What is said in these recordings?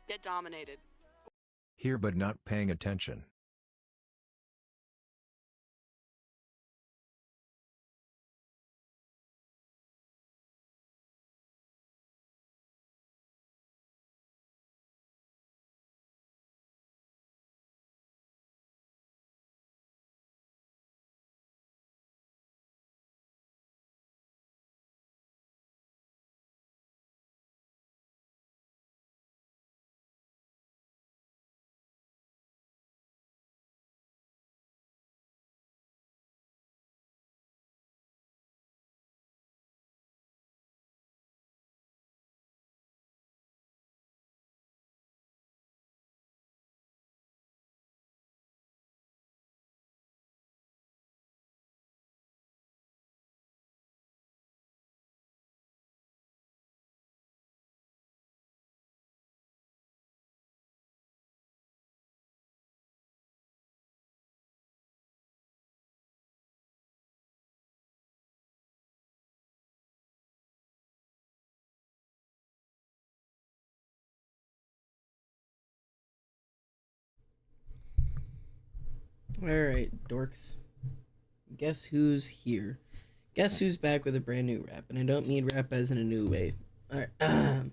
Get dominated. Here but not paying attention. Alright, dorks. Guess who's here? Guess who's back with a brand new rap? And I don't mean rap as in a new way. Alright, hi.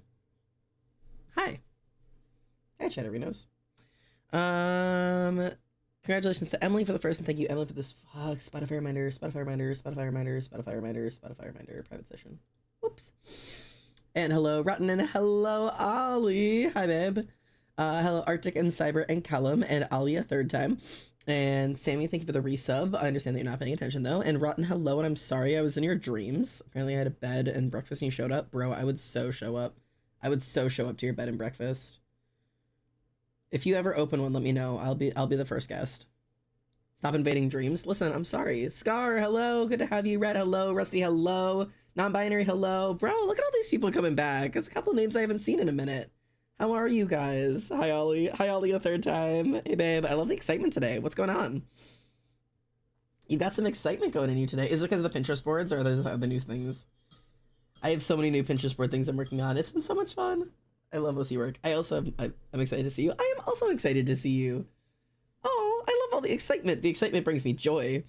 Hi, Chatterinos. Congratulations to Emily for the first, and thank you, Emily, for this Spotify reminder, private session. Whoops. And hello, Rotten, and hello, Ollie. Hi, babe. Hello, Arctic and Cyber and Callum and Ali a third time. And Sammy, thank you for the resub. I understand that you're not paying attention though. And Rotten, hello, and I'm sorry I was in your dreams. Apparently I had a bed and breakfast and you showed up. Bro, I would so show up. I would so show up to your bed and breakfast. If you ever open one, let me know. I'll be the first guest. Stop invading dreams. Listen, I'm sorry. Scar, hello. Good to have you. Red, hello. Rusty, hello. Non-binary, hello. Bro, look at all these people coming back. There's a couple names I haven't seen in a minute. How are you guys? Hi, Ollie. Hi, Ollie, a third time. Hey, babe. I love the excitement today. What's going on? You've got some excitement going in you today. Is it because of the Pinterest boards or are there other new things? I have so many new Pinterest board things I'm working on. It's been so much fun. I love OC work. I'm excited to see you. I am also excited to see you. Oh, I love all the excitement. The excitement brings me joy.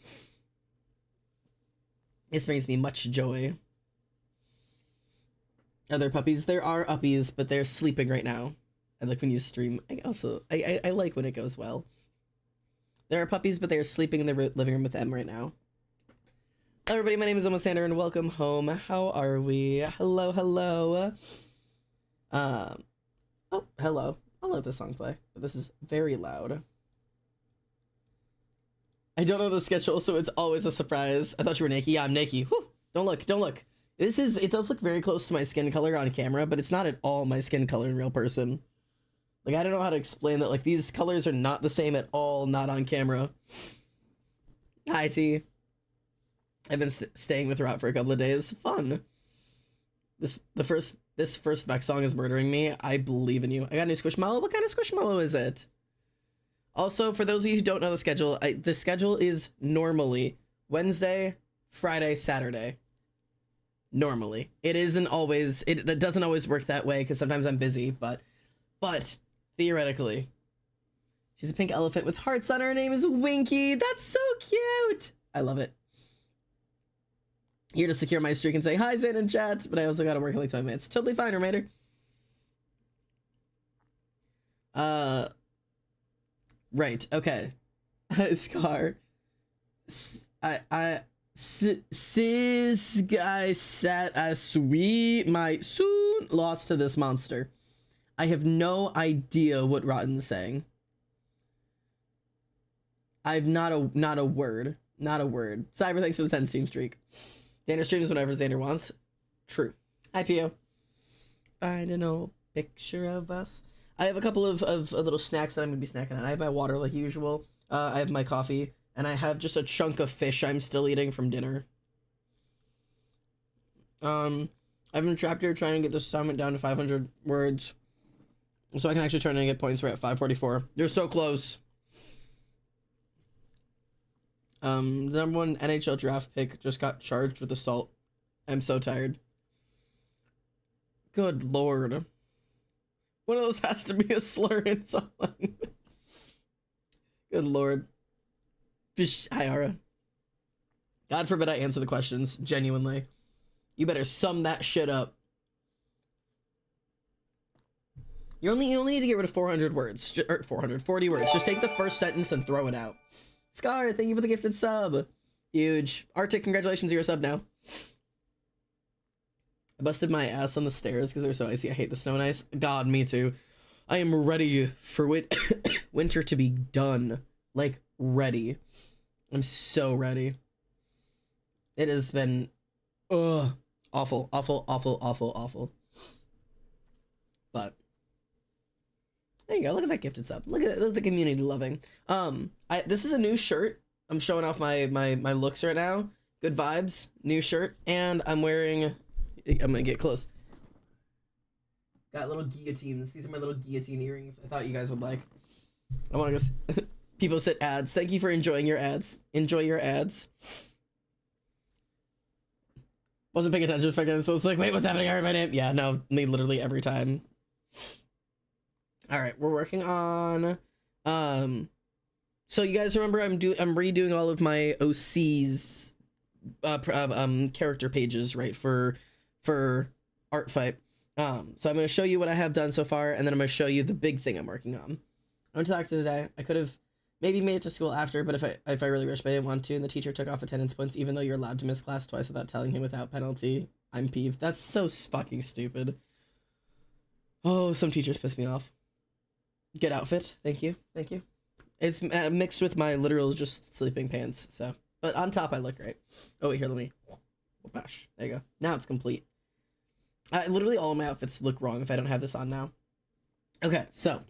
This brings me much joy. Are there puppies? There are uppies, but they're sleeping right now. I like when you stream. I like when it goes well. There are puppies, but they are sleeping in the living room with them right now. Hello, everybody. My name is Almosander, and welcome home. How are we? Hello, hello. Oh, hello. I'll let this song play, but this is very loud. I don't know the schedule, so it's always a surprise. I thought you were naked. Yeah, I'm naked. Whew. Don't look. Don't look. It does look very close to my skin color on camera, but it's not at all my skin color in real person. Like, I don't know how to explain that. Like, these colors are not the same at all, not on camera. Hi, T. I've been staying with Rot for a couple of days. Fun. This first Vex song is murdering me. I believe in you. I got a new Squishmallow. What kind of Squishmallow is it? Also, for those of you who don't know the schedule is normally Wednesday, Friday, Saturday. Normally. It isn't always, it doesn't always work that way because sometimes I'm busy, but theoretically. She's a pink elephant with hearts on her. Her name is Winky. That's so cute. I love it. Here to secure my streak and say hi, Zane in chat, but I also gotta work in like 20 minutes. Totally fine, reminder. Right, okay. Scar. Sis guy sat as sweet my soon lost to this monster. I have no idea what Rotten's saying. I've not a word. Not a word. Cyber, thanks for the 10 Steam streak. Xander streams whenever Xander wants. True. Hi, Pio. Find an old picture of us. I have a couple of little snacks that I'm gonna be snacking on. I have my water like usual. I have my coffee. And I have just a chunk of fish I'm still eating from dinner. I've been trapped here trying to get this assignment down to 500 words. So I can actually turn in and get points. We're at 544. You're so close. The #1 NHL draft pick just got charged with assault. I'm so tired. Good lord. One of those has to be a slur in some language. Good lord. Fish, Hyara. God forbid I answer the questions, genuinely. You better sum that shit up. You only need to get rid of 400 words. Or 440 words. Just take the first sentence and throw it out. Scar, thank you for the gifted sub. Huge. Arctic, congratulations, you're a sub now. I busted my ass on the stairs because they're so icy. I hate the snow and ice. God, me too. I am ready for winter to be done. Like, ready. I'm so ready. It has been awful, awful, awful, awful, awful. But there you go. Look at that gifted sub. Look at the community loving. This is a new shirt. I'm showing off my looks right now. Good vibes. New shirt, and I'm wearing. I'm gonna get close. Got little guillotines. These are my little guillotine earrings. I thought you guys would like. I want to go. People said ads. Thank you for enjoying your ads. Enjoy your ads. Wasn't paying attention for a second, so it's like, wait, what's happening? I heard my name. Yeah, no, me literally every time. All right, we're working on. So you guys remember I'm redoing all of my OC's character pages, right, for Art Fight. So I'm going to show you what I have done so far, and then I'm going to show you the big thing I'm working on. I went to the doctor today. I could have maybe made it to school after, but if I really wished, but I didn't want to, and the teacher took off attendance points, even though you're allowed to miss class twice without telling him without penalty. I'm peeved. That's so fucking stupid. Oh, some teachers piss me off. Good outfit. Thank you. Thank you. It's mixed with my literal just sleeping pants, so. But on top, I look great. Oh, wait, here, let me. Whoopash. There you go. Now it's complete. Literally all of my outfits look wrong if I don't have this on now. Okay, so.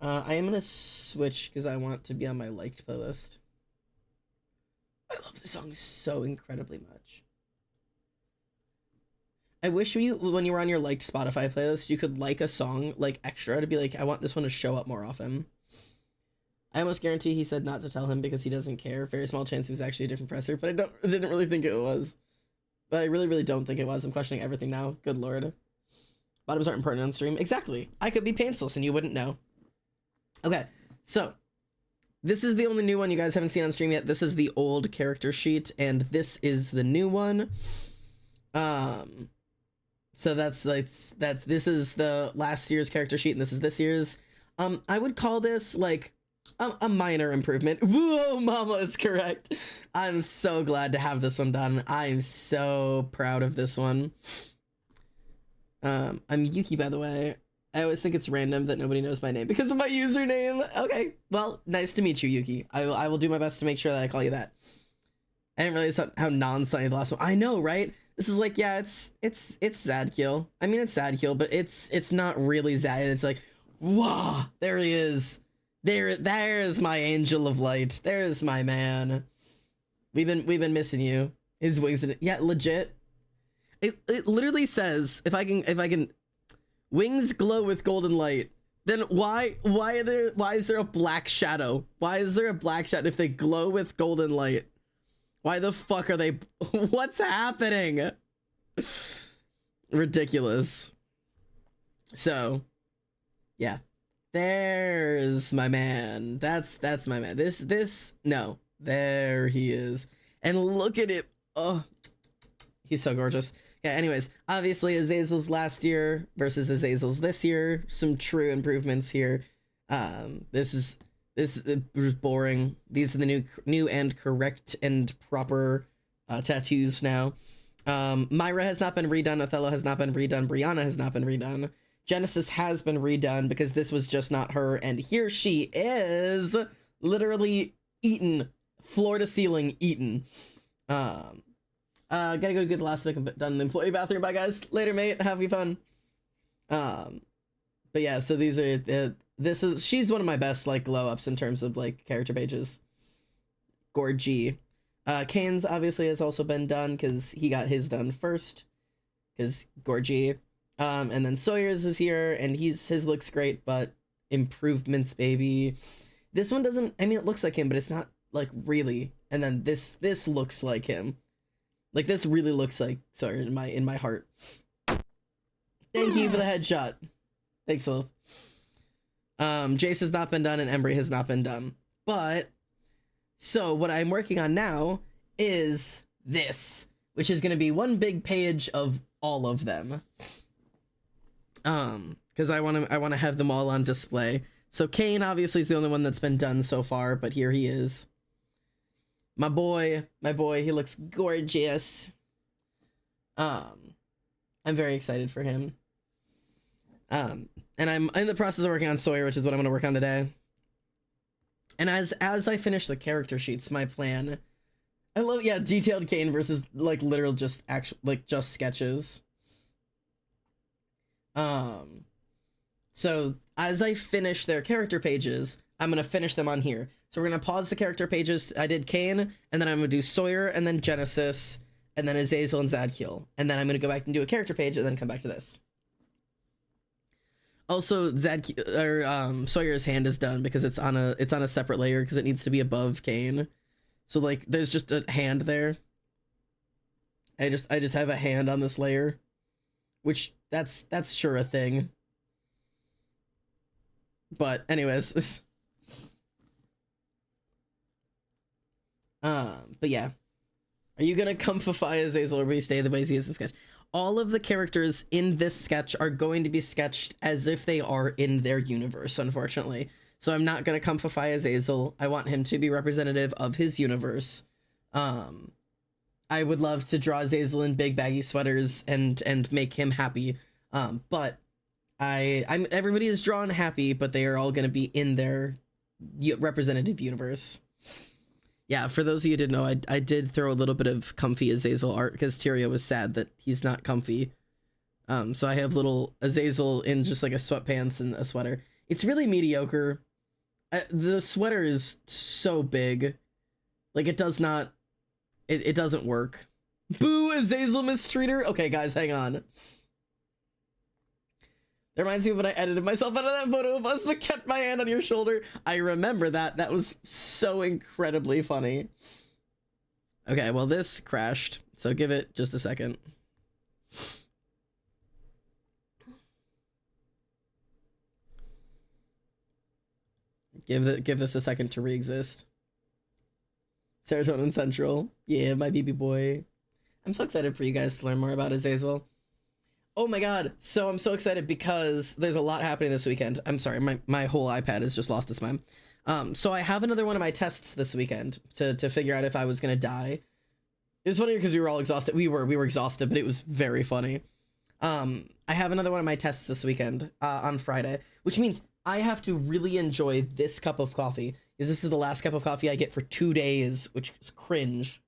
I am going to switch because I want to be on my liked playlist. I love this song so incredibly much. I wish when you were on your liked Spotify playlist, you could like a song, like, extra to be like, I want this one to show up more often. I almost guarantee he said not to tell him because he doesn't care. Very small chance he was actually a different professor, but I didn't really think it was. But I really, really don't think it was. I'm questioning everything now. Good lord. Bottoms aren't important on stream. Exactly. I could be pantsless and you wouldn't know. Okay, so this is the only new one you guys haven't seen on stream yet. This is the old character sheet, and this is the new one. So this is the last year's character sheet, and this is this year's. I would call this like a minor improvement. Whoa, mama is correct. I'm so glad to have this one done. I'm so proud of this one. I'm Yuki, by the way. I always think it's random that nobody knows my name because of my username. Okay, well, nice to meet you, Yuki. I will do my best to make sure that I call you that. I didn't realize how non-sunny the last one. I know, right? This is like, yeah, it's Zadkiel. I mean, it's Zadkiel, but it's not really Zad. It's like, wow, there he is. There's my angel of light. There's my man. We've been missing you. His wings, yeah, legit. It literally says if I can. Wings glow with golden light. Then why is there a black shadow? Why is there a black shadow if they glow with golden light? Why the fuck are they? What's happening? Ridiculous. So, yeah. There's my man. That's my man. No. There he is. And look at it. Oh, he's so gorgeous. Yeah, anyways, obviously Azazel's last year versus Azazel's this year. Some true improvements here. This was boring. These are the new and correct and proper tattoos now. Myra has not been redone. Othello has not been redone. Brianna has not been redone. Genesis has been redone because this was just not her. And here she is, literally eaten, floor to ceiling eaten. Gotta go to good last week. I'm done in the employee bathroom. Bye guys. Later, mate. Have you fun. But yeah, so these are she's one of my best like glow ups in terms of like character pages. Gorgie. Kane's obviously has also been done because he got his done first. Because Gorgie. And then Sawyer's is here and his looks great, but improvements, baby. This one doesn't, I mean, it looks like him, but it's not like really. And then this looks like him. Like this really looks like Sawyer in my heart. Thank you for the headshot. Thanks, Lilith. Jace has not been done and Embry has not been done. But, so what I'm working on now is this, which is going to be one big page of all of them. Because I want to have them all on display. So Kane obviously is the only one that's been done so far, but here he is. My boy, he looks gorgeous. I'm very excited for him. And I'm in the process of working on Sawyer, which is what I'm going to work on today. And as I finish the character sheets, my plan, I love, yeah, detailed Kane versus like literal just just sketches. So as I finish their character pages, I'm going to finish them on here. So we're going to pause the character pages. I did Kane, and then I'm going to do Sawyer, and then Genesis, and then Azazel and Zadkiel. And then I'm going to go back and do a character page, and then come back to this. Also, Sawyer's hand is done because it's on a separate layer because it needs to be above Kane. So like, there's just a hand there. I just have a hand on this layer, which that's sure a thing. But anyways, but yeah, are you gonna comfify Azazel or will you stay the way he is in sketch? All of the characters in this sketch are going to be sketched as if they are in their universe, unfortunately. So I'm not gonna comfify Azazel. I want him to be representative of his universe. I would love to draw Azazel in big baggy sweaters and make him happy. But everybody is drawn happy, but they are all going to be in their representative universe. Yeah, for those of you who didn't know, I did throw a little bit of comfy Azazel art because Tyria was sad that he's not comfy. So I have little Azazel in just like a sweatpants and a sweater. It's really mediocre. The sweater is so big. Like it does not, it doesn't work. Boo, Azazel mistreater. Okay, guys, hang on. It reminds me of when I edited myself out of that photo of us, but kept my hand on your shoulder. I remember that. That was so incredibly funny. Okay, well, this crashed, so give it just a second. Give this a second to re-exist. Serotonin Central. Yeah, my BB boy. I'm so excited for you guys to learn more about Azazel. Oh my god, so I'm so excited because there's a lot happening this weekend. I'm sorry, my whole iPad has just lost its mind. So I have another one of my tests this weekend to figure out if I was gonna die. It was funny because we were all exhausted. We were exhausted, but it was very funny. I have another one of my tests this weekend on Friday, which means I have to really enjoy this cup of coffee because this is the last cup of coffee I get for 2 days, which is cringe.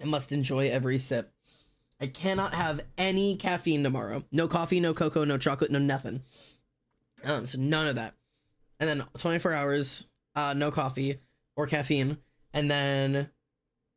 I must enjoy every sip. I cannot have any caffeine tomorrow. No coffee, no cocoa, no chocolate, no nothing. So none of that. And then 24 hours, no coffee or caffeine. And then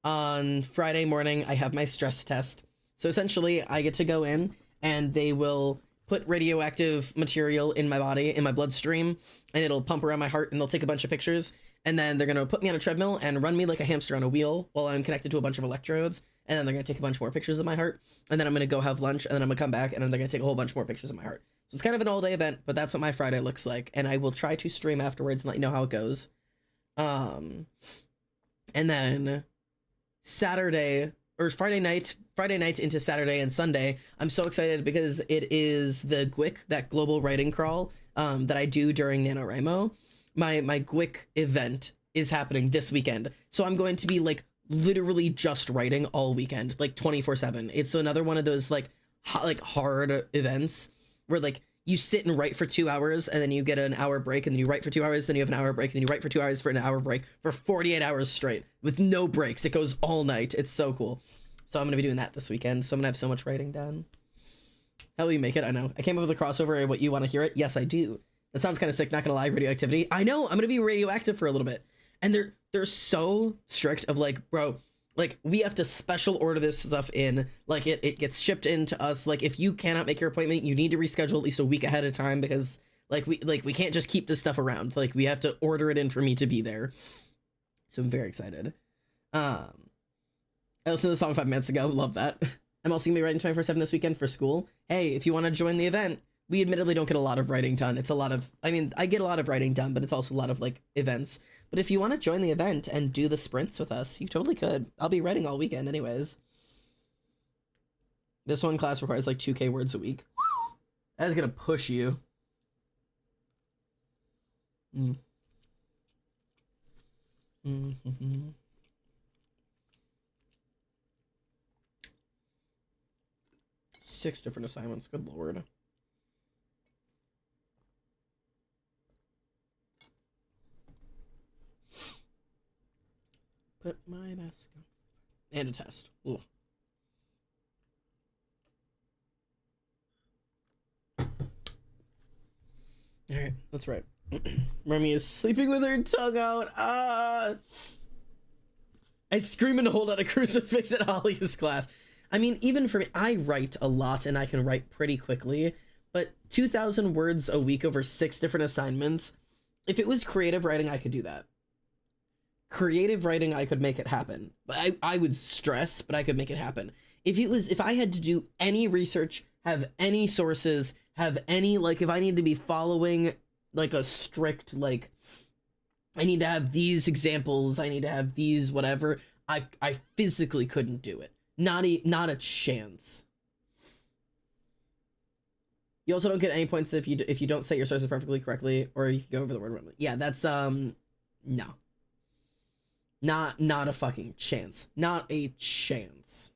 on Friday morning, I have my stress test. So essentially, I get to go in and they will put radioactive material in my body, in my bloodstream, and it'll pump around my heart and they'll take a bunch of pictures. And then they're going to put me on a treadmill and run me like a hamster on a wheel while I'm connected to a bunch of electrodes. And then they're going to take a bunch more pictures of my heart. And then I'm going to go have lunch. And then I'm going to come back and then they're going to take a whole bunch more pictures of my heart. So it's kind of an all-day event, but that's what my Friday looks like. And I will try to stream afterwards and let you know how it goes. And then Saturday, or Friday night into Saturday and Sunday, I'm so excited because it is the GWIC, that global writing crawl that I do during NaNoWriMo. My GWIC event is happening this weekend. So I'm going to be like literally just writing all weekend, like 24/7. It's another one of those like hard events where like you sit and write for 2 hours and then you get an hour break and then you write for 2 hours, then you have an hour break, and then you write for 2 hours for an hour break for 48 hours straight with no breaks. It goes all night. It's so cool. So I'm going to be doing that this weekend. So I'm going to have so much writing done. How will you make it? I know. I came up with a crossover. What, you want to hear it? Yes, I do. That sounds kind of sick, not gonna lie. Radioactivity. I know, I'm gonna be radioactive for a little bit. And they're so strict of like, bro, like we have to special order this stuff in. Like it gets shipped in to us. Like if you cannot make your appointment, you need to reschedule at least a week ahead of time because we can't just keep this stuff around. Like we have to order it in for me to be there. So I'm very excited. I listened to the song 5 minutes ago. Love that. I'm also gonna be writing 24/7 this weekend for school. Hey, if you want to join the event, we admittedly don't get a lot of writing done. It's a lot of, I mean, I get a lot of writing done, but it's also a lot of like events. But if you want to join the event and do the sprints with us, you totally could. I'll be writing all weekend anyways. This one class requires like 2K words a week. That's gonna push you. Mm-hmm. 6 different assignments, good lord. Put my mask on. And a test. Ugh. Alright, that's right. Remy is sleeping with her tongue out. I scream and hold out a crucifix at Ali's class. I mean, even for me, I write a lot and I can write pretty quickly, but 2,000 words a week over 6 different assignments, if it was creative writing, I could do that. Creative writing, I could make it happen. But I would stress, but I could make it happen. If I had to do any research, have any sources, have any, like, if I need to be following, like, a strict, like, I need to have these examples, I need to have these whatever, I physically couldn't do it. Not a chance. You also don't get any points if you don't set your sources perfectly correctly, or you can go over the word. Yeah, that's no. Not a fucking chance. Not a chance.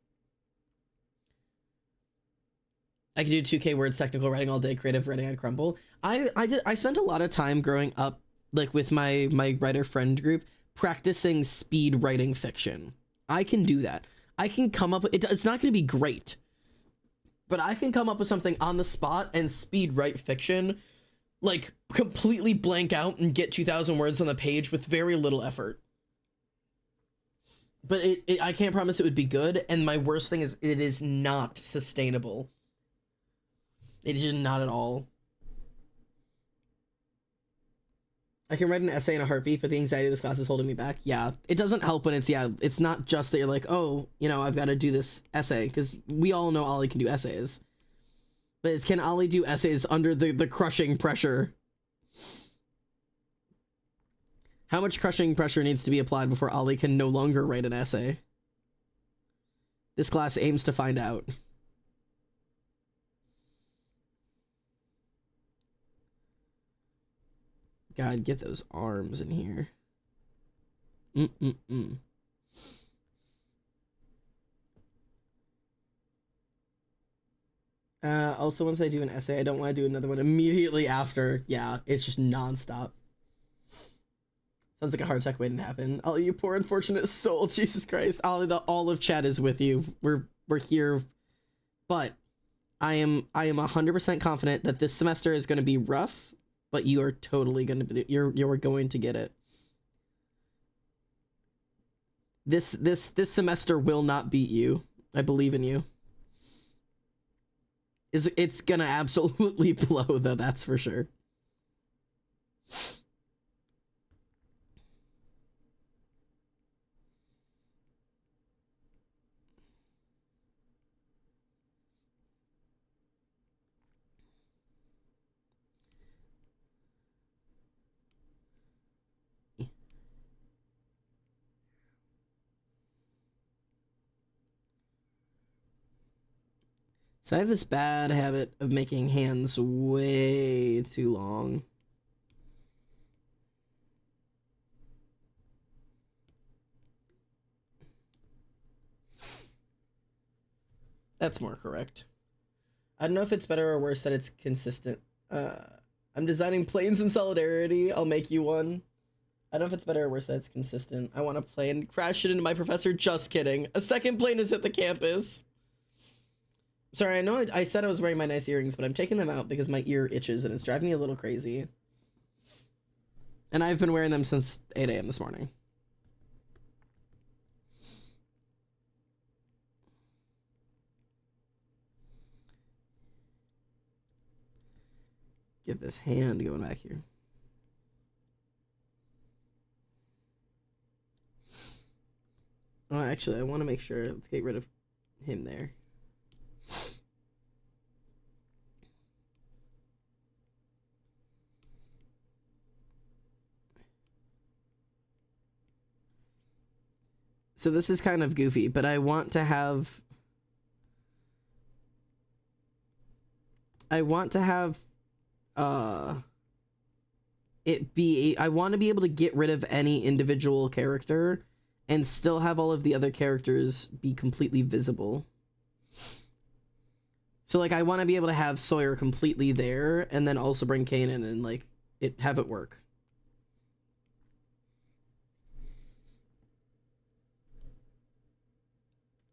I could do 2K words technical writing all day, creative writing on Crumble. I spent a lot of time growing up, like, with my writer friend group, practicing speed writing fiction. I can do that. I can come up with it's not going to be great, but I can come up with something on the spot and speed write fiction, like, completely blank out and get 2,000 words on the page with very little effort. But I can't promise it would be good, and my worst thing is it is not sustainable. It is not at all. I can write an essay in a heartbeat, but the anxiety of this class is holding me back. Yeah, it doesn't help when it's not just that you're like, oh, you know, I've got to do this essay, because we all know Ollie can do essays. But can Ollie do essays under the crushing pressure? How much crushing pressure needs to be applied before Ollie can no longer write an essay? This class aims to find out. God, get those arms in here. Also, once I do an essay, I don't want to do another one immediately after. Yeah, it's just nonstop. Sounds like a hard tech waiting to happen. Ollie, you poor unfortunate soul. Jesus Christ. Ollie, all of chat is with you. We're here. But I am 100% confident that this semester is going to be rough, but you are totally going to be, you're going to get it. This semester will not beat you. I believe in you. It's gonna absolutely blow though, that's for sure. So I have this bad habit of making hands way too long. That's more correct. I don't know if it's better or worse that it's consistent. I'm designing planes in Solidarity. I'll make you one. I don't know if it's better or worse that it's consistent. I want a plane. Crash it into my professor. Just kidding. A second plane has hit the campus. Sorry, I know I said I was wearing my nice earrings, but I'm taking them out because my ear itches and it's driving me a little crazy. And I've been wearing them since 8 a.m. this morning. Get this hand going back here. Oh, actually, I want to make sure. Let's get rid of him there. So this is kind of goofy, but I want to have it be, I want to be able to get rid of any individual character and still have all of the other characters be completely visible. So like I want to be able to have Sawyer completely there and then also bring Kane in and like have it work.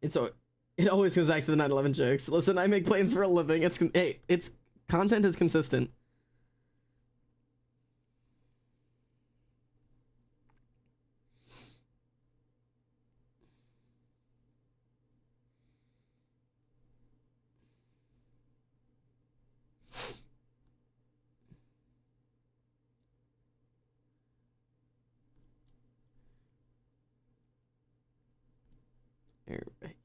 It always goes back to the 9/11 jokes. Listen, I make planes for a living. It's content is consistent. Alright.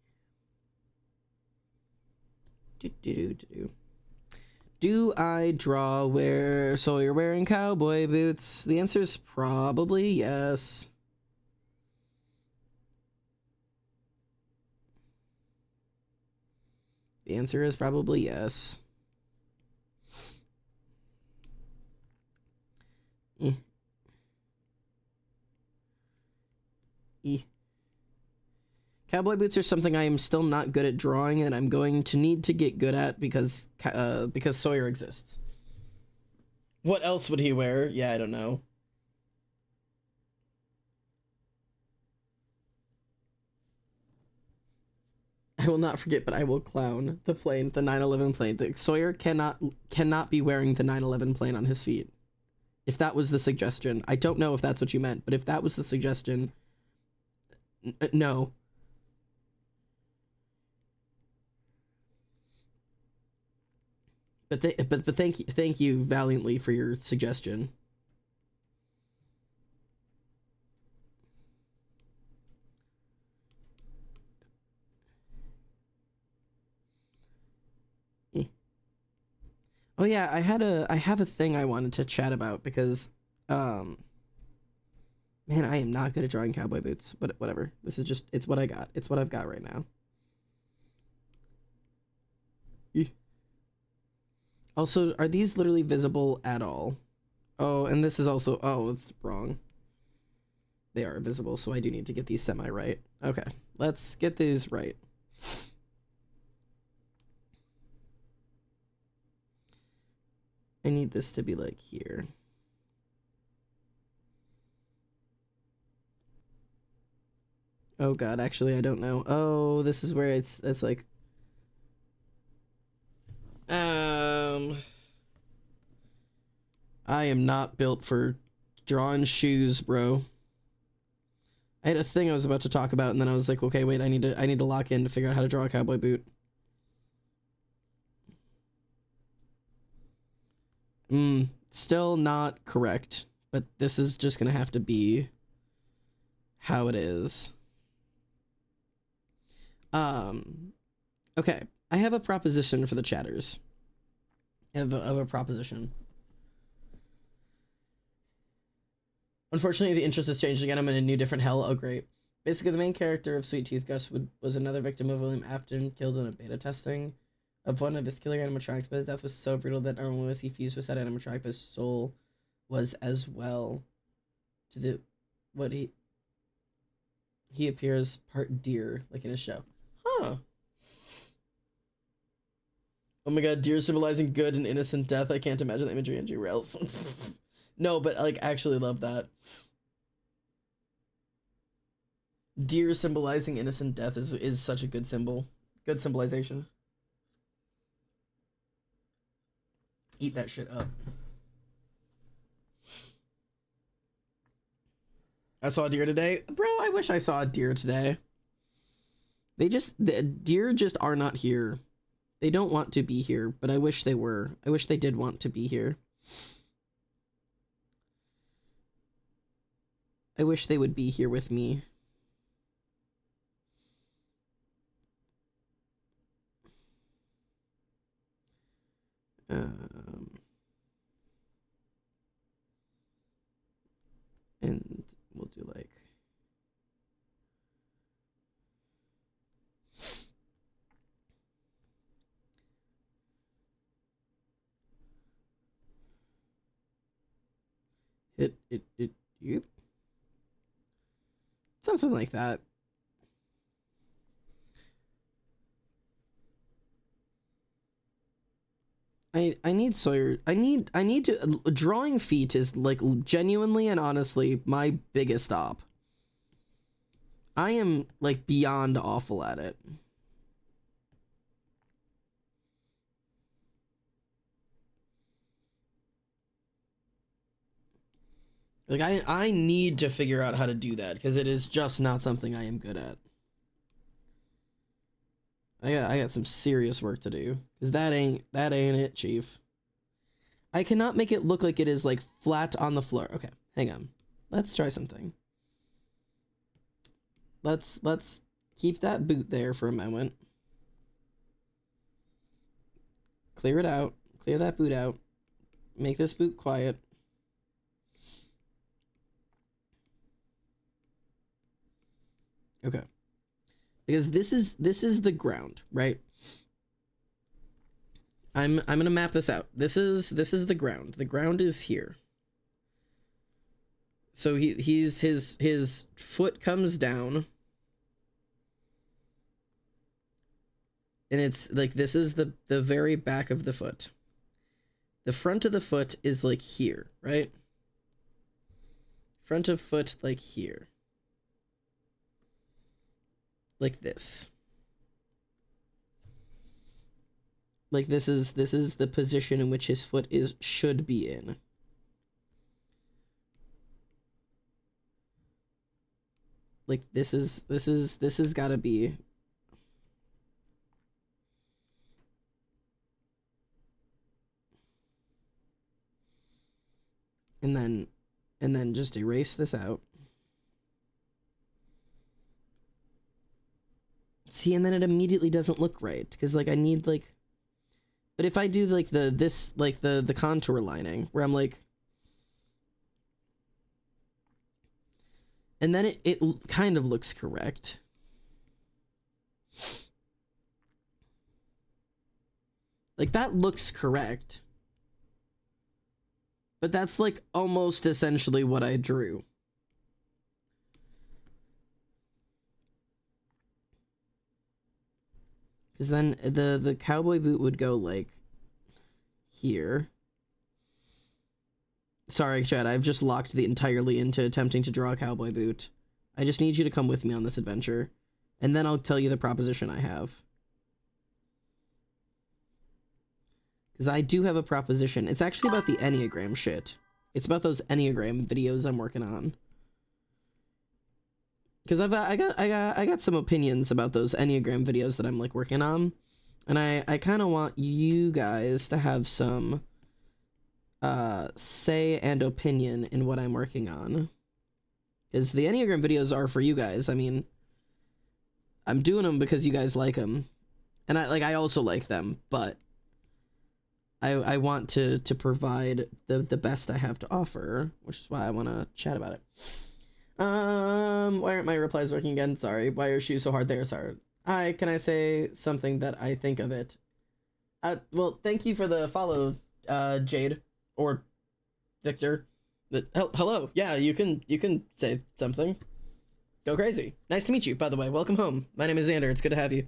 Do I draw where Sawyer wearing cowboy boots? The answer is probably yes. The answer is probably yes. Cowboy boots are something I am still not good at drawing, and I'm going to need to get good at because Sawyer exists. What else would he wear? Yeah, I don't know. I will not forget, but I will clown the plane, the 9/11 plane. Sawyer cannot be wearing the 9/11 plane on his feet. If that was the suggestion, I don't know if that's what you meant, but if that was the suggestion, no. But thank you valiantly for your suggestion. Oh yeah, I have a thing I wanted to chat about because man, I am not good at drawing cowboy boots, but whatever. This is just, it's what I got. It's what I've got right now. Also, are these literally visible at all? Oh, and this is also, oh, it's wrong. They are visible, so I do need to get these semi-right. Okay, let's get these right. I need this to be like here. Oh god, actually I don't know. Oh, this is where it's like I am not built for drawing shoes, bro. I had a thing I was about to talk about and then I was like, okay, wait, I need to lock in to figure out how to draw a cowboy boot. Still not correct, but this is just gonna have to be how it is. Okay, I have a proposition for the chatters. I have a proposition. Unfortunately, the interest has changed again. I'm in a new different hell. Oh, great. Basically, the main character of Sweet Tooth Gus was another victim of William Afton, killed in a beta testing of one of his killer animatronics, but his death was so brutal that not only was he fused with that animatronic, but his soul was as well. To the what he appears part deer, like in his show. Huh. Oh my god, deer symbolizing good and innocent death. I can't imagine the imagery on G-Rails. No, but like actually love that. Deer symbolizing innocent death is such a good symbol. Good symbolization. Eat that shit up. I saw a deer today. Bro, I wish I saw a deer today. The deer just are not here. They don't want to be here, but I wish they were. I wish they did want to be here. I wish they would be here with me. And we'll do like Yep. Something like that. I need Sawyer. I need to. Drawing feet is like genuinely and honestly my biggest op. I am like beyond awful at it. Like I need to figure out how to do that because it is just not something I am good at. I got some serious work to do because that ain't it, Chief. I cannot make it look like it is like flat on the floor. Okay, hang on. Let's try something. Let's keep that boot there for a moment. Clear it out. Clear that boot out. Make this boot quiet. Okay. Because this is the ground, right? I'm gonna map this out. This is the ground. The ground is here. So his foot comes down. And it's like this is the very back of the foot. The front of the foot is like here, right? Front of foot like here. Like this. Like this is the position in which his foot should be in. Like this has got to be. And then just erase this out. See, and then it immediately doesn't look right because like I need like. But if I do like the contour lining where I'm like, and then it kind of looks correct. Like that looks correct. But that's like almost essentially what I drew. Because then the cowboy boot would go like here. Sorry, Chad, I've just locked the entirely into attempting to draw a cowboy boot. I just need you to come with me on this adventure. And then I'll tell you the proposition I have. Because I do have a proposition. It's actually about the Enneagram shit. It's about those Enneagram videos I'm working on. Because I got some opinions about those Enneagram videos that I'm like working on. And I kind of want you guys to have some say and opinion in what I'm working on. Because the Enneagram videos are for you guys. I mean, I'm doing them because you guys like them. And I also like them, but I want to provide the best I have to offer, which is why I want to chat about it. Why aren't my replies working again? Sorry. Why are shoes so hard there? Sorry. Hi, can I say something that I think of it? Well, thank you for the follow, Jade or Victor. Hello. Yeah, you can say something. Go crazy. Nice to meet you, by the way. Welcome home. My name is Xander. It's good to have you.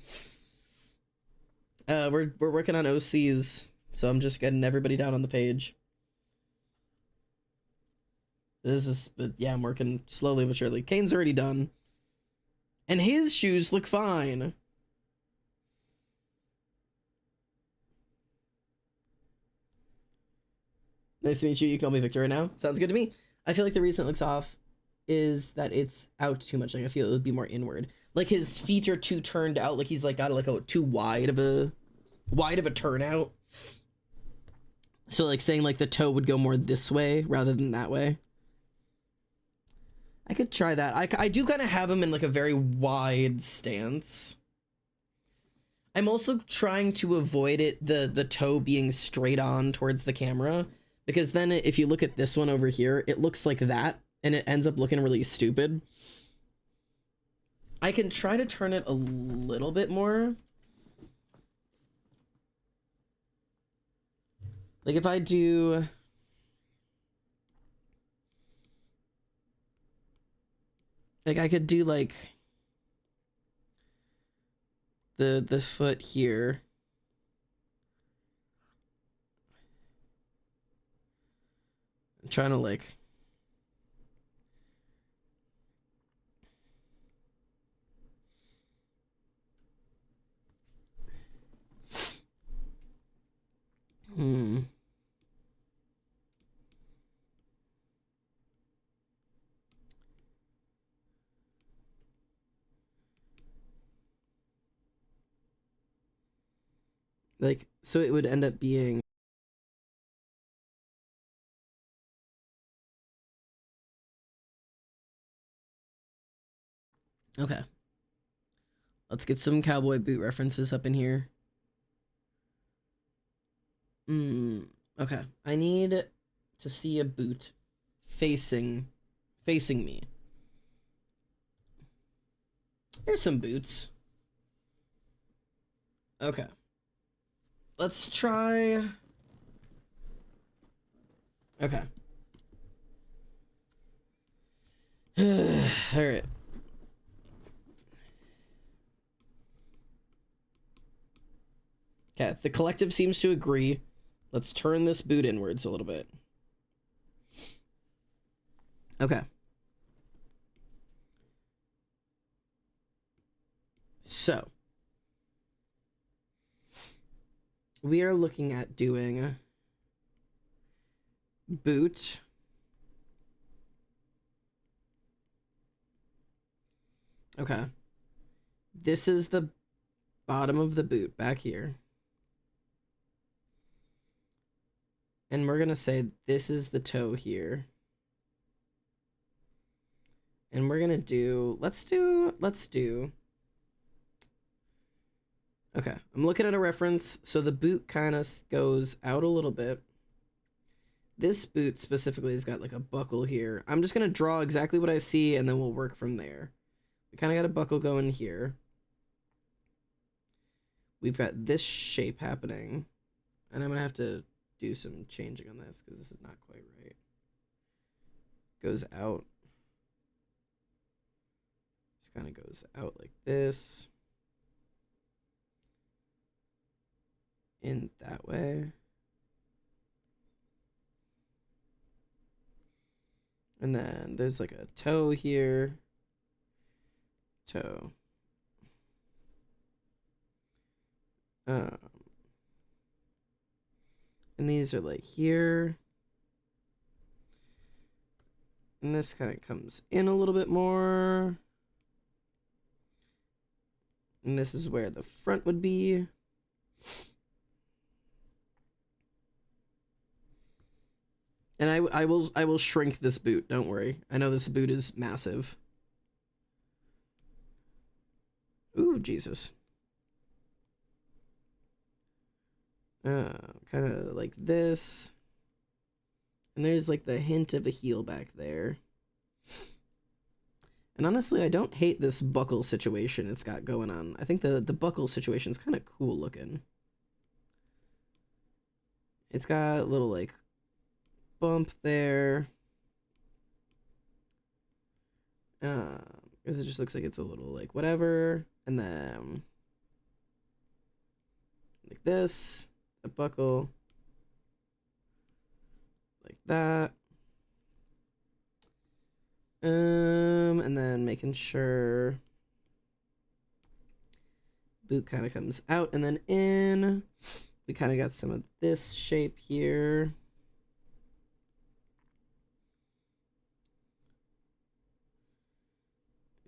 We're working on OCs, so I'm just getting everybody down on the page. Yeah, I'm working slowly but surely. Kane's already done. And his shoes look fine. Nice to meet you. You can call me Victor right now. Sounds good to me. I feel like the reason it looks off is that it's out too much. Like I feel it would be more inward. Like his feet are too turned out. Like he's like got like a too wide of a turnout. So like saying like the toe would go more this way rather than that way. I could try that. I do kind of have him in like a very wide stance. I'm also trying to avoid the toe being straight on towards the camera, because then if you look at this one over here, it looks like that and it ends up looking really stupid. I can try to turn it a little bit more. Like if I do Like I could do like the foot here. I'm trying to like like so it would end up being okay. Let's get some cowboy boot references up in here. Okay. I need to see a boot facing me. Here's some boots. Okay. Let's try. Okay. All right. Okay, the collective seems to agree. Let's turn this boot inwards a little bit. Okay. So, we are looking at doing boot. Okay. This is the bottom of the boot back here. And we're going to say this is the toe here. And we're going to do, let's do. Okay, I'm looking at a reference. So the boot kind of goes out a little bit. This boot specifically has got like a buckle here. I'm just going to draw exactly what I see and then we'll work from there. We kind of got a buckle going here. We've got this shape happening. And I'm going to have to do some changing on this because this is not quite right. Goes out. Just kind of goes out like this. In that way. And then there's like a toe here. Toe. And these are like here. And this kind of comes in a little bit more. And this is where the front would be. And I will shrink this boot, don't worry. I know this boot is massive. Ooh, Jesus. Kind of like this. And there's like the hint of a heel back there. And honestly, I don't hate this buckle situation it's got going on. I think the buckle situation is kind of cool looking. It's got a little like bump there. Because it just looks like it's a little like whatever. And then like this, a buckle. Like that. And then making sure boot kind of comes out and then in. We kind of got some of this shape here.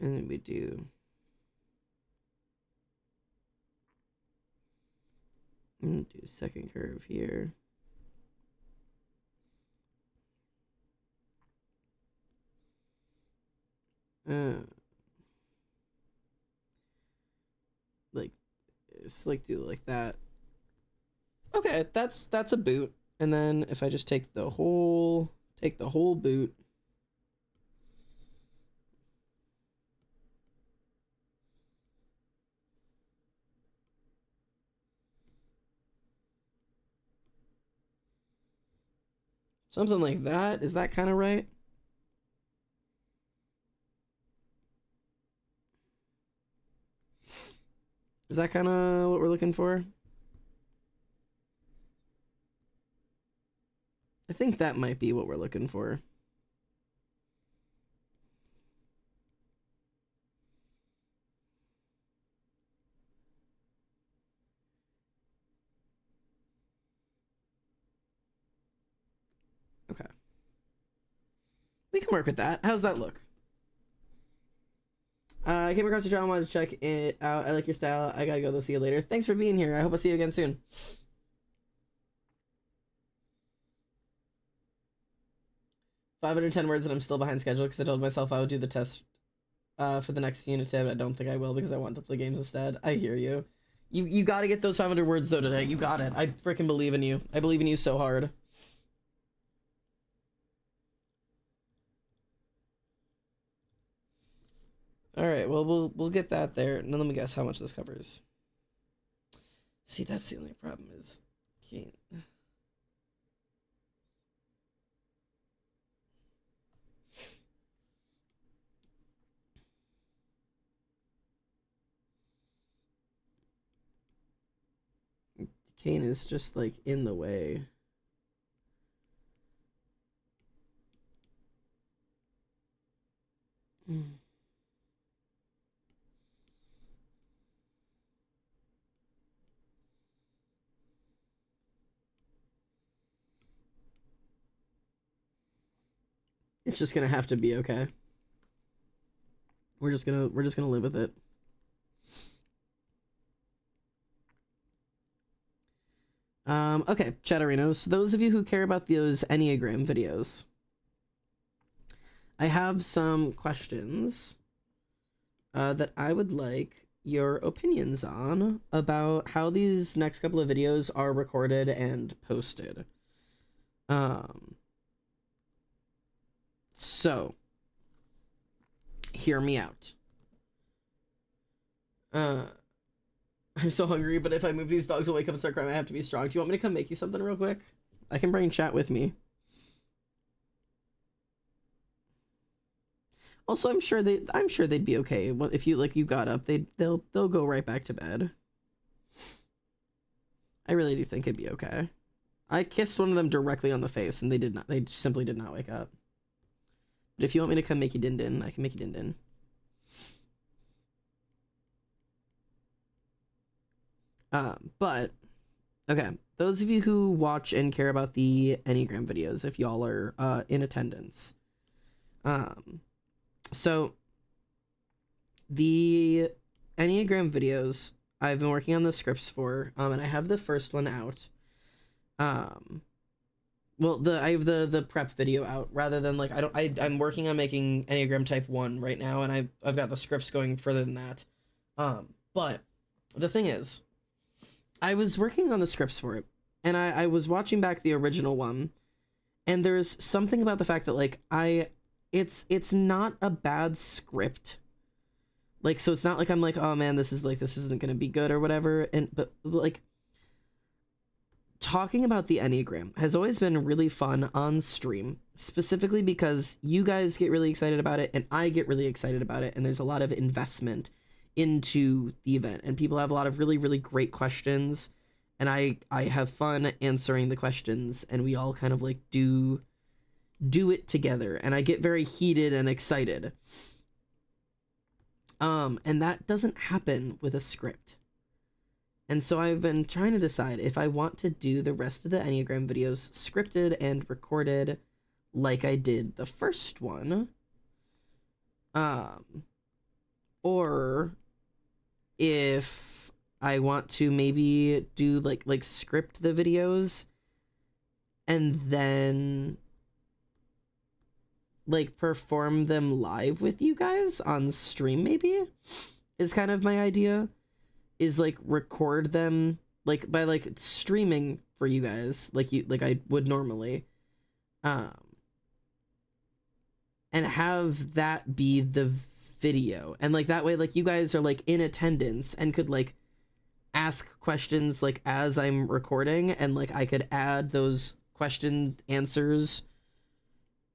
And then we do second curve here. Like just like do like that. Okay, that's a boot. And then if I just take the whole boot. Something like that. Is that kind of right? Is that kind of what we're looking for? I think that might be what we're looking for. Okay. We can work with that. How's that look? I came across your channel, wanted to check it out. I like your style. I gotta go, though. See you later. Thanks for being here. I hope I'll see you again soon. 510 words and I'm still behind schedule because I told myself I would do the test for the next unit tab. I don't think I will because I want to play games instead. I hear you. You got to get those 500 words though today. You got it. I freaking believe in you. I believe in you so hard. All right. Well, we'll get that there. Now let me guess how much this covers. See, that's the only problem is can't. Kane is just like in the way. It's just gonna have to be okay. We're just gonna live with it. Okay, Chatterinos, those of you who care about those Enneagram videos, I have some questions that I would like your opinions on about how these next couple of videos are recorded and posted. So, hear me out. I'm so hungry, but if I move these dogs will wake up and start crying. I have to be strong. Do you want me to come make you something real quick? I can bring chat with me. Also, I'm sure they'd be okay. If you got up, they'll go right back to bed. I really do think it'd be okay. I kissed one of them directly on the face, and they simply did not wake up. But if you want me to come make you din din, I can make you din din. But okay, those of you who watch and care about the Enneagram videos, if y'all are in attendance, so the Enneagram videos I've been working on the scripts for, and I have the first one out. Well, I have the prep video out rather than like I'm working on making Enneagram Type 1 right now, and I've got the scripts going further than that. But the thing is, I was working on the scripts for it, and I was watching back the original one, and there's something about the fact that like it's not a bad script. Like, so it's not like I'm like, oh man, this isn't gonna be good or whatever. But like, talking about the Enneagram has always been really fun on stream, specifically because you guys get really excited about it and I get really excited about it, and there's a lot of investment into the event, and people have a lot of really, really great questions, and I have fun answering the questions, and we all kind of like do it together, and I get very heated and excited. And that doesn't happen with a script. And so I've been trying to decide if I want to do the rest of the Enneagram videos scripted and recorded like I did the first one. Or if I want to maybe do like script the videos and then like perform them live with you guys on stream, maybe is kind of my idea, is like record them like by like streaming for you guys like I would normally, and have that be the video, and like that way like you guys are like in attendance and could like ask questions like as I'm recording, and like I could add those question answers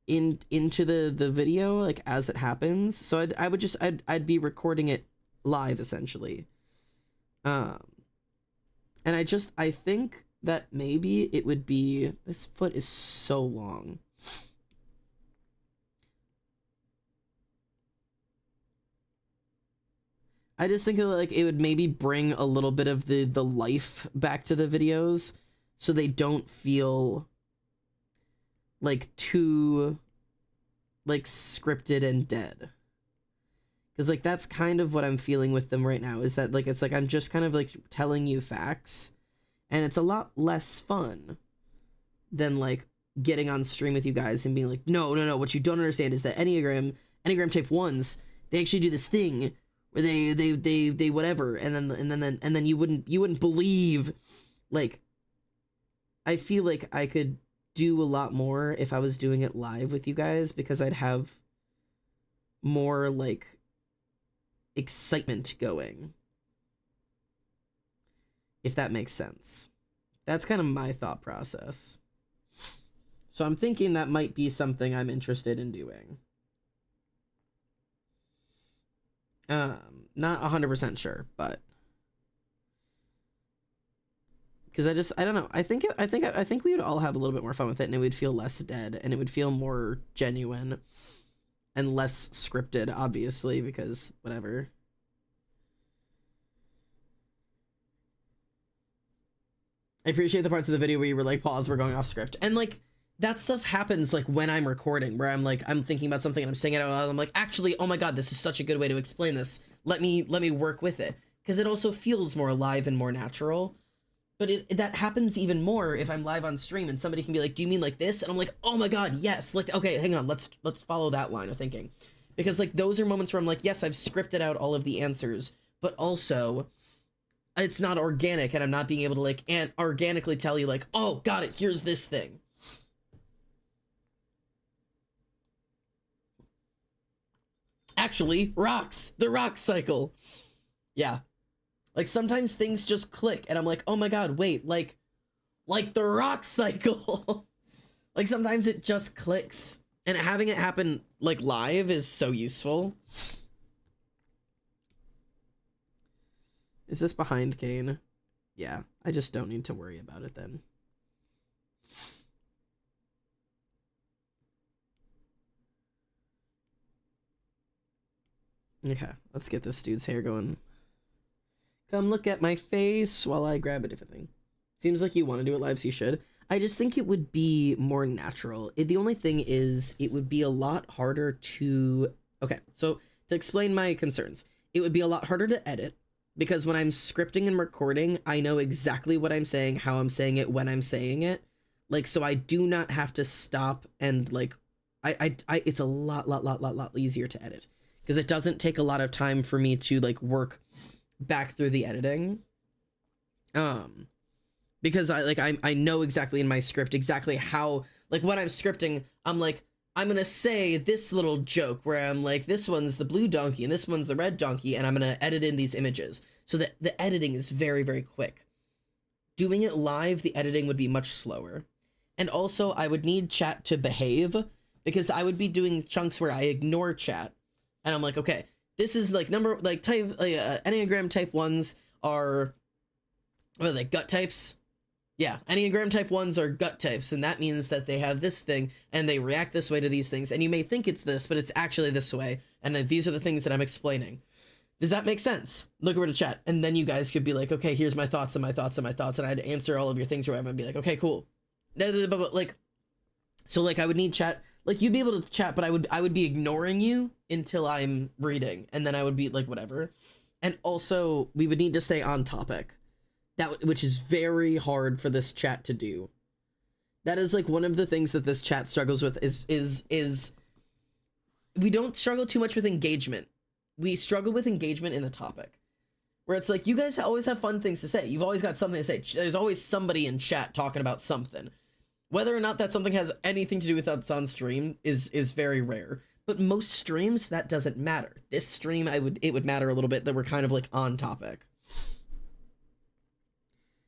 into the video like as it happens. So I'd be recording it live essentially. Um, and I think that maybe it would be, this foot is so long. I just think that like it would maybe bring a little bit of the life back to the videos so they don't feel like too like scripted and dead. Because like that's kind of what I'm feeling with them right now, is that like it's like I'm just kind of like telling you facts, and it's a lot less fun than like getting on stream with you guys and being like, no, what you don't understand is that Enneagram type 1s, they actually do this thing where they whatever, and then you wouldn't believe. Like, I feel like I could do a lot more if I was doing it live with you guys, because I'd have more like excitement going, if that makes sense. That's kind of my thought process. So I'm thinking that might be something I'm interested in doing. Not 100% sure, but because I don't know. I think we would all have a little bit more fun with it, and it would feel less dead, and it would feel more genuine and less scripted, obviously, because whatever. I appreciate the parts of the video where you were like, pause, we're going off script. And like, that stuff happens like when I'm recording, where I'm like, I'm thinking about something and I'm saying it out loud. I'm like, actually, oh my God, this is such a good way to explain this. Let me work with it. Because it also feels more alive and more natural. But that happens even more if I'm live on stream and somebody can be like, do you mean like this? And I'm like, oh my God, yes. Like, okay, hang on, let's follow that line of thinking. Because like those are moments where I'm like, yes, I've scripted out all of the answers, but also it's not organic, and I'm not being able to like organically tell you like, oh, got it, here's this thing. Actually, rocks, the rock cycle. Yeah. Like sometimes things just click and I'm like, oh my God, wait, like the rock cycle. Like sometimes it just clicks, and having it happen like live is so useful. Is this behind Kane? Yeah, I just don't need to worry about it then. Okay, let's get this dude's hair going. Come look at my face while I grab a different thing. Seems like you want to do it live, so you should. I just think it would be more natural. The only thing is, it would be a lot harder to... Okay, so to explain my concerns, it would be a lot harder to edit, because when I'm scripting and recording, I know exactly what I'm saying, how I'm saying it, when I'm saying it. Like, so I do not have to stop and, like... it's a lot easier to edit, because it doesn't take a lot of time for me to, like, work back through the editing. Because I know exactly in my script exactly how, like, when I'm scripting, I'm like, I'm gonna say this little joke where I'm like, this one's the blue donkey and this one's the red donkey, and I'm gonna edit in these images so that the editing is very, very quick. Doing it live, the editing would be much slower. And also I would need chat to behave, because I would be doing chunks where I ignore chat, and I'm like, okay, this is like Enneagram type 1s are, what are they, gut types? Yeah, Enneagram type 1s are gut types, and that means that they have this thing, and they react this way to these things, and you may think it's this, but it's actually this way, and these are the things that I'm explaining. Does that make sense? Look over to chat, and then you guys could be like, okay, here's my thoughts and my thoughts and my thoughts, and I'd answer all of your things or whatever, and be like, okay, cool. Like, so like I would need chat, like you'd be able to chat, but I would be ignoring you until I'm reading, and then I would be like, whatever. And also we would need to stay on topic, which is very hard for this chat to do. That is like one of the things that this chat struggles with, is we don't struggle too much with engagement. We struggle with engagement in the topic, where it's like, you guys always have fun things to say. You've always got something to say. There's always somebody in chat talking about something. Whether or not that something has anything to do with us on stream is very rare. But most streams, that doesn't matter. This stream, it would matter a little bit that we're kind of like on topic.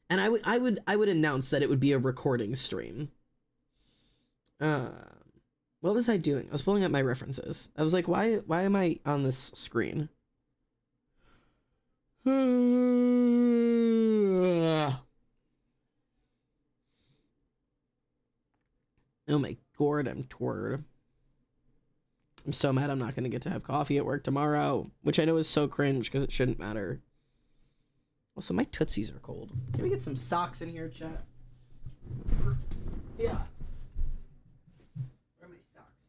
And I would announce that it would be a recording stream. What was I doing? I was pulling up my references. I was like, why am I on this screen? Oh my god, I'm tired. I'm so mad I'm not going to get to have coffee at work tomorrow, which I know is so cringe because it shouldn't matter. Also, my tootsies are cold. Can we get some socks in here, chat? Yeah. Where are my socks?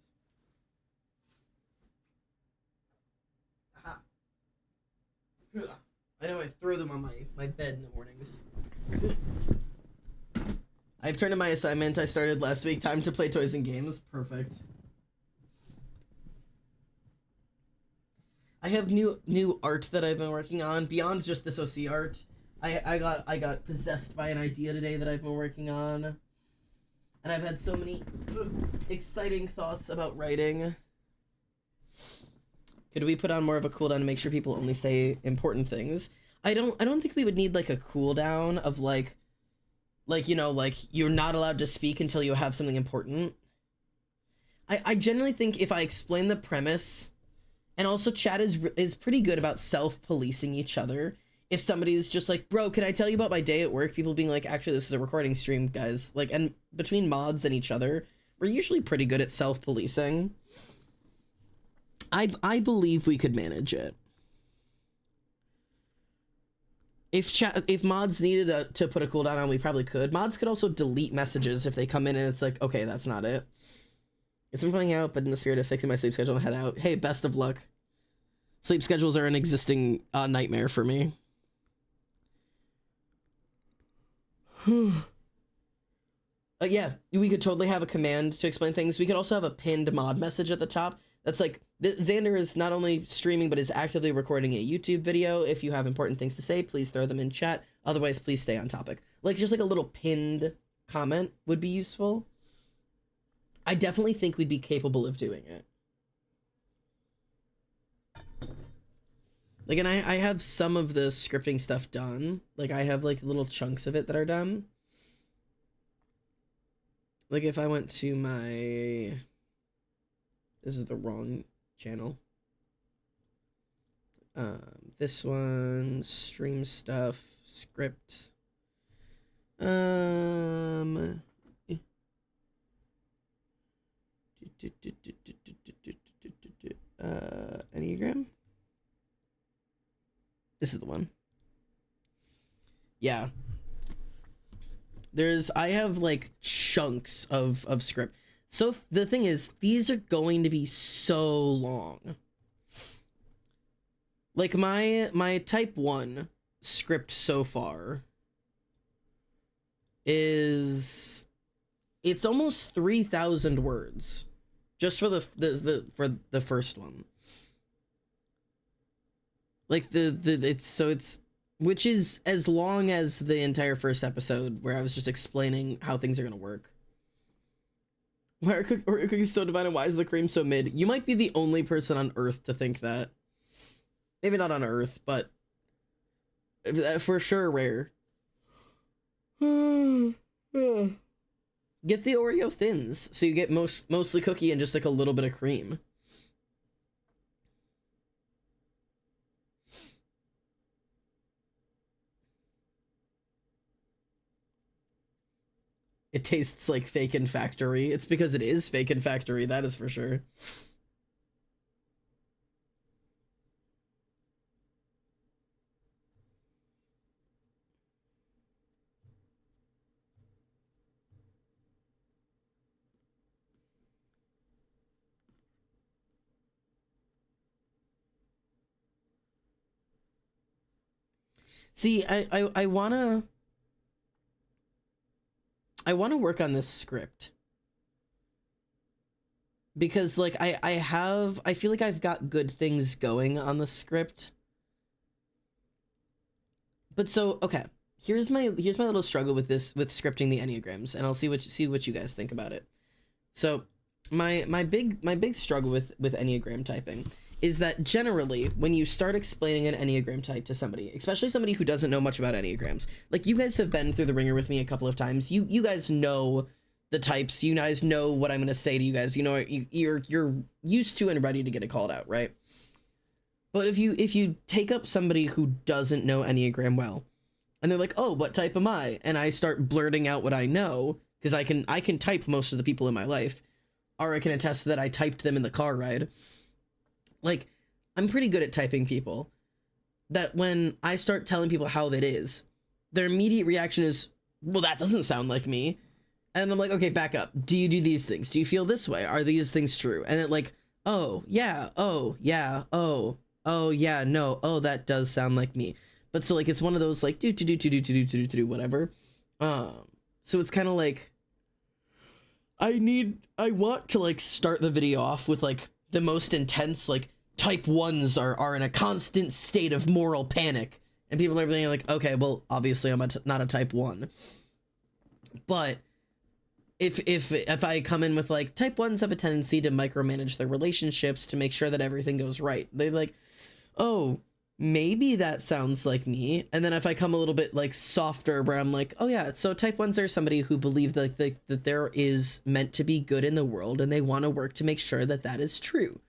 Aha. I know I throw them on my bed in the mornings. I've turned in my assignment I started last week. Time to play toys and games. Perfect. I have new art that I've been working on beyond just this OC art. I got possessed by an idea today that I've been working on, and I've had so many exciting thoughts about writing. Could we put on more of a cooldown to make sure people only say important things? I don't think we would need like a cooldown of like you know, like you're not allowed to speak until you have something important. I generally think if I explain the premise. And also, chat is pretty good about self-policing each other. If somebody's just like, bro, can I tell you about my day at work? People being like, actually, this is a recording stream, guys. Like, and between mods and each other, we're usually pretty good at self-policing. I believe we could manage it. If mods needed to put a cooldown on, we probably could. Mods could also delete messages if they come in and it's like, okay, that's not it. It's been playing out, but in the spirit of fixing my sleep schedule, I'll head out. Hey, best of luck. Sleep schedules are an existing nightmare for me. Yeah, we could totally have a command to explain things. We could also have a pinned mod message at the top. That's like, Xander is not only streaming, but is actively recording a YouTube video. If you have important things to say, please throw them in chat. Otherwise, please stay on topic. Like, just like a little pinned comment would be useful. I definitely think we'd be capable of doing it. Like, and I have some of the scripting stuff done. Like, I have, like, little chunks of it that are done. Like, if I went to my... This is the wrong channel. This one, stream stuff, script. Enneagram? This is the one. Yeah. I have like chunks of script. So the thing is, these are going to be so long. Like my type 1 script so far is it's almost 3,000 words just for the first one. Like it's which is as long as the entire first episode where I was just explaining how things are gonna work. Why are cookies so divine and why is the cream so mid? You might be the only person on Earth to think that. Maybe not on Earth, but for sure rare. Get the Oreo thins so you get mostly cookie and just like a little bit of cream. It tastes like Fakin' Factory. It's because it is Fakin' Factory, that is for sure. See, I wanna work on this script because like I feel like I've got good things going on the script. But so, okay, here's my little struggle with scripting the Enneagrams, and I'll see what you guys think about it. So my big struggle with Enneagram typing is that generally when you start explaining an Enneagram type to somebody, especially somebody who doesn't know much about Enneagrams, like you guys have been through the ringer with me a couple of times, you guys know the types, you guys know what I'm going to say to you guys, you know, you're used to and ready to get it called out, right? But if you take up somebody who doesn't know Enneagram well, and they're like, "Oh, what type am I?" and I start blurting out what I know, because I can type most of the people in my life, or I can attest that I typed them in the car ride. Like, I'm pretty good at typing people. That when I start telling people how that is, their immediate reaction is, "Well, that doesn't sound like me." And I'm like, "Okay, back up. Do you do these things? Do you feel this way? Are these things true?" And it like, "Oh, yeah. Oh, yeah. Oh, yeah. No. Oh, that does sound like me." But so like, it's one of those like, do whatever. So it's kind of like, I want to like start the video off with like the most intense, like, type ones are in a constant state of moral panic. And people are being like, "Okay, well, obviously I'm not a type 1. But if I come in with like, type 1s have a tendency to micromanage their relationships to make sure that everything goes right. They're like, "Oh, maybe that sounds like me." And then if I come a little bit like softer, where I'm like, "Oh yeah, so type 1s are somebody who believe that there is meant to be good in the world, and they want to work to make sure that that is true."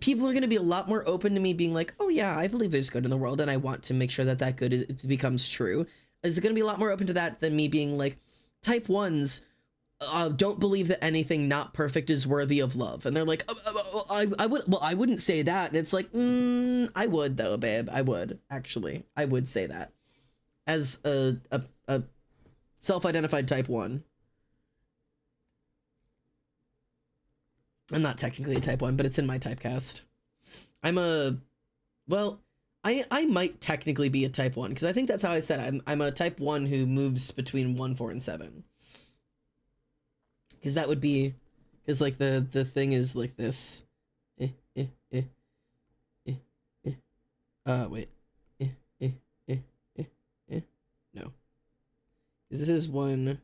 People are going to be a lot more open to me being like, "Oh yeah, I believe there's good in the world, and I want to make sure that that good becomes true." It's going to be a lot more open to that than me being like, "Type 1s don't believe that anything not perfect is worthy of love." And they're like, I wouldn't say that." And it's like, I would though, babe. I would actually. I would say that as a self-identified type 1. I'm not technically a type 1, but it's in my typecast. Well, I might technically be a type 1, because I think that's how I said I'm a type 1 who moves between 1, 4, and 7. Because that would be, because like the thing is like this. Wait. No. Because this is 1,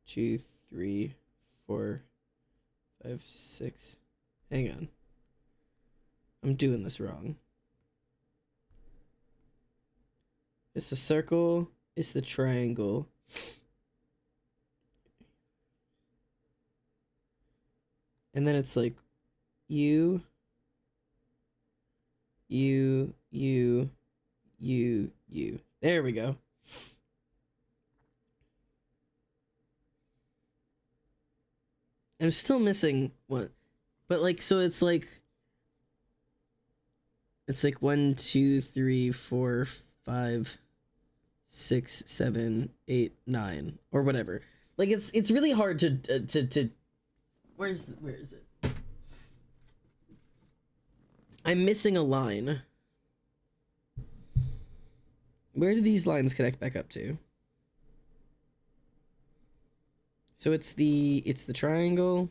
2, 3, 4, 5, 6. Hang on. I'm doing this wrong. It's the circle. It's the triangle. And then it's like you. There we go. I'm still missing one, but like, so it's like 1, 2, 3, 4, 5, 6, 7, 8, 9, or whatever. Like, it's really hard to where is it? I'm missing a line. Where do these lines connect back up to? So it's the triangle,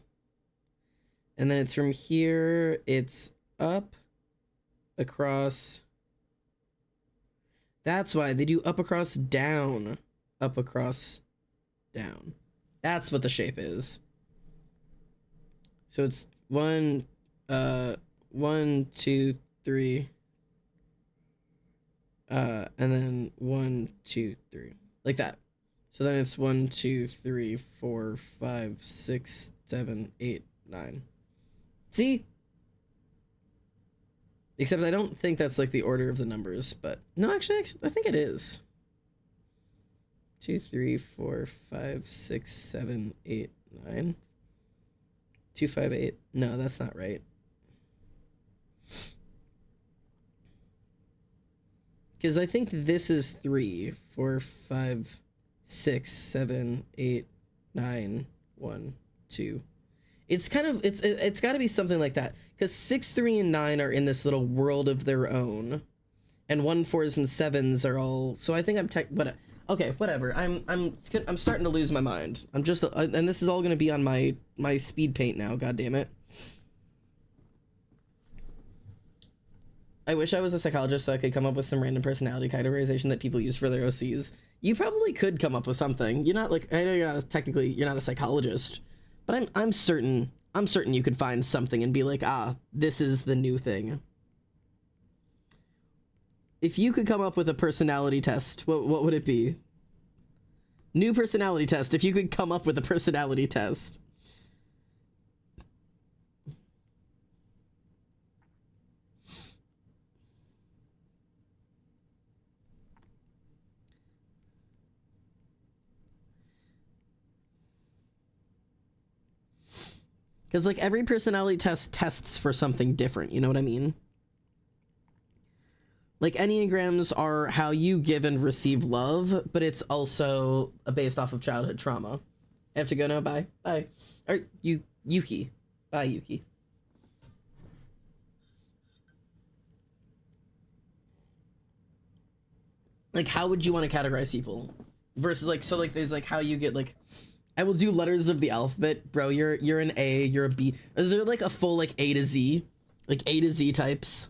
and then it's from here, it's up, across. That's why they do up, across, down, up, across, down. That's what the shape is. So it's 1, 2, 3, and then 1, 2, 3, like that. So then it's 1, 2, 3, 4, 5, 6, 7, 8, 9. See? Except I don't think that's like the order of the numbers, but no, actually I think it is. 2, 3, 4, 5, 6, 7, 8, 9. 2, 5, 8. No, that's not right. Because I think this is 3, 4, 5, 6, 7, 8, 9, 1, 2. It's kind of, it's got to be something like that, because 6, 3, and 9 are in this little world of their own, and 1, 4s, and 7s are all. So I think I'm okay, whatever. I'm starting to lose my mind. I'm just, and this is all going to be on my speed paint now. God damn it. I wish I was a psychologist so I could come up with some random personality categorization that people use for their OCs. You probably could come up with something. You're not like, I know you're not a psychologist, but I'm certain you could find something and be like, this is the new thing. If you could come up with a personality test, what would it be? New personality test. If you could come up with a personality test. Because, like, every personality test tests for something different, you know what I mean? Like, Enneagrams are how you give and receive love, but it's also based off of childhood trauma. I have to go now. Bye. Bye. Or, Yuki. Bye, Yuki. Like, how would you want to categorize people? Versus, like, so, like, there's, like, how you get, like... I will do letters of the alphabet. Bro, you're an A, you're a B. Is there, like, a full, like, A to Z? Like, A to Z types?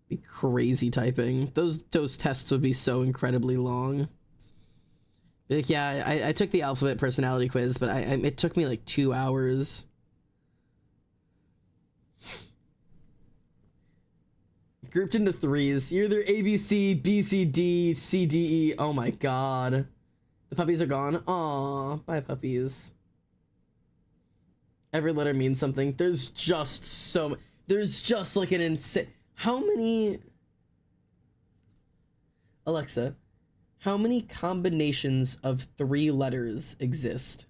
Be crazy typing. Those tests would be so incredibly long. Like, yeah, I took the alphabet personality quiz, but it took me like 2 hours. Grouped into threes. You're either A, B, C, B, C, D, C, D, E. Oh my god. The puppies are gone. Aw, bye puppies. Every letter means something. There's just so... There's just like an insane... How many... Alexa, how many combinations of 3 letters exist?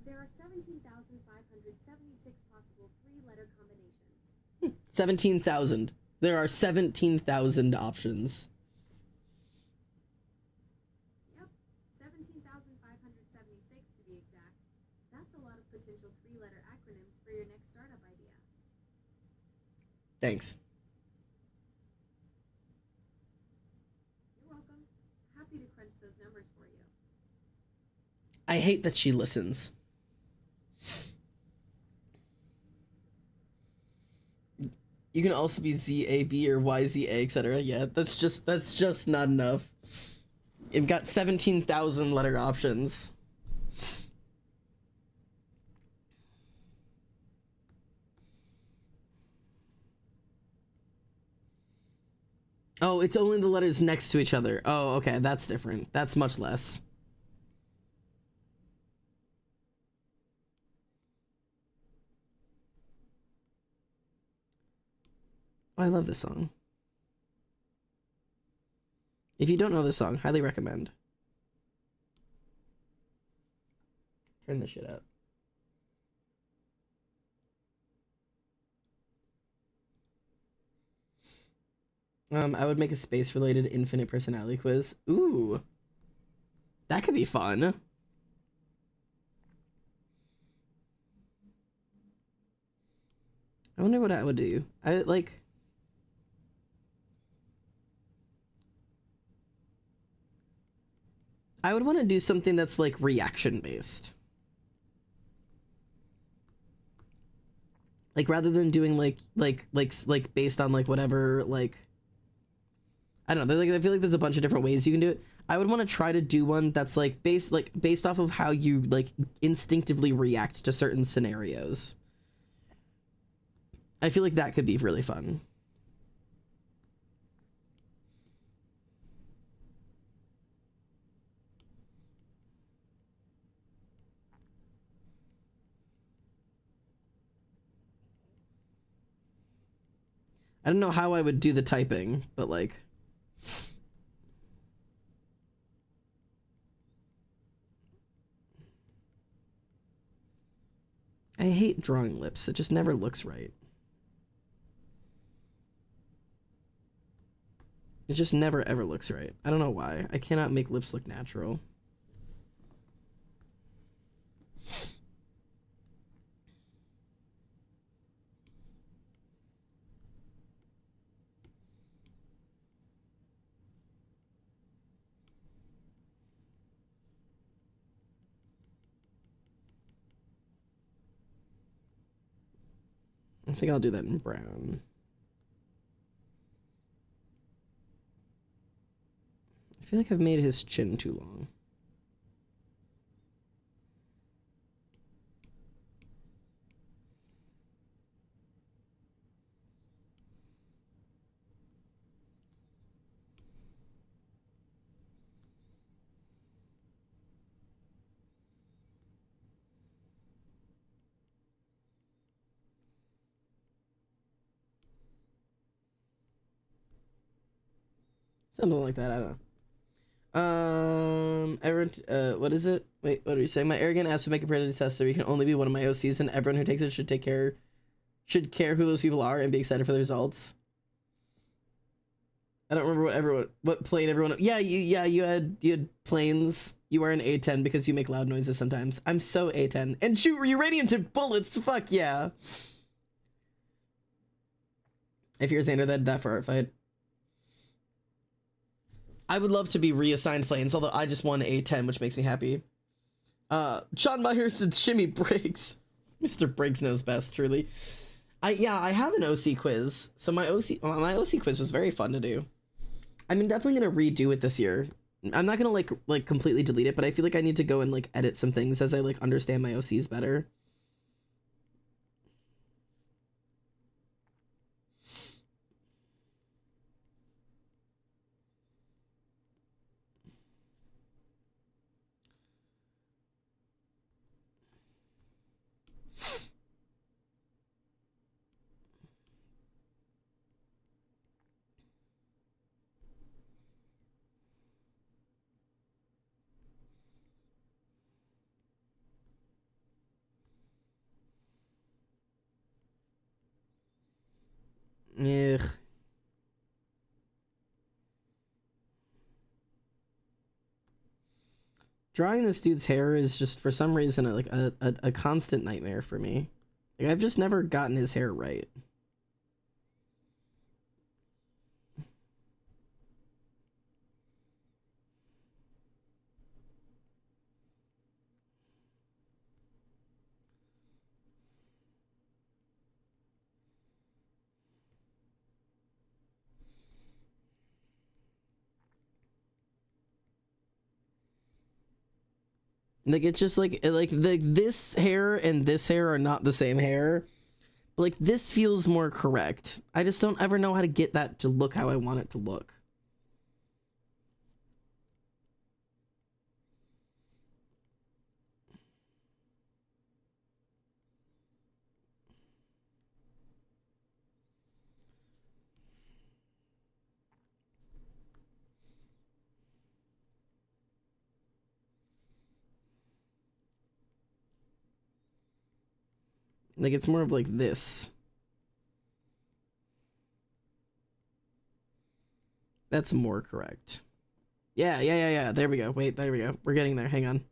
There are 17,576 possible 3-letter combinations. 17,000. There are 17,000 options. Yep, 17,576 to be exact. That's a lot of potential 3-letter acronyms for your next startup idea. Thanks. You're welcome. Happy to crunch those numbers for you. I hate that she listens. You can also be ZAB or YZA, etc. Yeah, that's just not enough. You've got 17,000 letter options. Oh, it's only the letters next to each other. Oh, okay, that's different. That's much less. Oh, I love this song. If you don't know this song, highly recommend. Turn this shit up. I would make a space-related infinite personality quiz. Ooh. That could be fun. I wonder what I would do. I would want to do something that's like reaction based. Like rather than doing like based on like whatever, like I don't know, I feel like there's a bunch of different ways you can do it. I would want to try to do one that's like based off of how you like instinctively react to certain scenarios. I feel like that could be really fun. I don't know how I would do the typing, but like I hate drawing lips. It just never looks right. It just never ever looks right. I don't know why. I cannot make lips look natural. I think I'll do that in brown. I feel like I've made his chin too long. Something like that. I don't know. Everyone, what is it? Wait, what are you saying? My arrogant ass to make a predator test so you can only be one of my OCs, and everyone who takes it should care who those people are and be excited for the results. I don't remember what plane everyone. Yeah, you had planes. You are an A10 because you make loud noises sometimes. I'm so A10 and shoot uranium to bullets. Fuck yeah. If you're a Xander, that'd die for our fight. I would love to be reassigned planes, although I just won A10, which makes me happy. Sean Meyer said Shimmy Briggs. Mr. Briggs knows best, truly. I have an OC quiz. So my OC quiz was very fun to do. I'm definitely gonna redo it this year. I'm not gonna like completely delete it, but I feel like I need to go and like edit some things as I like understand my OCs better. Ugh. Drawing this dude's hair is just for some reason a constant nightmare for me. Like I've just never gotten his hair right. Like it's just like this hair and this hair are not the same hair. But like this feels more correct. I just don't ever know how to get that to look how I want it to look. Like it's more of like this. That's more correct. Yeah. There we go. Wait, there we go. We're getting there. Hang on.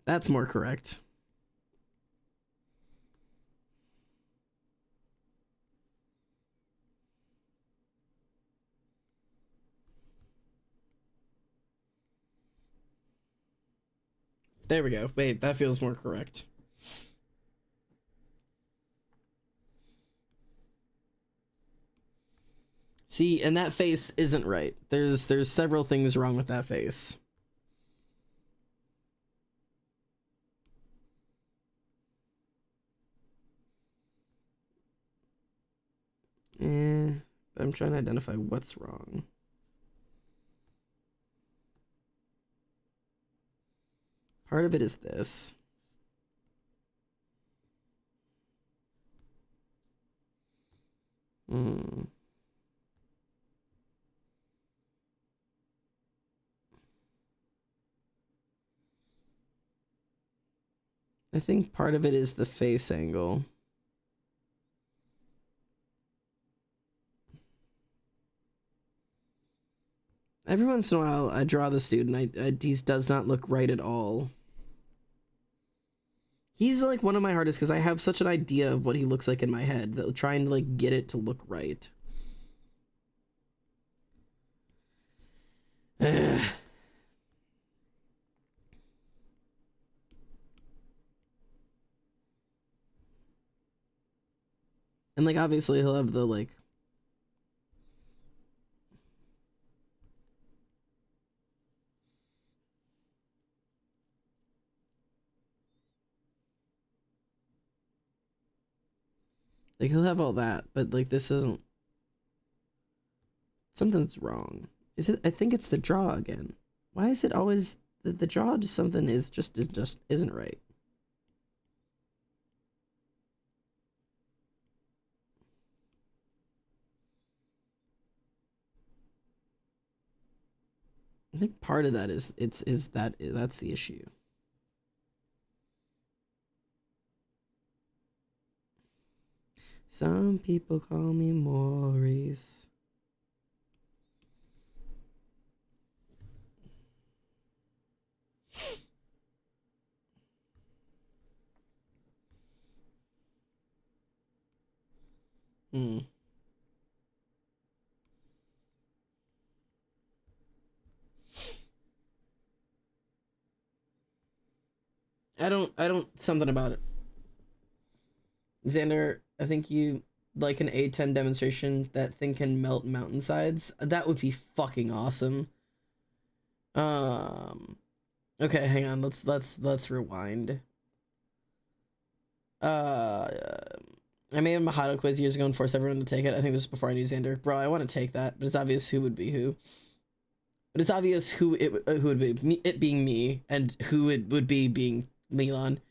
That's more correct. There we go. Wait, that feels more correct. See, and that face isn't right. There's several things wrong with that face. But I'm trying to identify what's wrong. Part of it is this. I think part of it is the face angle. Every once in a while, I draw this dude, and he does not look right at all. He's like one of my hardest because I have such an idea of what he looks like in my head that trying to like get it to look right. And like obviously he'll have the like he'll have all that, but like this isn't. Something's wrong. Is it? I think it's the draw again. Why is it always the draw to something just isn't right. I think part of that that's the issue. Some people call me Maurice. I don't something about it. Xander, I think you like an A10 demonstration that thing can melt mountainsides. That would be fucking awesome. Okay, hang on. Let's rewind. I made a Mahado quiz years ago and forced everyone to take it. I think this was before I knew Xander. Bro, I want to take that, but it's obvious who would be who. But it's obvious who would be me, it being me, and who it would be being Milan.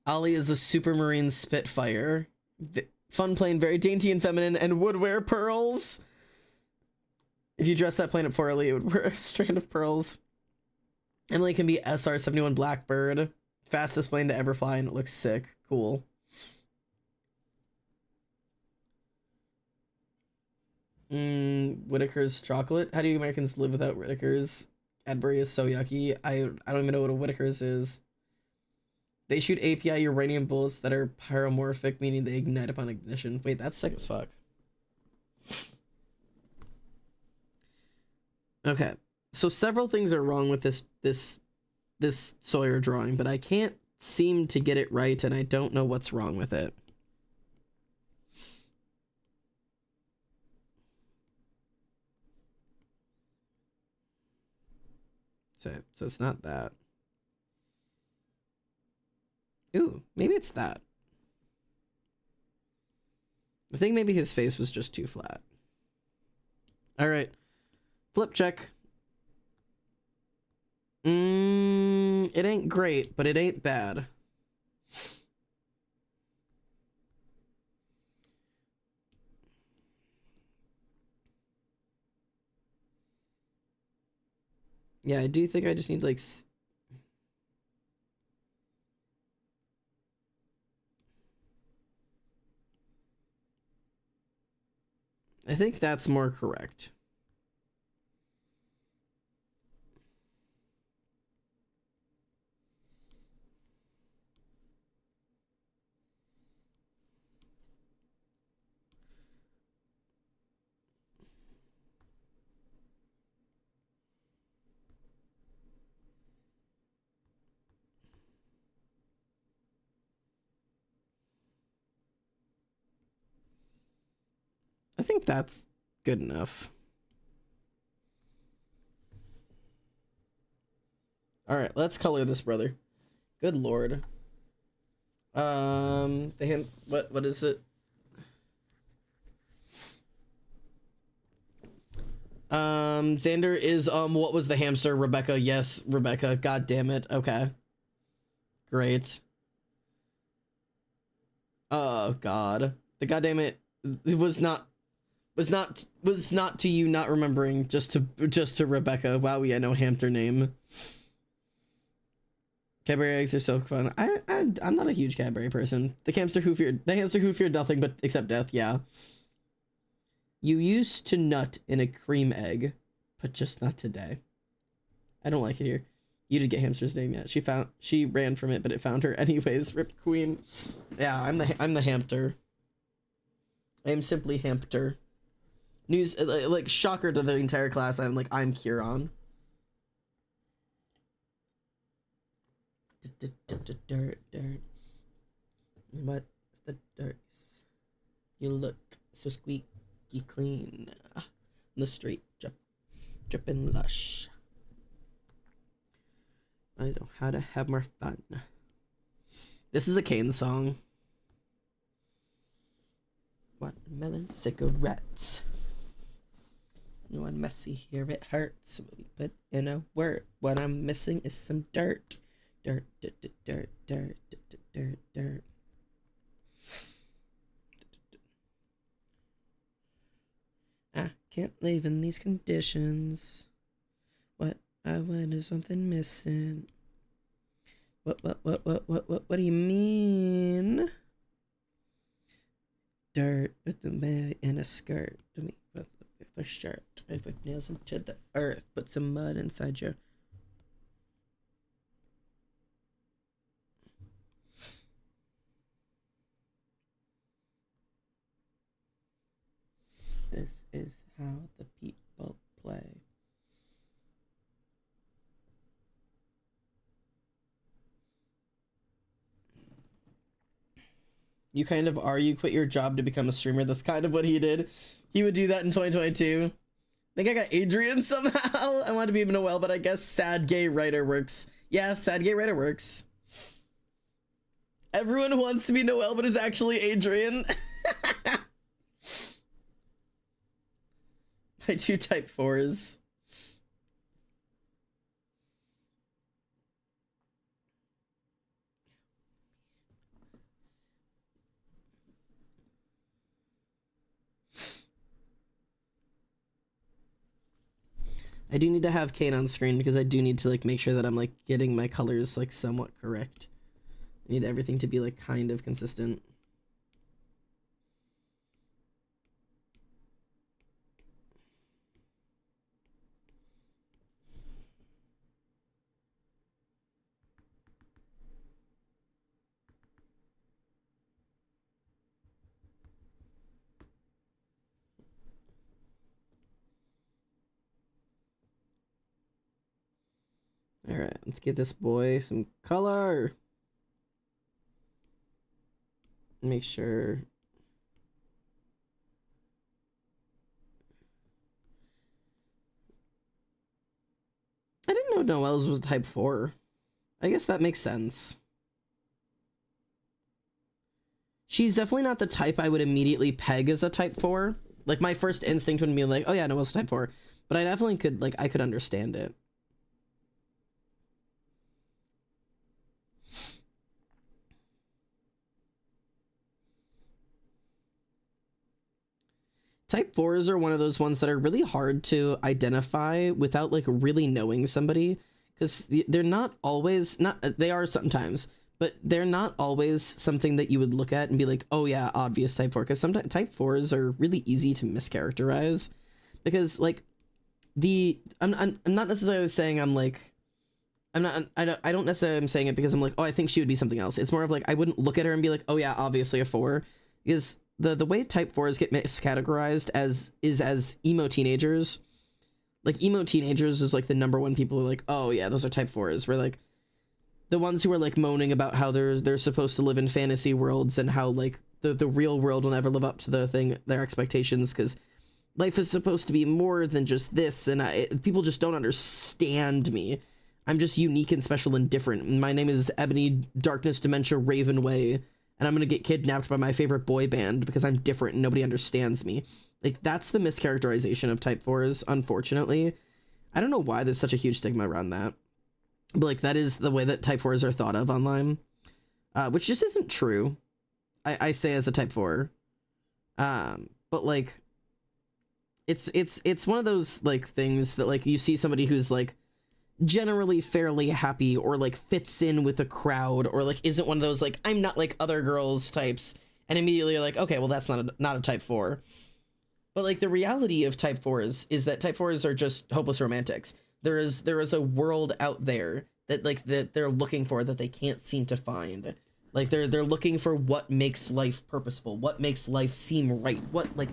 Ollie is a Supermarine Spitfire. Fun plane, very dainty and feminine, and would wear pearls. If you dress that plane up poorly, it would wear a strand of pearls. Emily can be SR-71 Blackbird. Fastest plane to ever fly, and it looks sick. Cool. Whitaker's chocolate. How do you Americans live without Whitaker's? Cadbury is so yucky. I don't even know what a Whitaker's is. They shoot API uranium bullets that are pyromorphic, meaning they ignite upon ignition. Wait, that's sick as fuck. Okay, so several things are wrong with this Sawyer drawing, but I can't seem to get it right, and I don't know what's wrong with it. So it's not that. Ooh, maybe it's that. I think maybe his face was just too flat. All right. Flip check. It ain't great, but it ain't bad. Yeah, I do think I just need like I think that's more correct. I think that's good enough. All right, let's color this brother. Good lord. What is it? Xander is what was the hamster? Rebecca. Yes, Rebecca. God damn it. Okay. Great. Oh god. The goddamn it was not to you not remembering, just to Rebecca. Wow, yeah, no hamster name. Cadbury eggs are so fun. I'm not a huge Cadbury person. The hamster who feared nothing but except death. Yeah. You used to nut in a cream egg, but just not today. I don't like it here. You did get hamster's name yet? She ran from it, but it found her anyways. Rip queen. Yeah, I'm the hamster. I am simply hamster. News, like, shocker to the entire class. I'm Kieran. Dirt. What's the dirt? You look so squeaky clean. On the street, dripping lush. I know how to have more fun. This is a Kane song. Watermelon cigarettes. No, I'm messy here. It hurts. But in a word, what I'm missing is some dirt. Dirt, dirt, dirt, dirt, dirt, dirt, dirt, dirt. I can't live in these conditions. What I want is something missing. What do you mean? Dirt with the man in a skirt. To me, with a shirt. I put nails into the earth. Put some mud inside your. This is how the people play. You kind of are. You quit your job to become a streamer. That's kind of what he did. He would do that in 2022. I think I got Adrian somehow. I wanted to be Noel, but I guess sad gay writer works. Yeah, sad gay writer works. Everyone wants to be Noel, but is actually Adrian. My 2 type 4s. I do need to have Kane on screen because I do need to like make sure that I'm like getting my colors like somewhat correct. I need everything to be like kind of consistent. All right, let's get this boy some color. Make sure. I didn't know Noel's was type 4. I guess that makes sense. She's definitely not the type I would immediately peg as a type 4. Like, my first instinct would be like, oh yeah, Noel's type 4. But I definitely could, like, I could understand it. Type 4s are one of those ones that are really hard to identify without like really knowing somebody, because they're not always, they are sometimes, but they're not always something that you would look at and be like, oh yeah, obvious type 4, because sometimes type 4s are really easy to mischaracterize, because like I'm not necessarily saying I don't necessarily am saying it because I'm like, oh, I think she would be something else. It's more of like, I wouldn't look at her and be like, oh yeah, obviously a 4, because the way type 4s get miscategorized as emo teenagers. Like, emo teenagers is like the number one people who are like, oh yeah, those are type 4s. We're like the ones who are like moaning about how they're supposed to live in fantasy worlds and how like the real world will never live up to their expectations, because life is supposed to be more than just this, and people just don't understand me. I'm just unique and special and different. My name is Ebony Darkness Dementia Ravenway, and I'm gonna get kidnapped by my favorite boy band because I'm different and nobody understands me. Like, that's the mischaracterization of type 4s, unfortunately. I don't know why there's such a huge stigma around that, but like, that is the way that type 4s are thought of online, which just isn't true. I say as a type 4, but like, it's one of those like things that like you see somebody who's like generally fairly happy or like fits in with the crowd or like isn't one of those like I'm not like other girls types, and immediately you're like, okay, well that's not a type 4. But like, the reality of type 4s is that type 4s are just hopeless romantics. There is a world out there that like that they're looking for that they can't seem to find. Like, they're looking for what makes life purposeful, what makes life seem right, what like,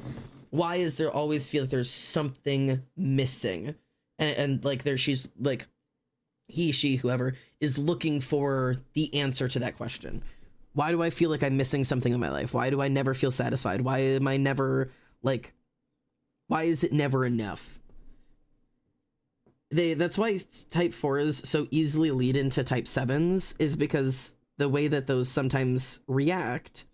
why is there always feel like there's something missing, and like she's like, he, she, whoever is looking for the answer to that question. Why do I feel like I'm missing something in my life? Why do I never feel satisfied? Why am I never like, why is it never enough? That's why type 4s so easily lead into type 7s, is because the way that those sometimes react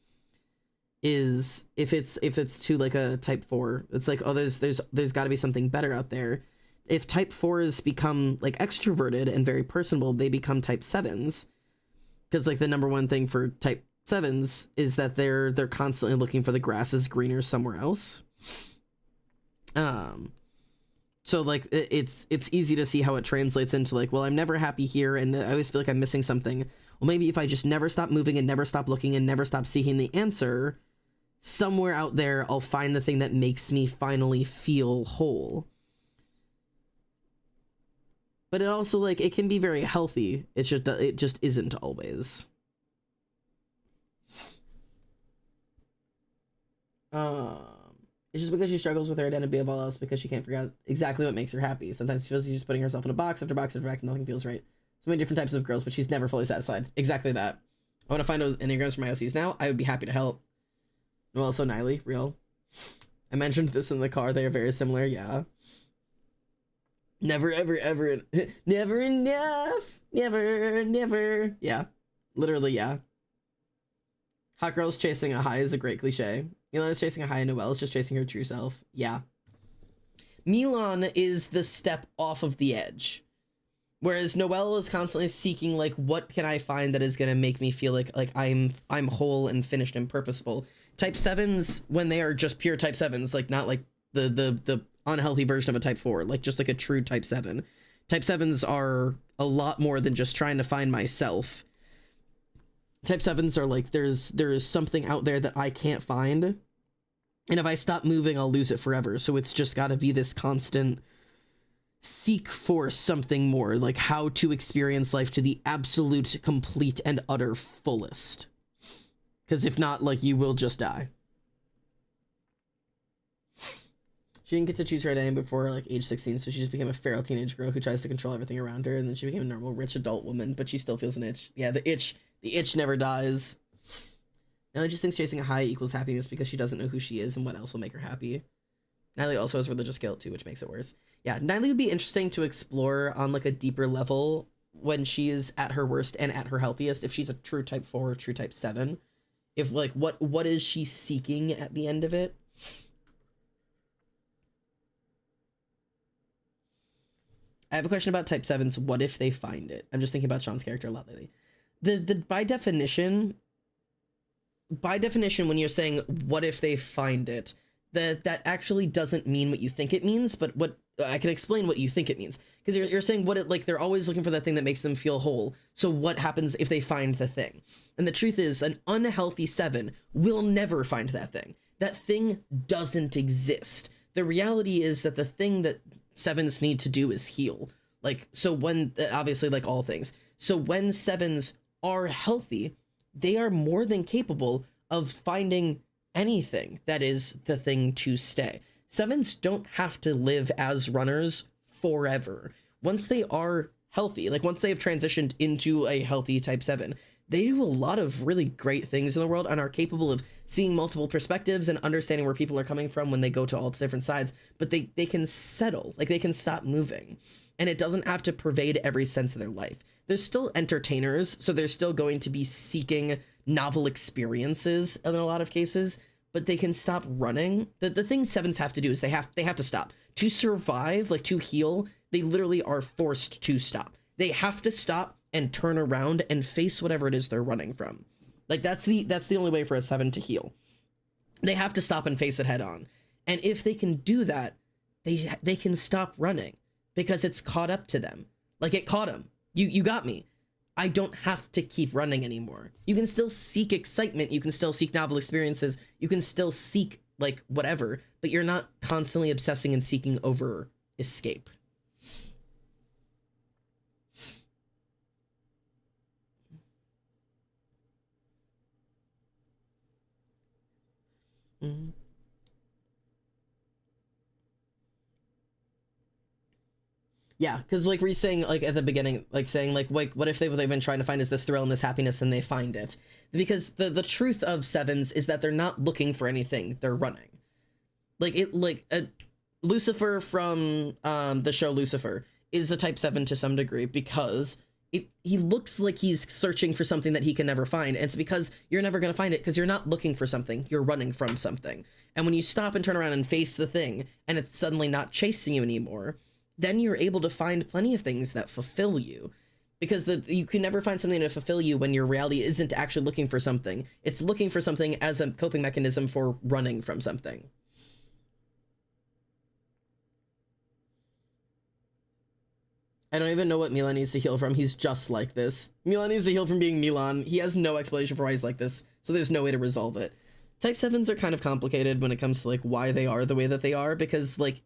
is if it's to like a type 4, it's like, oh, there's got to be something better out there. If type 4s become like extroverted and very personable, they become type 7s, because like the number one thing for type 7s is that they're constantly looking for the grass is greener somewhere else. So like it's easy to see how it translates into like, well, I'm never happy here and I always feel like I'm missing something. Well, maybe if I just never stop moving and never stop looking and never stop seeking the answer, somewhere out there I'll find the thing that makes me finally feel whole. But it also, like, it can be very healthy. It just isn't always. It's just because she struggles with her identity above all else, because she can't figure out exactly what makes her happy. Sometimes she feels she's just putting herself in a box after box after box and nothing feels right. So many different types of girls, but she's never fully satisfied. Exactly that. I want to find those Enneagrams for my OCs now. I would be happy to help. Well, also Niley, real. I mentioned this in the car. They are very similar, yeah. Never, ever, ever, never enough. Never. Yeah. Literally, yeah. Hot girls chasing a high is a great cliche. Milan's chasing a high and Noelle is just chasing her true self. Yeah. Milan is the step off of the edge. Whereas Noelle is constantly seeking, like, what can I find that is going to make me feel like I'm whole and finished and purposeful. Type 7s, when they are just pure type 7s, like, not like the unhealthy version of a type 4, like just like a true type 7. Type 7s are a lot more than just trying to find myself. Type 7s are like, there is something out there that I can't find, and if I stop moving, I'll lose it forever. So it's just got to be this constant seek for something more, like how to experience life to the absolute, complete, and utter fullest. Because if not, like, you will just die. She didn't get to choose her identity before, like, age 16, so she just became a feral teenage girl who tries to control everything around her, and then she became a normal, rich adult woman, but she still feels an itch. Yeah, the itch never dies. Natalie just thinks chasing a high equals happiness because she doesn't know who she is and what else will make her happy. Natalie also has religious guilt, too, which makes it worse. Yeah, Natalie would be interesting to explore on, like, a deeper level when she is at her worst and at her healthiest, if she's a true type 4 or true type 7. If, like, what is she seeking at the end of it? I have a question about type 7s. What if they find it? I'm just thinking about Sean's character a lot lately. By definition, when you're saying what if they find it, that actually doesn't mean what you think it means, but what I can explain what you think it means. Because you're saying what it, like, they're always looking for that thing that makes them feel whole. So what happens if they find the thing? And the truth is, an unhealthy 7 will never find that thing. That thing doesn't exist. The reality is that the thing that 7s need to do is heal. Like, so when, obviously, like all things. So when 7s are healthy, they are more than capable of finding anything that is the thing to stay. 7s don't have to live as runners forever. Once they are healthy, like once they have transitioned into a healthy type 7, they do a lot of really great things in the world and are capable of seeing multiple perspectives and understanding where people are coming from when they go to all different sides, but they can settle, like they can stop moving, and it doesn't have to pervade every sense of their life. They're still entertainers, so they're still going to be seeking novel experiences in a lot of cases, but they can stop running. The thing 7s have to do is they have to stop. To survive, like to heal, they literally are forced to stop. They have to stop and turn around and face whatever it is they're running from. Like that's the only way for a 7 to heal. They have to stop and face it head on. And if they can do that, they can stop running because it's caught up to them. Like it caught them. You got me. I don't have to keep running anymore. You can still seek excitement. You can still seek novel experiences. You can still seek like whatever, but you're not constantly obsessing and seeking over escape. Mm-hmm. Yeah, because like we're saying, like at the beginning, like saying like what if they've been trying to find is this thrill and this happiness and they find it? Because the truth of 7s is that they're not looking for anything, they're running. Lucifer from the show Lucifer is a type 7 to some degree because he looks like he's searching for something that he can never find. And it's because you're never going to find it because you're not looking for something. You're running from something. And when you stop and turn around and face the thing and it's suddenly not chasing you anymore, then you're able to find plenty of things that fulfill you. Because you can never find something to fulfill you when your reality isn't actually looking for something. It's looking for something as a coping mechanism for running from something. I don't even know what Milan needs to heal from. He's just like this. Milan needs to heal from being Milan. He has no explanation for why he's like this, so there's no way to resolve it. Type 7s are kind of complicated when it comes to like why they are the way that they are, because like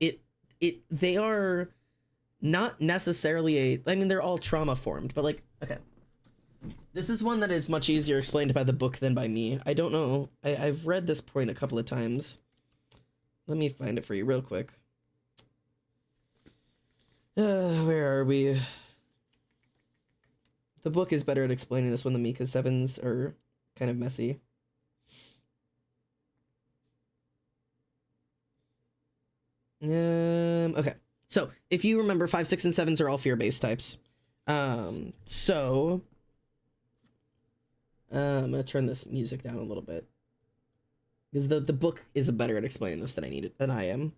they are not necessarily they're all trauma formed, but like, okay. This is one that is much easier explained by the book than by me. I don't know. I've read this point a couple of times. Let me find it for you real quick. Where are we? The book is better at explaining this one than me because 7s are kind of messy. Okay. So if you remember, 5, 6, and 7s are all fear-based types. I'm gonna turn this music down a little bit because the book is better at explaining this than I am.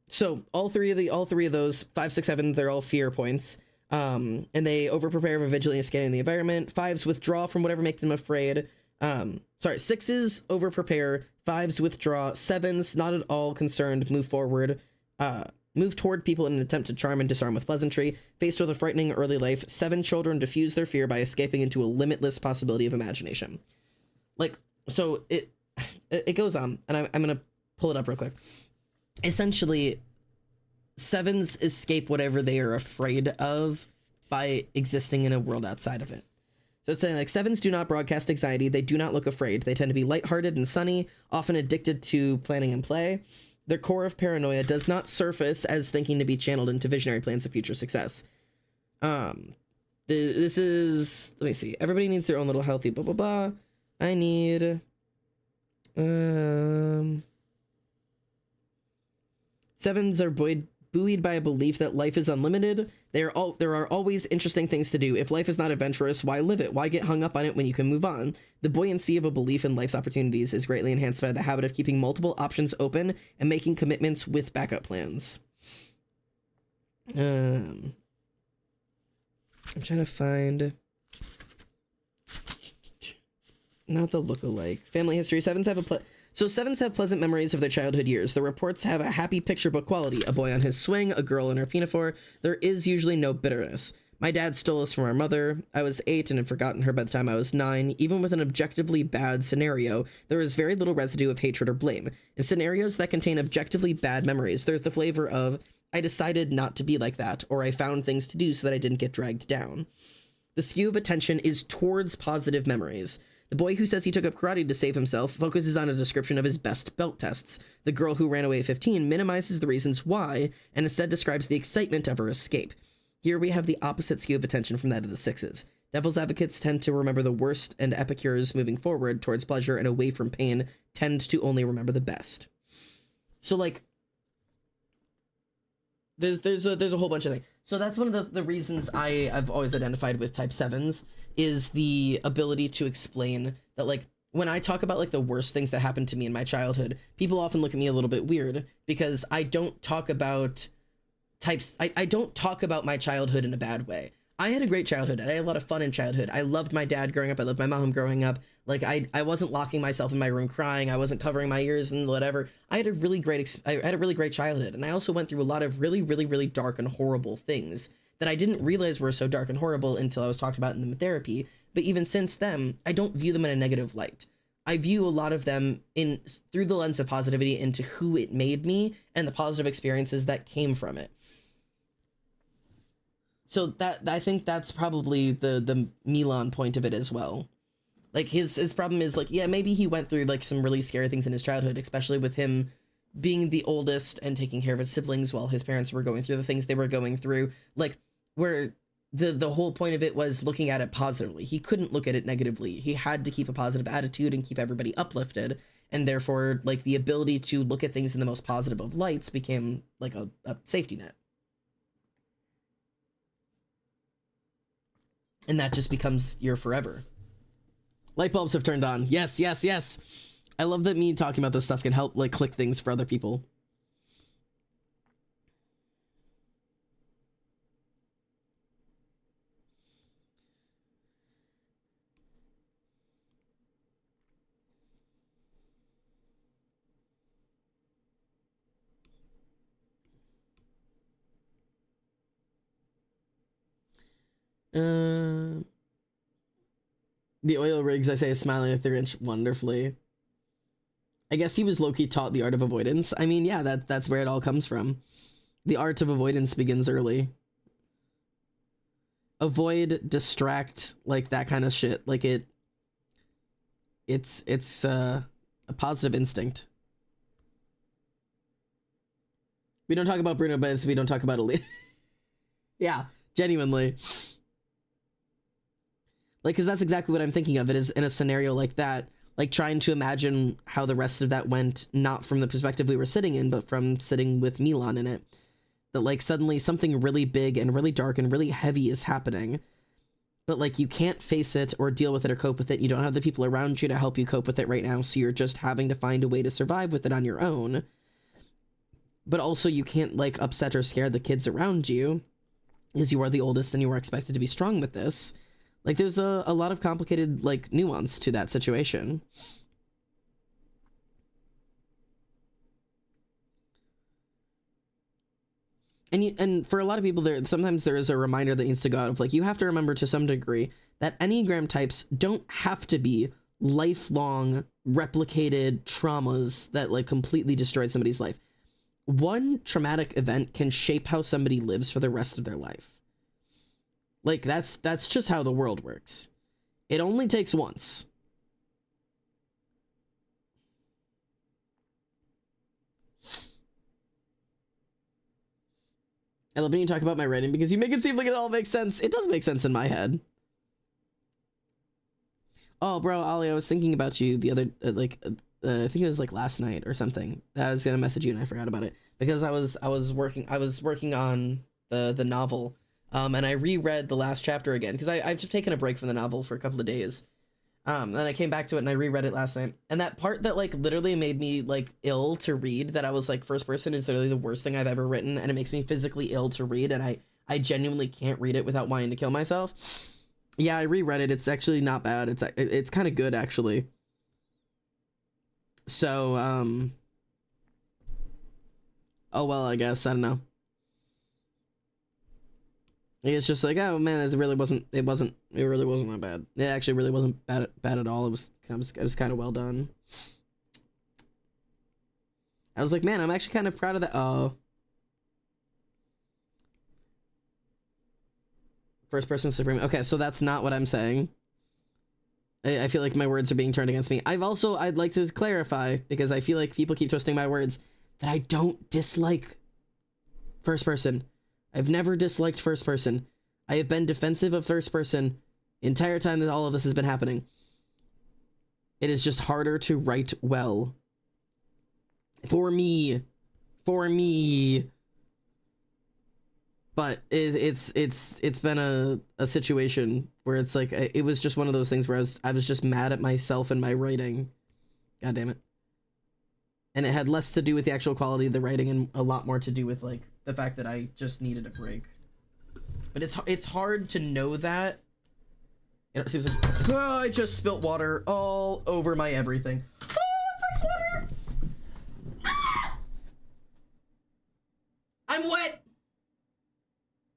So all three of those 5, 6, 7, they're all fear points. And they over-prepare for vigilantly scanning the environment. 5s withdraw from whatever makes them afraid. 6s over-prepare. 5s withdraw. 7s not at all concerned, move forward. Move toward people in an attempt to charm and disarm with pleasantry. Faced with a frightening early life, 7 children diffuse their fear by escaping into a limitless possibility of imagination. Like, so it goes on, and I'm gonna pull it up real quick. Essentially, 7s escape whatever they are afraid of by existing in a world outside of it. So it's saying like 7s do not broadcast anxiety. They do not look afraid. They tend to be lighthearted and sunny, often addicted to planning and play. Their core of paranoia does not surface as thinking to be channeled into visionary plans of future success. This is, let me see. Everybody needs their own little healthy blah, blah, blah. I need, 7s are buoyed by a belief that life is unlimited. There are always interesting things to do. If life is not adventurous, why live it? Why get hung up on it when you can move on? The buoyancy of a belief in life's opportunities is greatly enhanced by the habit of keeping multiple options open and making commitments with backup plans. I'm trying to find... Not the look-alike. Family history. 7s have pleasant memories of their childhood years. The reports have a happy picture book quality. A boy on his swing, a girl in her pinafore. There is usually no bitterness. My dad stole us from our mother. I was 8 and had forgotten her by the time I was 9. Even with an objectively bad scenario, there is very little residue of hatred or blame. In scenarios that contain objectively bad memories, there's the flavor of, I decided not to be like that, or I found things to do so that I didn't get dragged down. The skew of attention is towards positive memories. The boy who says he took up karate to save himself focuses on a description of his best belt tests. The girl who ran away at 15 minimizes the reasons why and instead describes the excitement of her escape. Here we have the opposite skew of attention from that of the 6s. Devil's advocates tend to remember the worst, and epicures moving forward towards pleasure and away from pain tend to only remember the best. So like, there's a whole bunch of things. So that's one of the reasons I've always identified with type 7s is the ability to explain that, like, when I talk about like the worst things that happened to me in my childhood, people often look at me a little bit weird because I don't talk about types. I don't talk about my childhood in a bad way. I had a great childhood. I had a lot of fun in childhood. I loved my dad growing up. I loved my mom growing up. Like I wasn't locking myself in my room crying. I wasn't covering my ears and whatever. I had a really great childhood. And I also went through a lot of really, really, really dark and horrible things that I didn't realize were so dark and horrible until I was talked about in the therapy. But even since then, I don't view them in a negative light. I view a lot of them through the lens of positivity into who it made me and the positive experiences that came from it. So that I think that's probably the Milan point of it as well. Like his problem is like, yeah, maybe he went through like some really scary things in his childhood, especially with him being the oldest and taking care of his siblings while his parents were going through the things they were going through. Like where the whole point of it was looking at it positively. He couldn't look at it negatively. He had to keep a positive attitude and keep everybody uplifted. And therefore, like the ability to look at things in the most positive of lights became like a safety net. And that just becomes your forever. Light bulbs have turned on. Yes, yes, yes. I love that me talking about this stuff can help like click things for other people. The oil rigs, I say, is smiling at the Grinch wonderfully. I guess he was low-key taught the art of avoidance. I mean, yeah, that's where it all comes from. The art of avoidance begins early. Avoid, distract, like that kind of shit. Like it's a positive instinct. We don't talk about Bruno, but we don't talk about Aaliyah. Yeah, genuinely. Like, because that's exactly what I'm thinking of. It is in a scenario like that, like trying to imagine how the rest of that went, not from the perspective we were sitting in, but from sitting with Milan in it. That, like, suddenly something really big and really dark and really heavy is happening. But, like, you can't face it or deal with it or cope with it. You don't have the people around you to help you cope with it right now, so you're just having to find a way to survive with it on your own. But also, you can't, like, upset or scare the kids around you, as you are the oldest and you are expected to be strong with this. Like, there's a lot of complicated, like, nuance to that situation. And for a lot of people, sometimes there is a reminder that needs to go out of, like, you have to remember to some degree that Enneagram types don't have to be lifelong, replicated traumas that, like, completely destroyed somebody's life. One traumatic event can shape how somebody lives for the rest of their life. Like, that's just how the world works. It only takes once. I love when you talk about my writing because you make it seem like it all makes sense. It does make sense in my head. Oh, bro, Ollie, I was thinking about you the other, I think it was like last night or something that I was gonna message you and I forgot about it because I was working on the novel. And I reread the last chapter again because I've just taken a break from the novel for a couple of days. Then I came back to it and I reread it last night. And that part that like literally made me like ill to read, that I was like, first person is literally the worst thing I've ever written, and it makes me physically ill to read, and I genuinely can't read it without wanting to kill myself. Yeah, I reread it. It's actually not bad. It's kind of good actually. So oh well, I guess I don't know. It's just like, oh man, it really wasn't that bad. It actually really wasn't bad at all. It was kind of well done. I was like, man, I'm actually kind of proud of that. Oh. First person supreme. Okay, so that's not what I'm saying. I feel like my words are being turned against me. I'd like to clarify, because I feel like people keep twisting my words, that I don't dislike first person. I've never disliked first person. I have been defensive of first person the entire time that all of this has been happening. It is just harder to write well. For me. But it's been a situation where it's like, it was just one of those things where I was just mad at myself and my writing. God damn it. And it had less to do with the actual quality of the writing and a lot more to do with like the fact that I just needed a break. But it's hard to know that. It seems like, oh, I just spilt water all over my everything. Oh, it's ice water! Ah! I'm wet!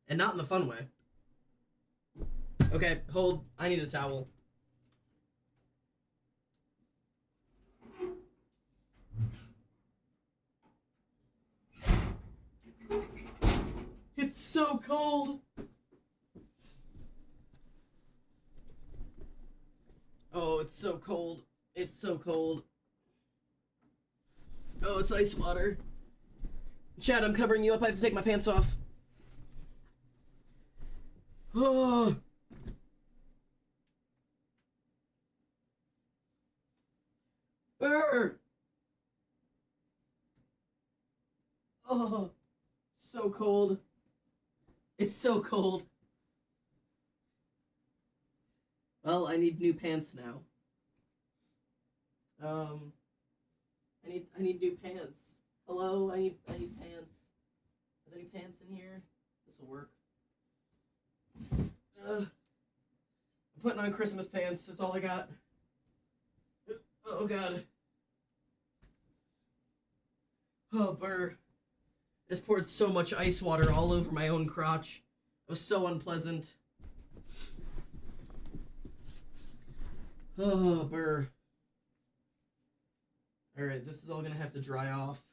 And not in the fun way. Okay, hold. I need a towel. It's so cold. Oh, it's so cold. It's so cold. Oh, it's ice water. Chad, I'm covering you up. I have to take my pants off. Oh. Brr. Oh, so cold. It's so cold. Well, I need new pants now. I need new pants. Hello, I need pants. Are there any pants in here? This will work. I'm putting on Christmas pants. That's all I got. Oh god. Oh, burr. This poured so much ice water all over my own crotch. It was so unpleasant. Oh, burr. Alright, this is all gonna have to dry off.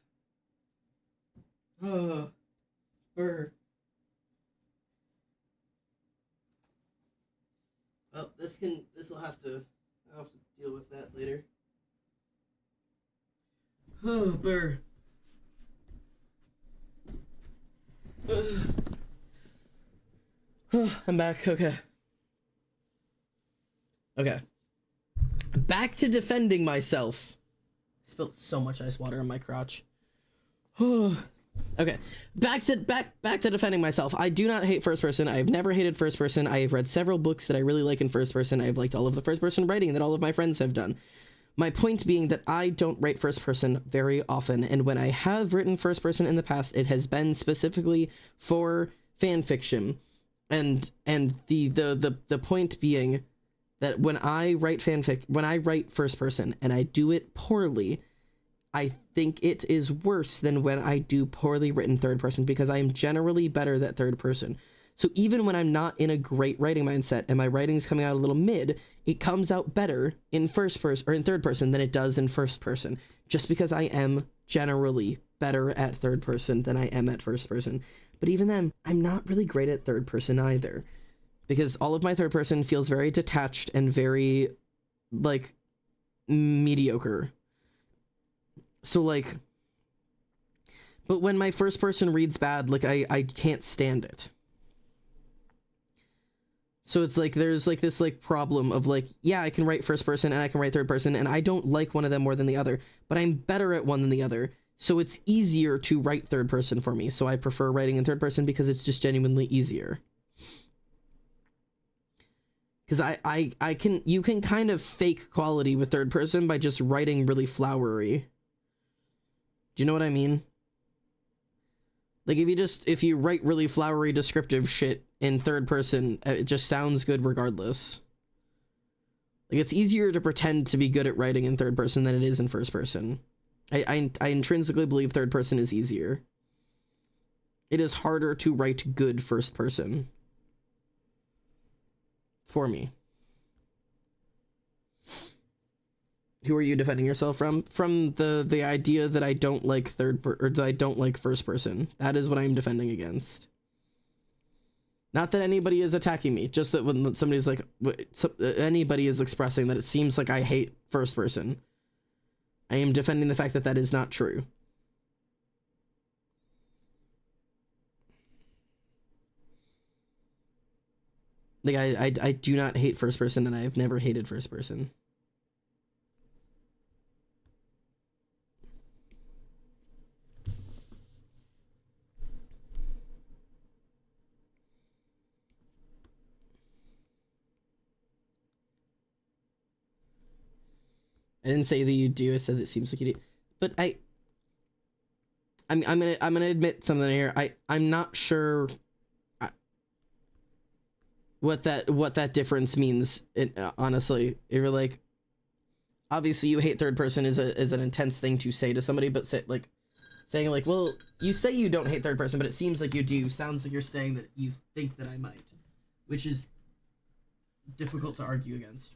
Oh, burr. Well, I'll have to deal with that later. Oh, burr. I'm back, okay. Okay. Back to defending myself. I spilled so much ice water on my crotch. Okay. Back to defending myself. I do not hate first person. I've never hated first person. I have read several books that I really like in first person. I've liked all of the first person writing that all of my friends have done. My point being that I don't write first person very often, and when I have written first person in the past, it has been specifically for fan fiction. And the point being that when I write fanfic, when I write first person and I do it poorly, I think it is worse than when I do poorly written third person, because I am generally better at third person. So even when I'm not in a great writing mindset and my writing is coming out a little mid, it comes out better in first person or in third person than it does in first person, just because I am generally better at third person than I am at first person. But even then, I'm not really great at third person either, because all of my third person feels very detached and very, like, mediocre. So, like, but when my first person reads bad, like, I can't stand it. So it's like, there's like this like problem of like, yeah, I can write first person and I can write third person, and I don't like one of them more than the other, but I'm better at one than the other. So it's easier to write third person for me. So I prefer writing in third person because it's just genuinely easier. Because you can kind of fake quality with third person by just writing really flowery. Do you know what I mean? Like, if you write really flowery descriptive shit in third person, it just sounds good regardless. Like, it's easier to pretend to be good at writing in third person than it is in first person. I intrinsically believe third person is easier. It is harder to write good first person. For me. Who are you defending yourself from? From the idea that I don't like or that I don't like first person. That is what I'm defending against. Not that anybody is attacking me, just that when somebody's like, anybody is expressing that it seems like I hate first person. I am defending the fact that that is not true. Like, I do not hate first person, and I have never hated first person. I didn't say that you do. I said it seems like you do. But I'm gonna admit something here. I'm not sure what that difference means. Honestly, if you're like, obviously you hate third person is an intense thing to say to somebody, but saying like, well, you say you don't hate third person, but it seems like you do. Sounds like you're saying that you think that I might, which is difficult to argue against.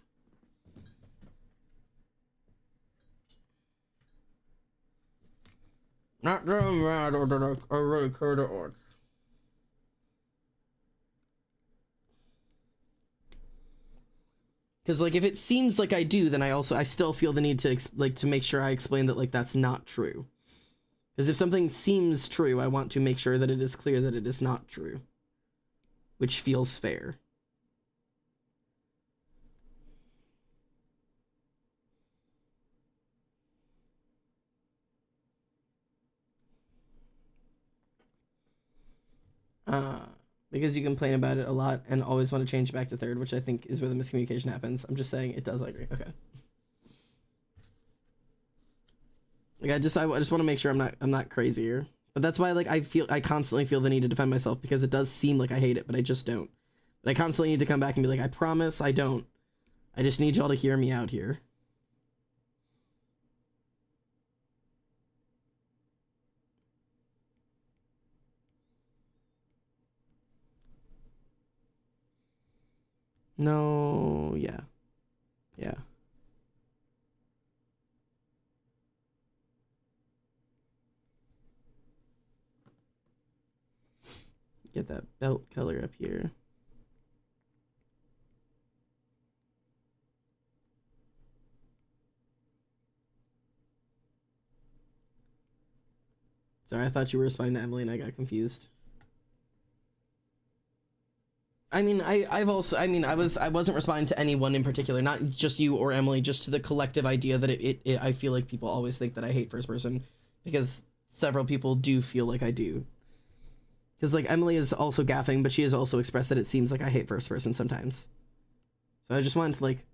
Not doing mad or that I really care to watch. Because, like, if it seems like I do, then I still feel the need to, to make sure I explain that, like, that's not true. Because if something seems true, I want to make sure that it is clear that it is not true. Which feels fair. Because you complain about it a lot and always want to change back to third, which I think is where the miscommunication happens. I'm just saying it does. I agree. Okay. Like I just want to make sure I'm not crazier. But that's why like I constantly feel the need to defend myself, because it does seem like I hate it, but I just don't. But I constantly need to come back and be like, I promise I don't. I just need y'all to hear me out here. No, yeah. Yeah. Get that belt color up here. Sorry, I thought you were responding to Emily and I got confused. I mean, I wasn't responding to anyone in particular, not just you or Emily, just to the collective idea that I feel like people always think that I hate first person, because several people do feel like I do. Because like Emily is also gaffing, but she has also expressed that it seems like I hate first person sometimes. So I just wanted to like,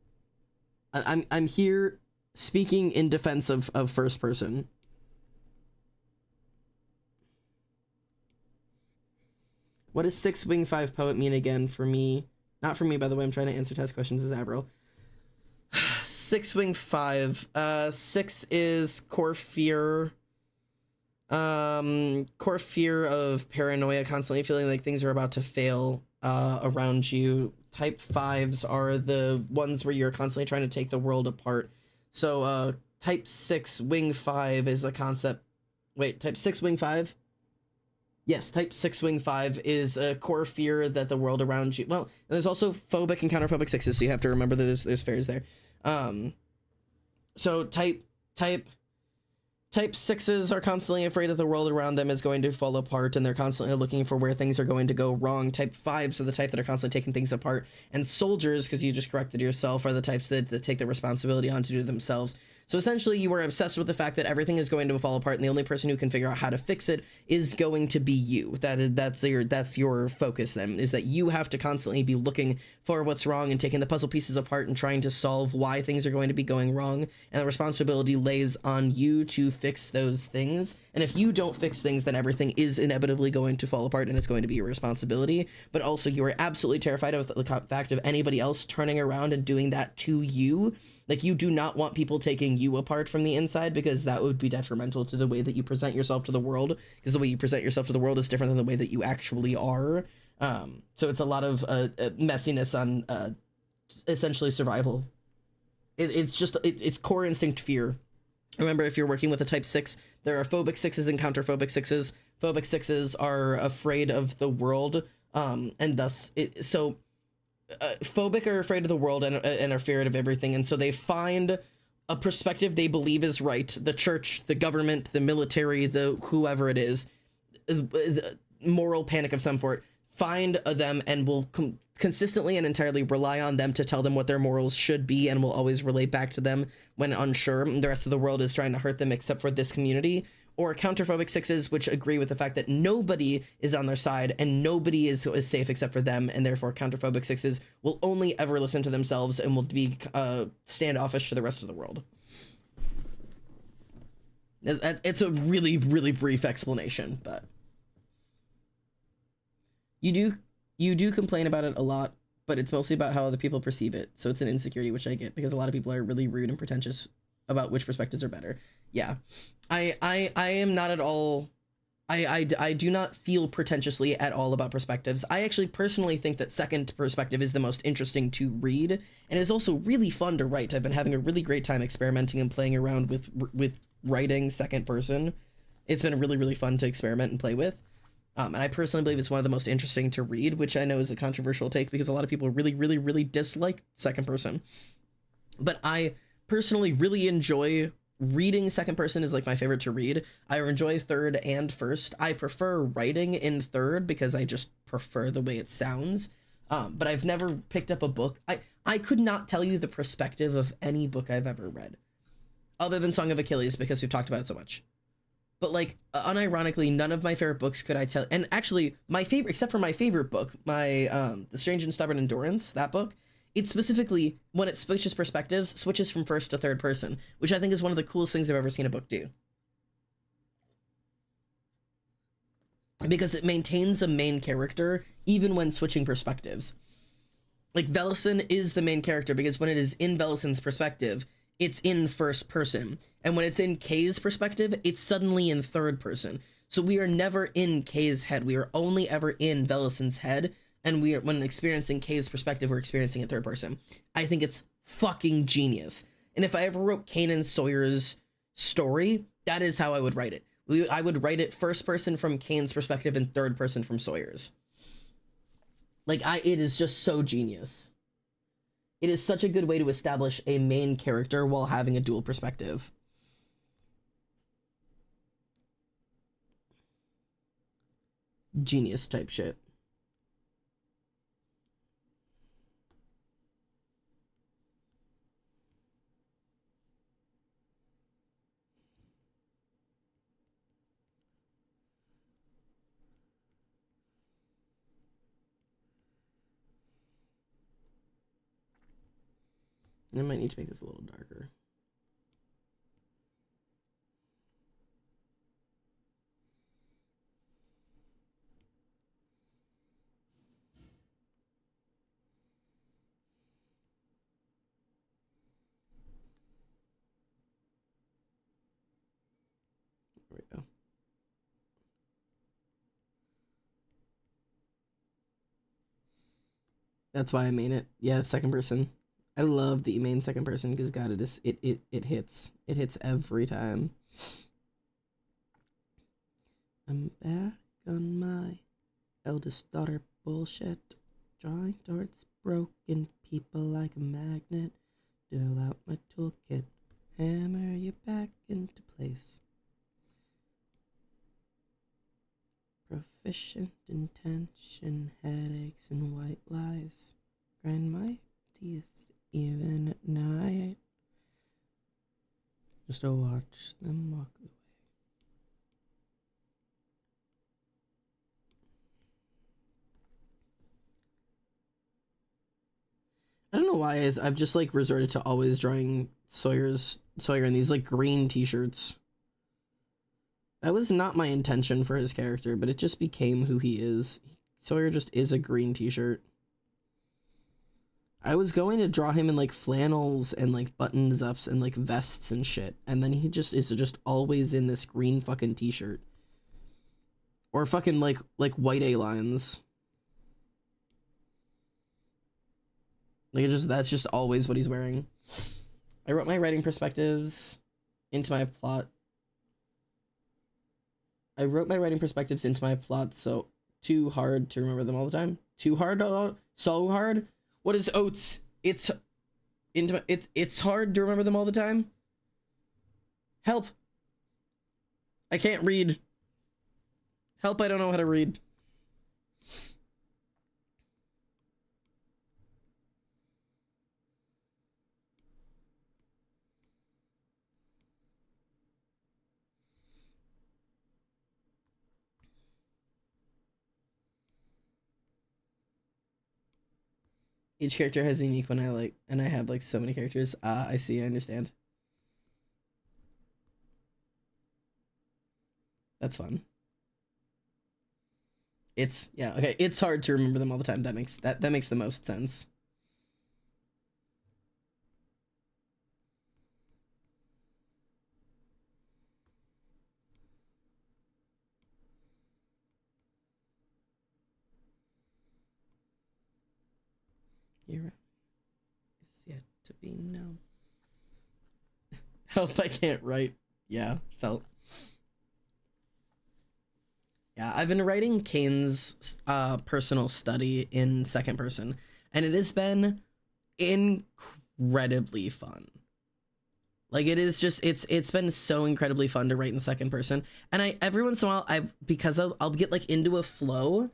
I'm here speaking in defense of first person. What does 6 Wing 5 Poet mean again for me? Not for me, by the way. I'm trying to answer test questions as Avril. 6 Wing 5. 6 is core fear. Core fear of paranoia, constantly feeling like things are about to fail around you. Type 5s are the ones where you're constantly trying to take the world apart. So type 6 Wing 5 is a concept. Wait, type 6 Wing 5? Yes, type 6 Wing 5 is a core fear that the world around you... Well, there's also phobic and counterphobic 6s, so you have to remember that there's fairs there. So type 6s are constantly afraid that the world around them is going to fall apart, and they're constantly looking for where things are going to go wrong. Type 5s are the type that are constantly taking things apart. And soldiers, because you just corrected yourself, are the types that take the responsibility on to do themselves. So essentially, you are obsessed with the fact that everything is going to fall apart, and the only person who can figure out how to fix it is going to be you. That's your focus then, is that you have to constantly be looking for what's wrong and taking the puzzle pieces apart and trying to solve why things are going to be going wrong. And the responsibility lays on you to fix those things. And if you don't fix things, then everything is inevitably going to fall apart, and it's going to be your responsibility. But also, you are absolutely terrified of the fact of anybody else turning around and doing that to you. Like, you do not want people taking you apart from the inside, because that would be detrimental to the way that you present yourself to the world, because the way you present yourself to the world is different than the way that you actually are. So it's a lot of messiness on essentially survival. It's core instinct fear. Remember, if you're working with a type 6, there are phobic 6s and counterphobic 6s. Phobic 6s are afraid of the world, and thus phobic are afraid of the world and are feared of everything, and so they find a perspective they believe is right. The church, the government, the military, the whoever it is, the moral panic of some sort, find them and will consistently and entirely rely on them to tell them what their morals should be, and will always relate back to them when unsure. The rest of the world is trying to hurt them except for this community. Or counterphobic 6s, which agree with the fact that nobody is on their side and nobody is safe except for them, and therefore counterphobic 6s will only ever listen to themselves and will be standoffish to the rest of the world. It's a really, really brief explanation, but you do complain about it a lot, but it's mostly about how other people perceive it. So it's an insecurity, which I get, because a lot of people are really rude and pretentious about which perspectives are better. Yeah, I am not at all. I do not feel pretentiously at all about perspectives. I actually personally think that second perspective is the most interesting to read, and it's also really fun to write. I've been having a really great time experimenting and playing around with writing second person. It's been really, really fun to experiment and play with. And I personally believe it's one of the most interesting to read, which I know is a controversial take because a lot of people really, really, really dislike second person. But I personally really enjoy reading second person, is like my favorite to read. I enjoy third and first. I prefer writing in third because I just prefer the way it sounds. But I've never picked up a book. I could not tell you the perspective of any book I've ever read, other than Song of Achilles, because we've talked about it so much. But like unironically, none of my favorite books could I tell. And actually, my favorite, except for my favorite book, my The Strange and Stubborn Endurance, that book, it specifically, when it switches perspectives, switches from first to third person, which I think is one of the coolest things I've ever seen a book do. Because it maintains a main character even when switching perspectives. Like Velison is the main character because when it is in Velison's perspective, it's in first person. And when it's in Kay's perspective, it's suddenly in third person. So we are never in Kay's head. We are only ever in Velison's head. And we are, when experiencing Kay's perspective, we're experiencing it third person. I think it's fucking genius. And if I ever wrote Kanan Sawyer's story, that is how I would write it. I would write it first person from Kane's perspective and third person from Sawyer's. Like, it is just so genius. It is such a good way to establish a main character while having a dual perspective. Genius type shit. I might need to make this a little darker. There we go. That's why I made it. Yeah, second person. I love that you main second person because God, it hits. It hits every time. I'm back on my eldest daughter bullshit. Drawing towards broken people like a magnet. Deal out my toolkit. Hammer you back into place. Proficient in tension, headaches, and white lies. Grind my teeth even at night, just to watch them walk away. I don't know why I've just like resorted to always drawing Sawyer in these like green t-shirts. That was not my intention for his character, but it just became who he is. Sawyer just is a green t-shirt. I was going to draw him in like flannels and like buttons ups and like vests and shit. And then he just is just always in this green fucking t-shirt. Or fucking like white A-lines. Like that's just always what he's wearing. I wrote my writing perspectives into my plot. So too hard to remember them all the time. Too hard? So hard? What is oats? It's hard to remember them all the time. Help. I can't read. Help, I don't know how to read. Each character has a unique one I like, and I have like so many characters. I see, I understand. That's fun. Yeah, okay, it's hard to remember them all the time. That makes the most sense. You're right. It's yet to be known. Help, I can't write. Yeah, felt. Yeah, I've been writing Kane's personal study in second person, and it has been incredibly fun. Like it is just it's been so incredibly fun to write in second person. And every once in a while because I'll get like into a flow,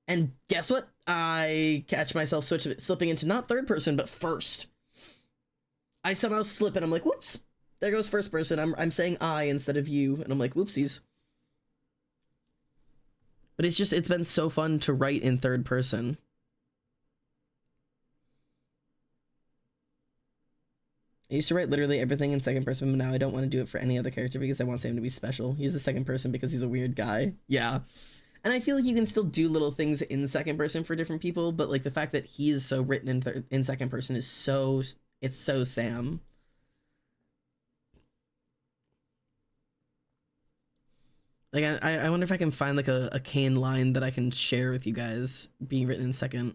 and guess what? I catch myself slipping into not third person but first. I somehow slip and I'm like, whoops, there goes first person. I'm saying I instead of you, and I'm like, whoopsies. But it's been so fun to write in third person. I used to write literally everything in second person, but now I don't want to do it for any other character because I want Sam to be special. He's the second person because he's a weird guy. Yeah. And I feel like you can still do little things in second person for different people, but like the fact that he is so written in second person is it's so Sam. Like I wonder if I can find like a Kane line that I can share with you guys being written in second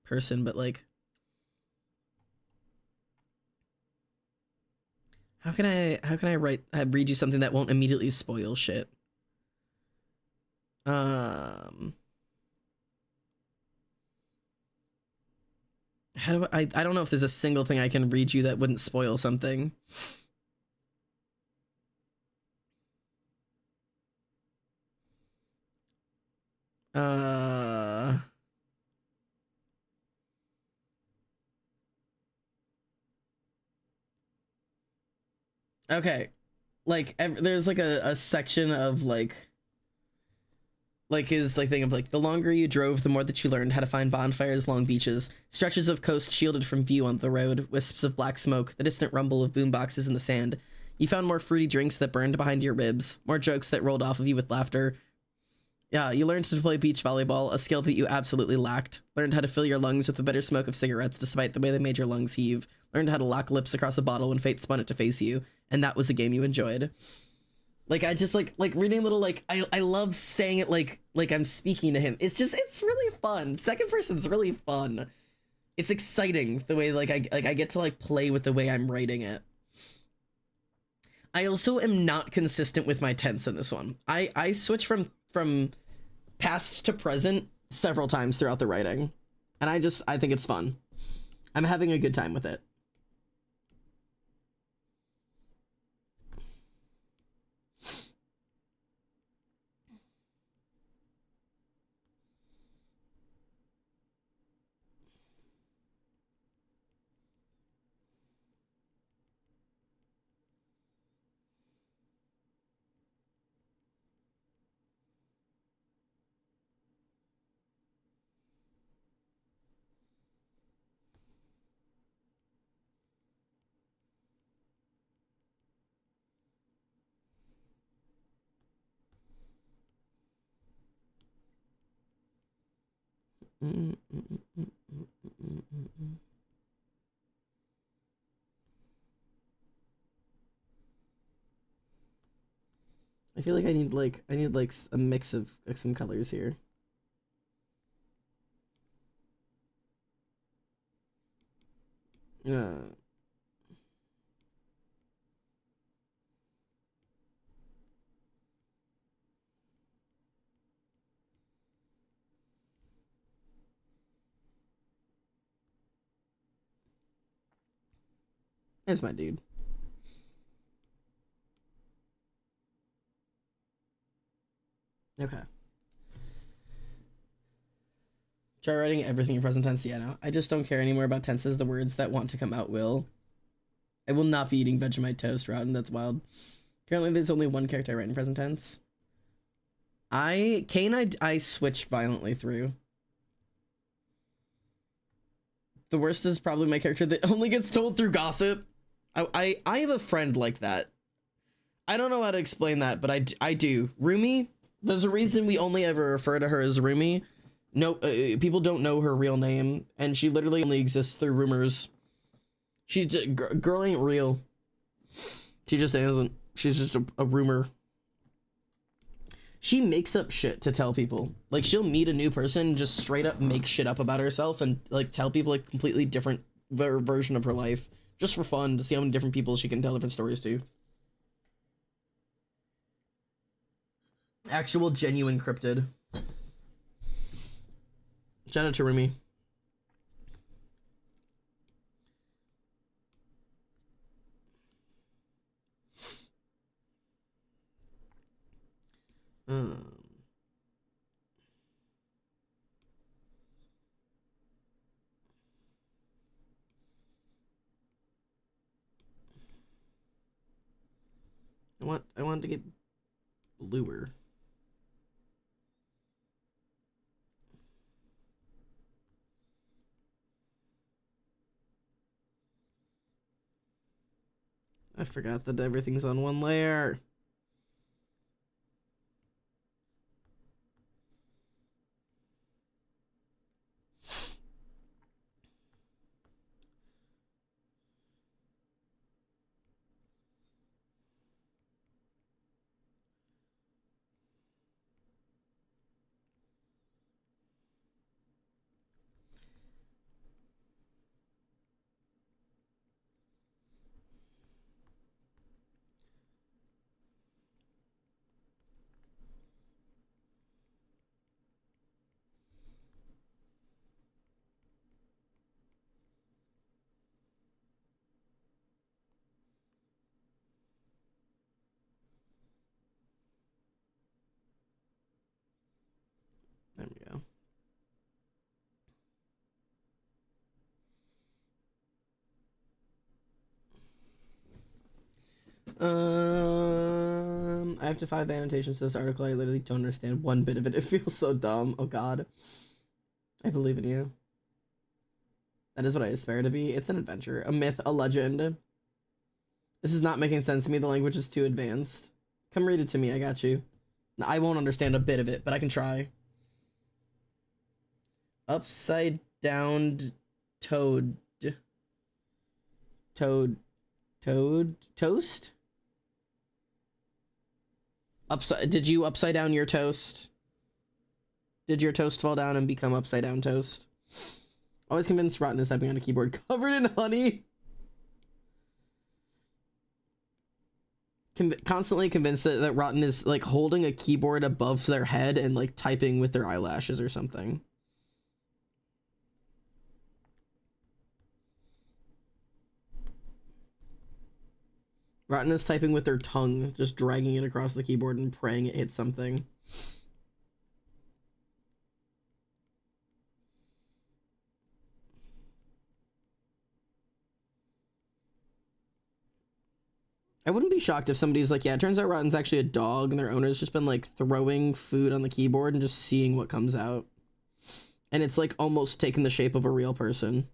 person, but like how can I read you something that won't immediately spoil shit? How do I don't know if there's a single thing I can read you that wouldn't spoil something. Okay. Like there's like a section of like his like thing of like the longer you drove, the more that you learned how to find bonfires along beaches, stretches of coast shielded from view on the road, wisps of black smoke, the distant rumble of boomboxes in the sand. You found more fruity drinks that burned behind your ribs, more jokes that rolled off of you with laughter. Yeah, you learned to play beach volleyball, a skill that you absolutely lacked. Learned how to fill your lungs with the bitter smoke of cigarettes despite the way they made your lungs heave. Learned how to lock lips across a bottle when fate spun it to face you, and that was a game you enjoyed. Like I just like reading little like I love saying it like I'm speaking to him. It's really fun. Second person's really fun. It's exciting the way like I get to like play with the way I'm writing it. I also am not consistent with my tense in this one. I switch from past to present several times throughout the writing, and I think it's fun. I'm having a good time with it. I feel like I need a mix of like, some colors here. There's my dude. Okay. Try writing everything in present tense. Yeah, no. I just don't care anymore about tenses. The words that want to come out will. I will not be eating Vegemite toast, Rotten. That's wild. Currently, there's only one character I write in present tense. Kane, I switch violently through. The worst is probably my character that only gets told through gossip. I have a friend like that. I don't know how to explain that, but I do. Rumi, there's a reason we only ever refer to her as Rumi. No, people don't know her real name, and she literally only exists through rumors. Girl ain't real. She just isn't. She's just a rumor. She makes up shit to tell people. Like, she'll meet a new person and just straight up make shit up about herself and like tell people a completely different version of her life just for fun to see how many different people she can tell different stories to. Actual genuine cryptid. Shout out to Rumi. I want to get bluer. I forgot that everything's on one layer. There we go. I have to 5 annotations to this article. I literally don't understand one bit of it. It feels so dumb. Oh god. I believe in you. That is what I aspire to be. It's an adventure, a myth, a legend. This is not making sense to me. The language is too advanced. Come read it to me. I got you. I won't understand a bit of it, but I can try. Upside down toad. Toast? Did you upside down your toast? Did your toast fall down and become upside down toast? Always convinced Rotten is typing on a keyboard covered in honey. Constantly convinced that Rotten is like holding a keyboard above their head and like typing with their eyelashes or something. Rotten is typing with their tongue, just dragging it across the keyboard and praying it hits something. I wouldn't be shocked if somebody's like, yeah, it turns out Rotten's actually a dog and their owner's just been like throwing food on the keyboard and just seeing what comes out. And it's like almost taken the shape of a real person.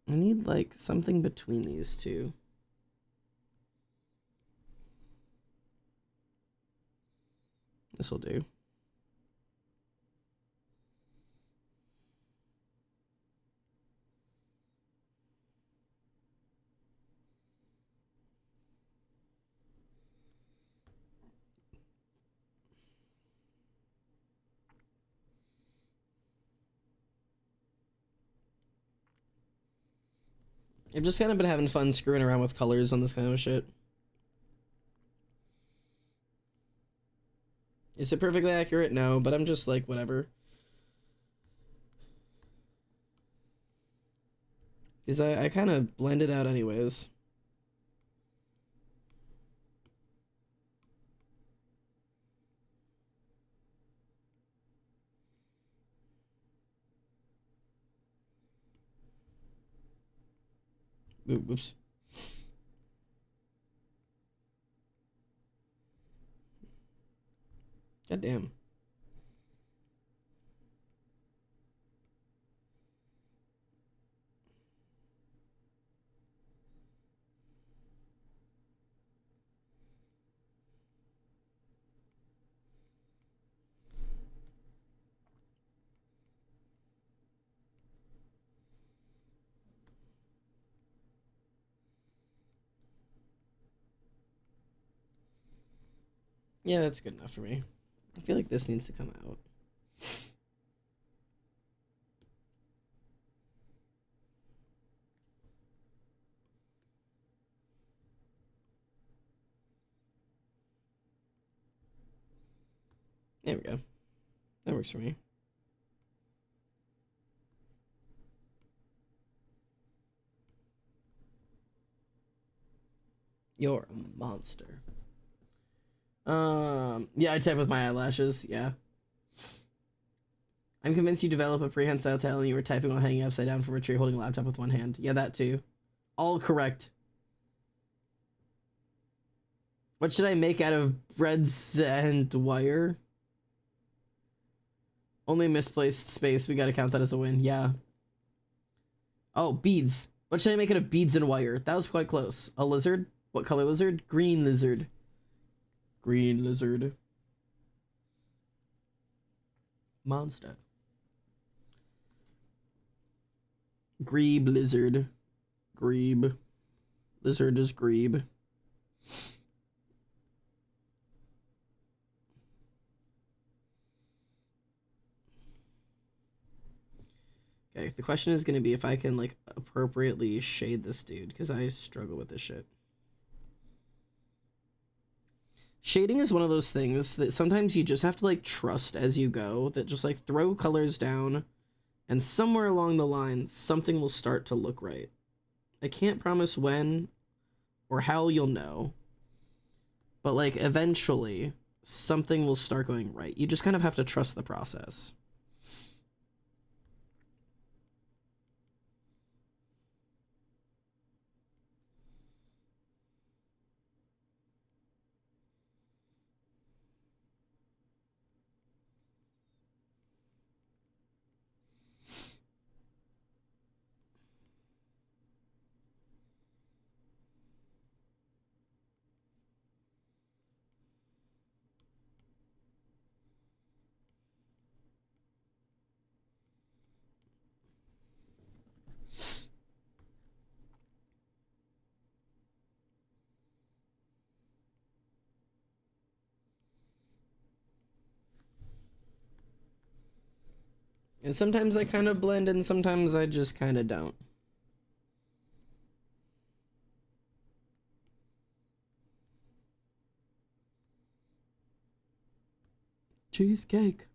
I need like something between these two. This will do. I've just kind of been having fun screwing around with colors on this kind of shit. Is it perfectly accurate? No, but I'm just like, whatever. Because I kind of blend it out anyways. Whoops. God damn. Yeah, that's good enough for me. I feel like this needs to come out. There we go. That works for me. You're a monster. Yeah, I type with my eyelashes, yeah. I'm convinced you develop a prehensile tail and you were typing while hanging upside down from a tree holding a laptop with one hand. Yeah, that too. All correct. What should I make out of breads and wire? Only misplaced space. We gotta count that as a win. Yeah. Oh, beads. What should I make out of beads and wire? That was quite close. A lizard? What color lizard? Green lizard. Green lizard. Monster. Grebe lizard. Grebe. Lizard is grebe. Okay, the question is going to be if I can, like, appropriately shade this dude, because I struggle with this shit. Shading is one of those things that sometimes you just have to, like, trust as you go, that just, like, throw colors down, and somewhere along the line, something will start to look right. I can't promise when or how you'll know, but, like, eventually, something will start going right. You just kind of have to trust the process. And sometimes I kind of blend and sometimes I just kind of don't. Cheesecake.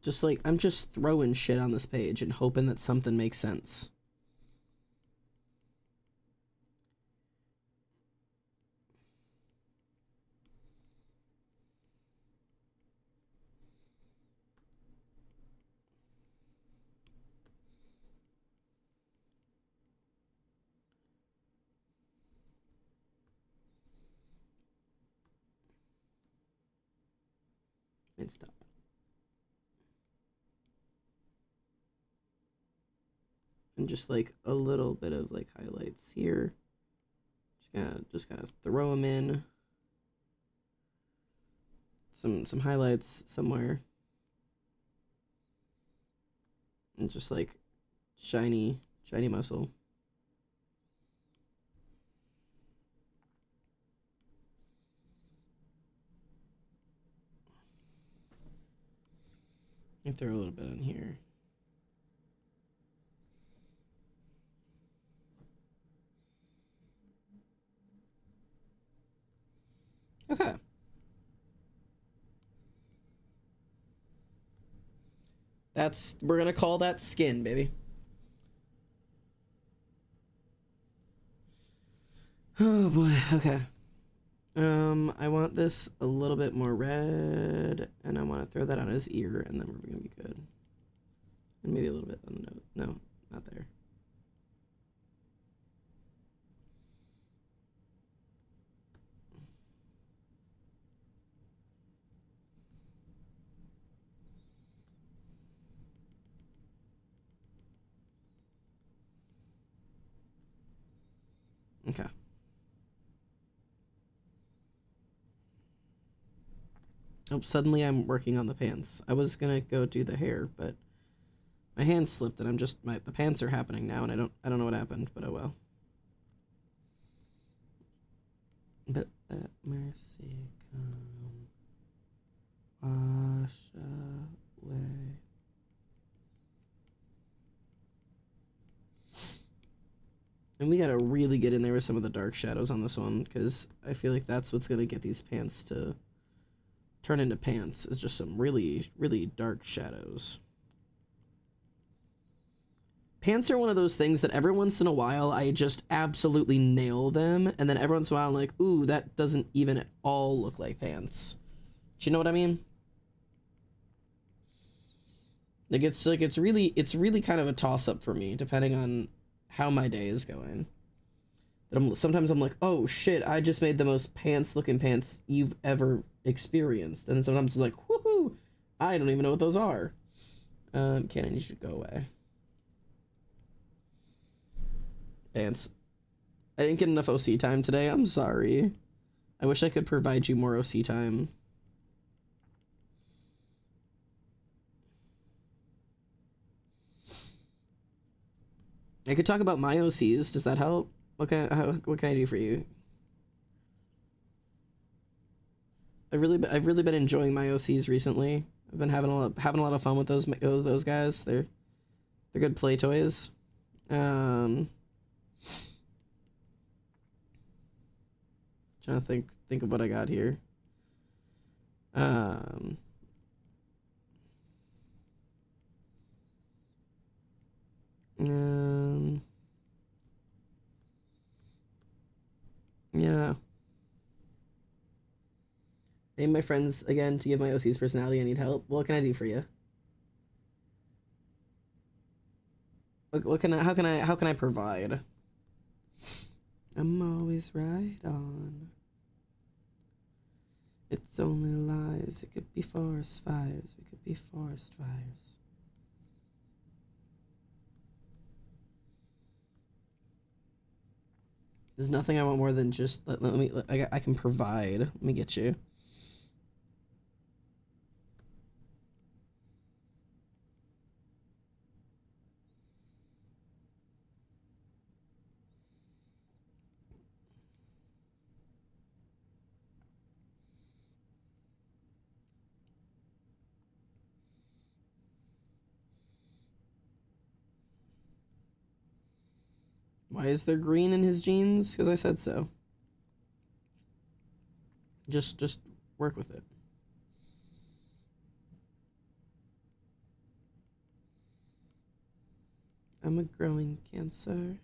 Just like I'm just throwing shit on this page and hoping that something makes sense. And stop. And just like a little bit of like highlights here. Just kind of throw them in. Some highlights somewhere. And just like shiny muscle. And throw a little bit on here. Okay. We're gonna call that skin, baby. Oh boy, okay. I want this a little bit more red, and I want to throw that on his ear, and then we're gonna be good. And maybe a little bit on the nose. No, not there. Okay. Oh, suddenly I'm working on the pants. I was gonna go do the hair, but my hand slipped, and the pants are happening now, and I don't know what happened, but oh well. But let mercy come, wash away. And we gotta really get in there with some of the dark shadows on this one, because I feel like that's what's gonna get these pants to turn into pants, is just some really, really dark shadows. Pants are one of those things that every once in a while I just absolutely nail them, and then every once in a while I'm like, ooh, that doesn't even at all look like pants. Do you know what I mean? It's really kind of a toss-up for me, depending on how my day is going. Sometimes I'm like, oh shit, I just made the most pants-looking pants you've ever experienced. And then sometimes it's like, woohoo, I don't even know what those are. Cannon, you should go away. Dance. I didn't get enough OC time today. I'm sorry. I wish I could provide you more OC time. I could talk about my OCs. Does that help? What can I do for you? I've really been enjoying my OCs recently. I've been having a lot of fun with those guys. They're good play toys. Trying to think of what I got here. Yeah. Name my friends again to give my OC's personality. I need help. What can I do for you? How can I provide? I'm always right on. It's only lies. It could be forest fires. It could be forest fires. There's nothing I want more than just I can provide. Let me get you. Why is there green in his jeans? Because I said so. Just work with it. I'm a growing Cancer.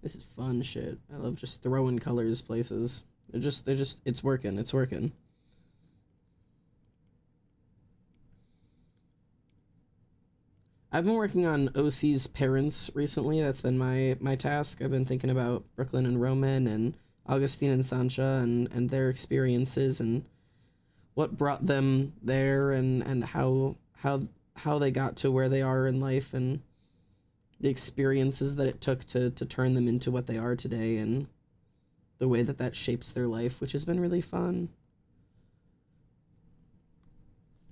This is fun shit. I love just throwing colors places. They're just, it's working. It's working. I've been working on OC's parents recently. That's been my task. I've been thinking about Brooklyn and Roman and Augustine and Sancha and their experiences and what brought them there and how they got to where they are in life and the experiences that it took to turn them into what they are today and the way that shapes their life, which has been really fun.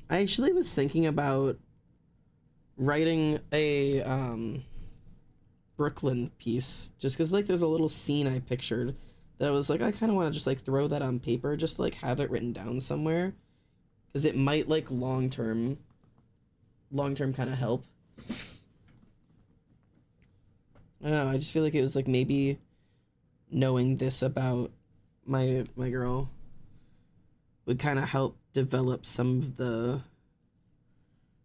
I actually was thinking about writing a Brooklyn piece just because like there's a little scene I pictured that I was like I kind of want to just like throw that on paper, just to, like have it written down somewhere because it might like long term kind of help. I don't know, I just feel like it was like maybe knowing this about my girl would kind of help develop some of the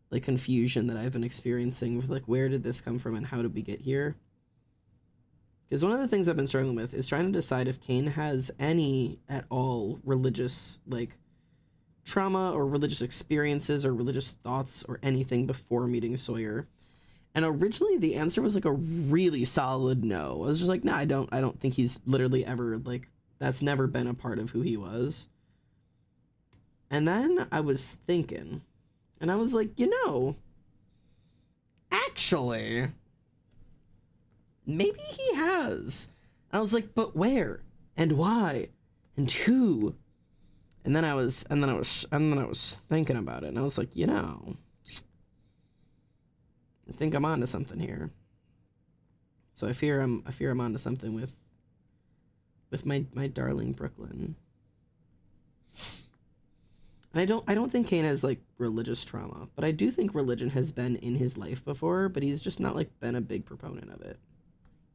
like confusion that I've been experiencing with like where did this come from and how did we get here? Because one of the things I've been struggling with is trying to decide if Kane has any at all religious like trauma or religious experiences or religious thoughts or anything before meeting Sawyer. And originally the answer was like a really solid no. I was just like, nah, I don't think he's literally ever like that's never been a part of who he was. And then I was thinking, and I was like, actually, maybe he has. I was like, but where and why and who? And then I was thinking about it, and I was like, I think I'm onto something here. So I fear I'm onto something with my darling Brooklyn. I don't think Kane has like religious trauma, but I do think religion has been in his life before, but he's just not like been a big proponent of it.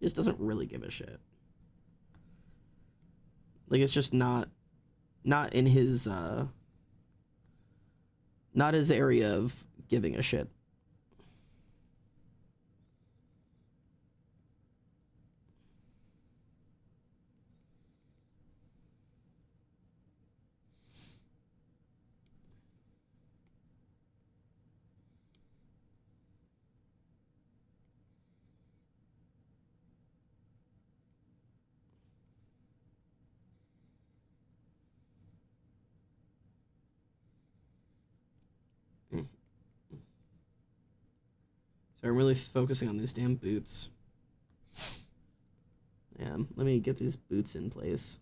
He just doesn't really give a shit. Like it's just not in his not his area of giving a shit. So I'm really focusing on these damn boots. Yeah, let me get these boots in place.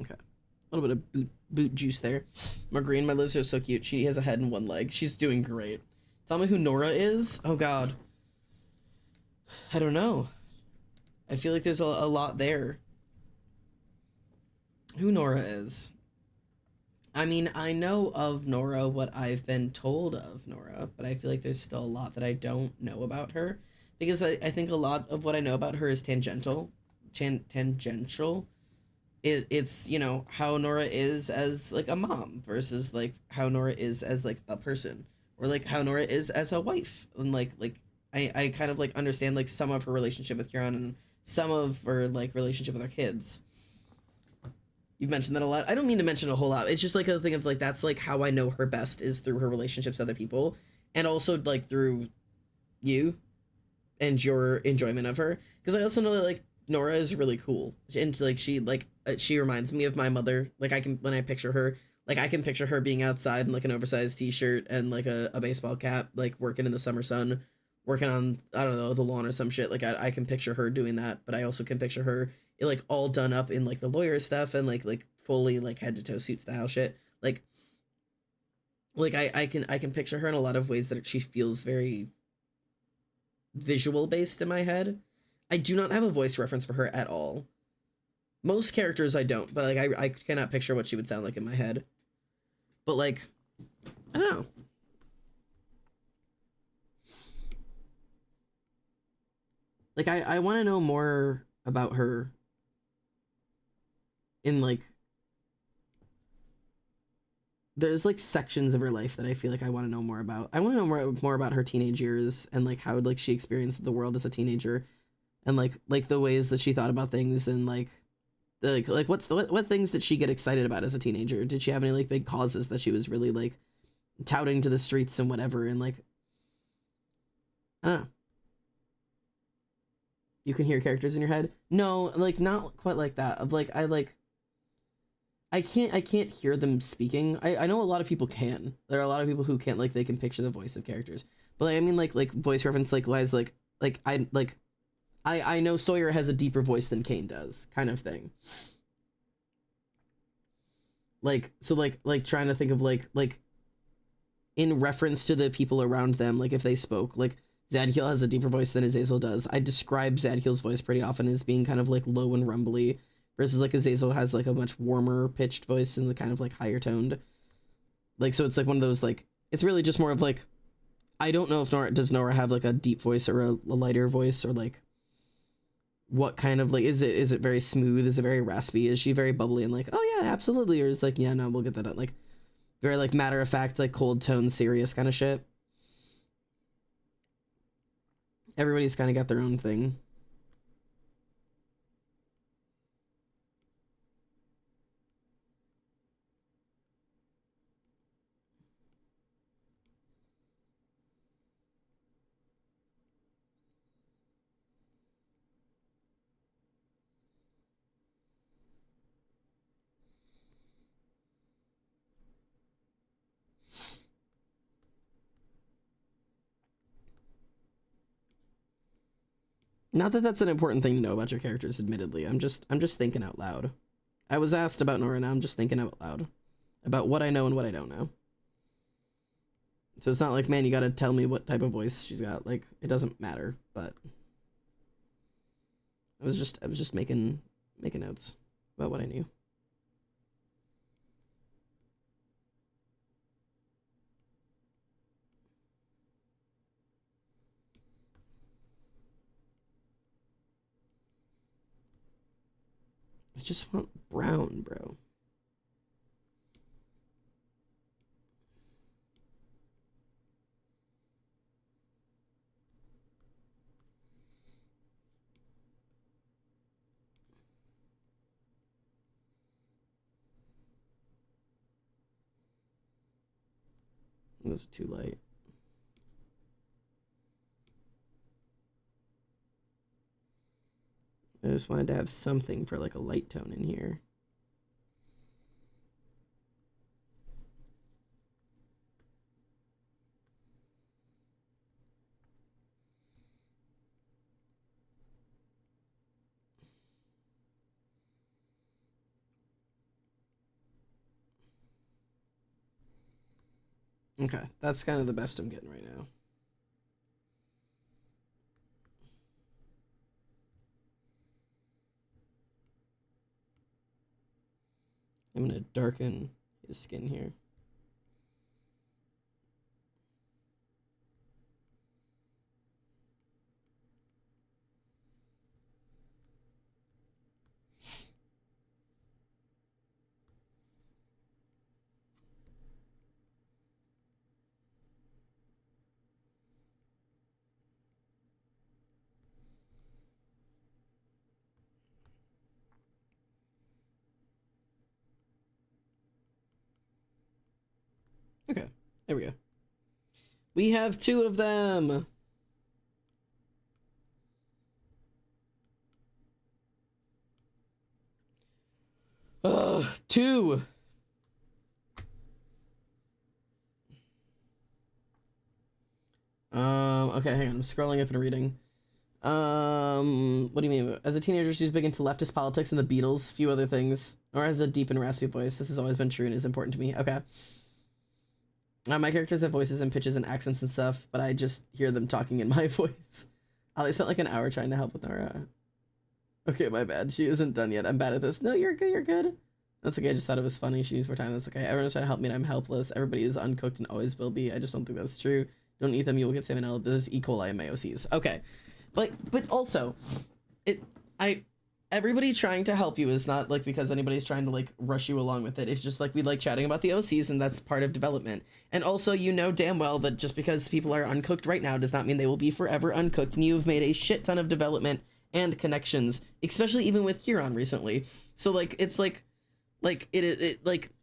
Okay. A little bit of boot juice there. Margarine, my lizard is so cute. She has a head and one leg. She's doing great. Tell me who Nora is? Oh god. I don't know. I feel like there's a lot there. Who Nora is? I mean, I know of Nora what I've been told of Nora, but I feel like there's still a lot that I don't know about her. Because I think a lot of what I know about her is tangential. It's, you know, how Nora is as, like, a mom versus, like, how Nora is as, like, a person. Or, like, how Nora is as a wife. And, like I kind of, like, understand, like, some of her relationship with Kieran and some of her, like, relationship with her kids. You've mentioned that a lot. I don't mean to mention a whole lot. It's just, like, a thing of, like, that's, like, how I know her best is through her relationships with other people. And also, like, through you and your enjoyment of her. Because I also know that, like, Nora is really cool. And, like, she reminds me of my mother. Like, when I picture her, like, I can picture her being outside in, like, an oversized t-shirt and, like, a baseball cap, like, working in the summer sun, working on, I don't know, the lawn or some shit. Like, I can picture her doing that, but I also can picture her, like, all done up in, like, the lawyer stuff and, like, fully, like, head-to-toe suit style shit. Like, I can picture her in a lot of ways that she feels very visual-based in my head. I do not have a voice reference for her at all. Most characters I don't, but, like, I cannot picture what she would sound like in my head. But, like, I don't know. Like, I want to know more about her in, like, there's, like, sections of her life that I feel like I want to know more about. I want to know more about her teenage years and, like, how, like, she experienced the world as a teenager and, like the ways that she thought about things and, like what things did she get excited about as a teenager? Did she have any, like, big causes that she was really, like, touting to the streets and whatever? And, like, I don't know. You can hear characters in your head? No, like, not quite like that. Of, like, I can't hear them speaking. I know a lot of people can. There are a lot of people who can't, like, they can picture the voice of characters. But, like, I mean, like voice reference, like, wise, I know Sawyer has a deeper voice than Kane does, kind of thing. Like, so, like trying to think of, like, in reference to the people around them, like, if they spoke, like, Zadkiel has a deeper voice than Azazel does. I describe Zadkiel's voice pretty often as being kind of, like, low and rumbly, versus, like, Azazel has, like, a much warmer pitched voice and the kind of, like, higher toned. Like, so it's, like, one of those, like, it's really just more of, like, I don't know if does Nora have, like, a deep voice or a lighter voice, or, like, what kind of, like, is it very smooth? Is it very raspy? Is she very bubbly and, like, oh yeah, absolutely? Or is, like, yeah, no, we'll get that out. Like, very, like, matter of fact, like, cold tone, serious kind of shit. Everybody's kind of got their own thing. Not that that's an important thing to know about your characters, admittedly. I'm just thinking out loud. I was asked about Nora, now I'm just thinking out loud. about what I know and what I don't know. So it's not like, man, you gotta tell me what type of voice she's got. Like, it doesn't matter, but I was just making notes about what I knew. I just want brown, bro. Those are too light. I just wanted to have something for like a light tone in here. Okay, that's kind of the best I'm getting right now. I'm gonna darken his skin here. Okay, there we go. We have 2 of them. Ugh, 2. Okay, hang on. I'm scrolling up and reading. What do you mean? As a teenager, she was big into leftist politics and the Beatles, few other things. Or has a deep and raspy voice. This has always been true and is important to me. Okay. My characters have voices and pitches and accents and stuff, but I just hear them talking in my voice. I spent like an hour trying to help with our, Okay, my bad. She isn't done yet. I'm bad at this. No, you're good. You're good. That's okay. I just thought it was funny. She needs more time. That's okay. Everyone's trying to help me and I'm helpless. Everybody is uncooked and always will be. I just don't think that's true. Don't eat them. You will get salmonella. This is E. coli and MAOCs. Okay. But also, everybody trying to help you is not like because anybody's trying to like rush you along with it. It's just like we like chatting about the OCs and that's part of development. And also, you know damn well that just because people are uncooked right now does not mean they will be forever uncooked. And you've made a shit ton of development and connections, especially even with Huron recently. So like it's like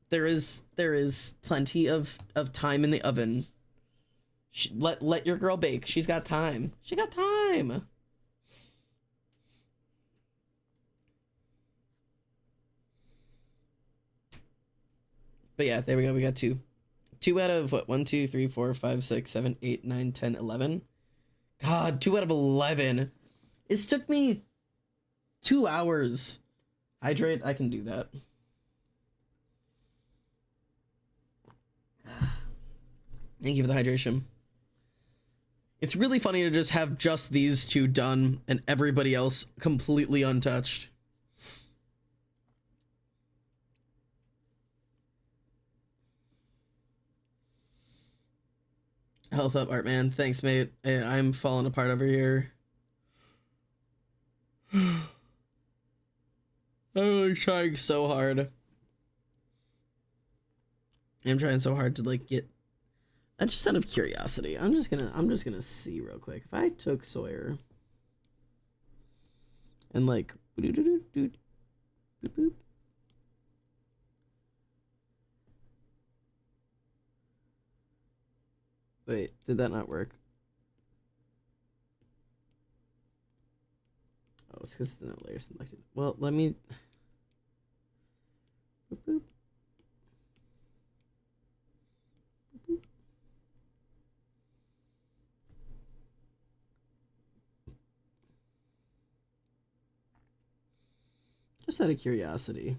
there is plenty of time in the oven. Let your girl bake. She's got time. She got time. But yeah, there we go. We got 2. 2 out of what? 1, 2, 3, 4, 5, 6, 7, 8, 9, 10, 11. God, 2 out of 11. It took me 2 hours. Hydrate, I can do that. Thank you for the hydration. It's really funny to just have just these 2 done and everybody else completely untouched. Health up, Art Man. Thanks, mate. I'm falling apart over here. I'm really trying so hard. I'm trying so hard to like get. And just out of curiosity, I'm just gonna see real quick if I took Sawyer and like boop, boop. Wait, did that not work? Oh, it's because it's not layer selected. Well, let me. Boop, boop. Boop. Just out of curiosity.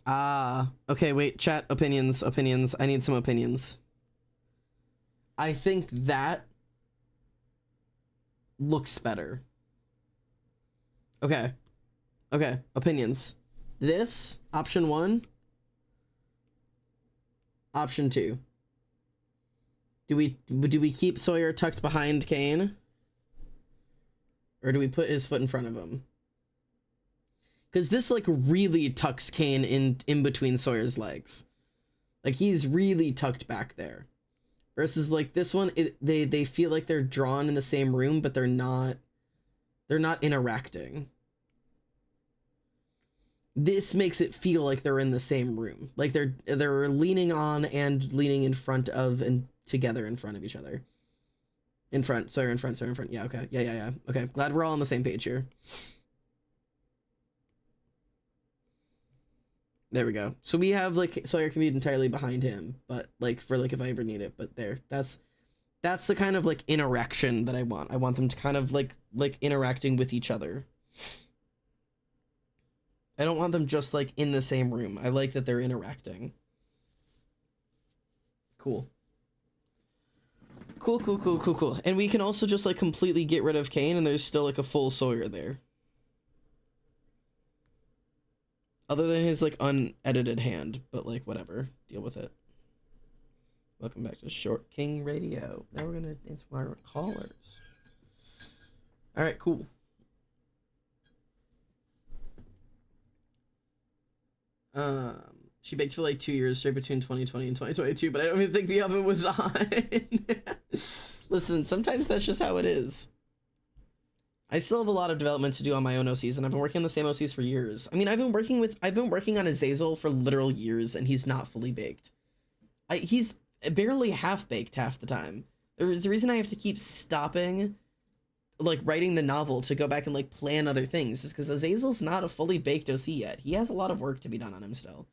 Okay, wait, chat, opinions. I need some opinions. I think that looks better. Okay, opinions. This, option 1, option 2. Do we keep Sawyer tucked behind Kane? Or do we put his foot in front of him? Because this, like, really tucks Kane in between Sawyer's legs. Like, he's really tucked back there. Versus, like, this one, they feel like they're drawn in the same room, but they're not interacting. This makes it feel like they're in the same room. Like, they're leaning on and leaning in front of and together in front of each other. In front, Sawyer in front. Yeah, okay. Yeah. Okay, glad we're all on the same page here. There we go. So we have, like, Sawyer can be entirely behind him, but, like, for, like, if I ever need it. But there, that's the kind of, like, interaction that I want. I want them to kind of, like interacting with each other. I don't want them just, like, in the same room. I like that they're interacting. Cool. Cool. And we can also just, like, completely get rid of Kane, and there's still, like, a full Sawyer there. Other than his, like, unedited hand, but, like, whatever. Deal with it. Welcome back to Short King Radio. Now we're gonna answer our callers. Alright, cool. She baked for, like, 2 years straight between 2020 and 2022, but I don't even think the oven was on. Listen, sometimes that's just how it is. I still have a lot of development to do on my own OCs, and I've been working on the same OCs for years. I mean, I've been working on Azazel for literal years, and he's not fully baked. He's barely half-baked half the time. There's a reason I have to keep stopping, like, writing the novel to go back and, like, plan other things, is because Azazel's not a fully baked OC yet. He has a lot of work to be done on him still.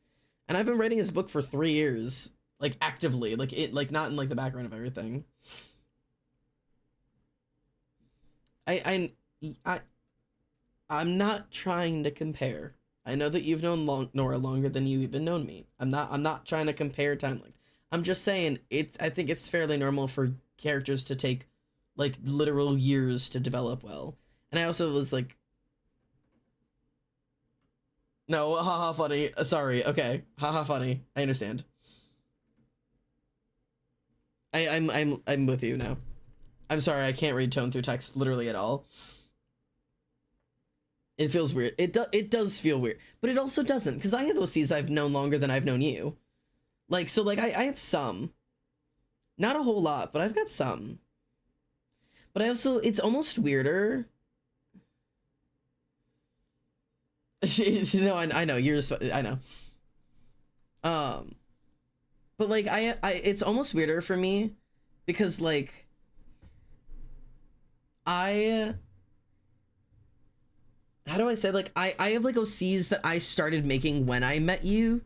And I've been writing his book for 3 years, like, actively, like, not in, like, the background of everything. I'm not trying to compare. I know that you've known Nora longer than you even known me. I'm not trying to compare timelines. I'm just saying I think it's fairly normal for characters to take, like, literal years to develop well. And I also was like, no, haha, funny. Sorry. Okay, haha, funny. I understand. I'm with you now. I'm sorry, I can't read tone through text literally at all. It feels weird. It does feel weird, but it also doesn't, because I have OCs I've known longer than I've known you. Like, so, like, I have some. Not a whole lot, but I've got some. But I also, it's almost weirder. No, I know, I know. But, like, it's almost weirder for me, because, like, how do I say, like, I have, like, OCs that I started making when I met you,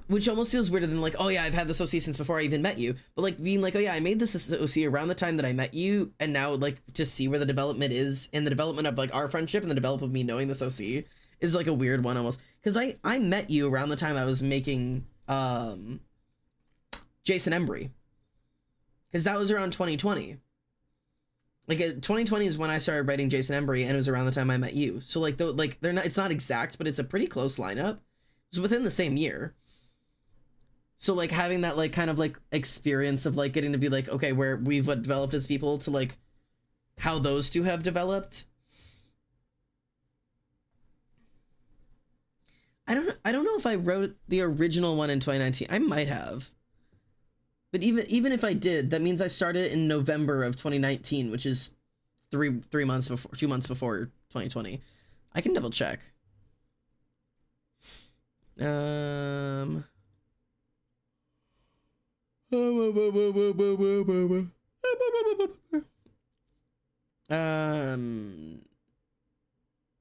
which almost feels weirder than, like, oh yeah, I've had this OC since before I even met you, but, like, being like, oh yeah, I made this OC around the time that I met you, and now, like, to see where the development is, and the development of, like, our friendship, and the development of me knowing this OC is, like, a weird one almost, because I met you around the time I was making, Jason Embry, because that was around 2020. Like, 2020 is when I started writing Jason Embry, and it was around the time I met you. So, like, it's not exact, but it's a pretty close lineup. It's within the same year. So, like, having that, like, kind of, like, experience of, like, getting to be, like, okay, where we've developed as people to, like, how those two have developed. I don't know if I wrote the original one in 2019. I might have. But even if I did, that means I started in November of 2019, which is 2 months before 2020. I can double check.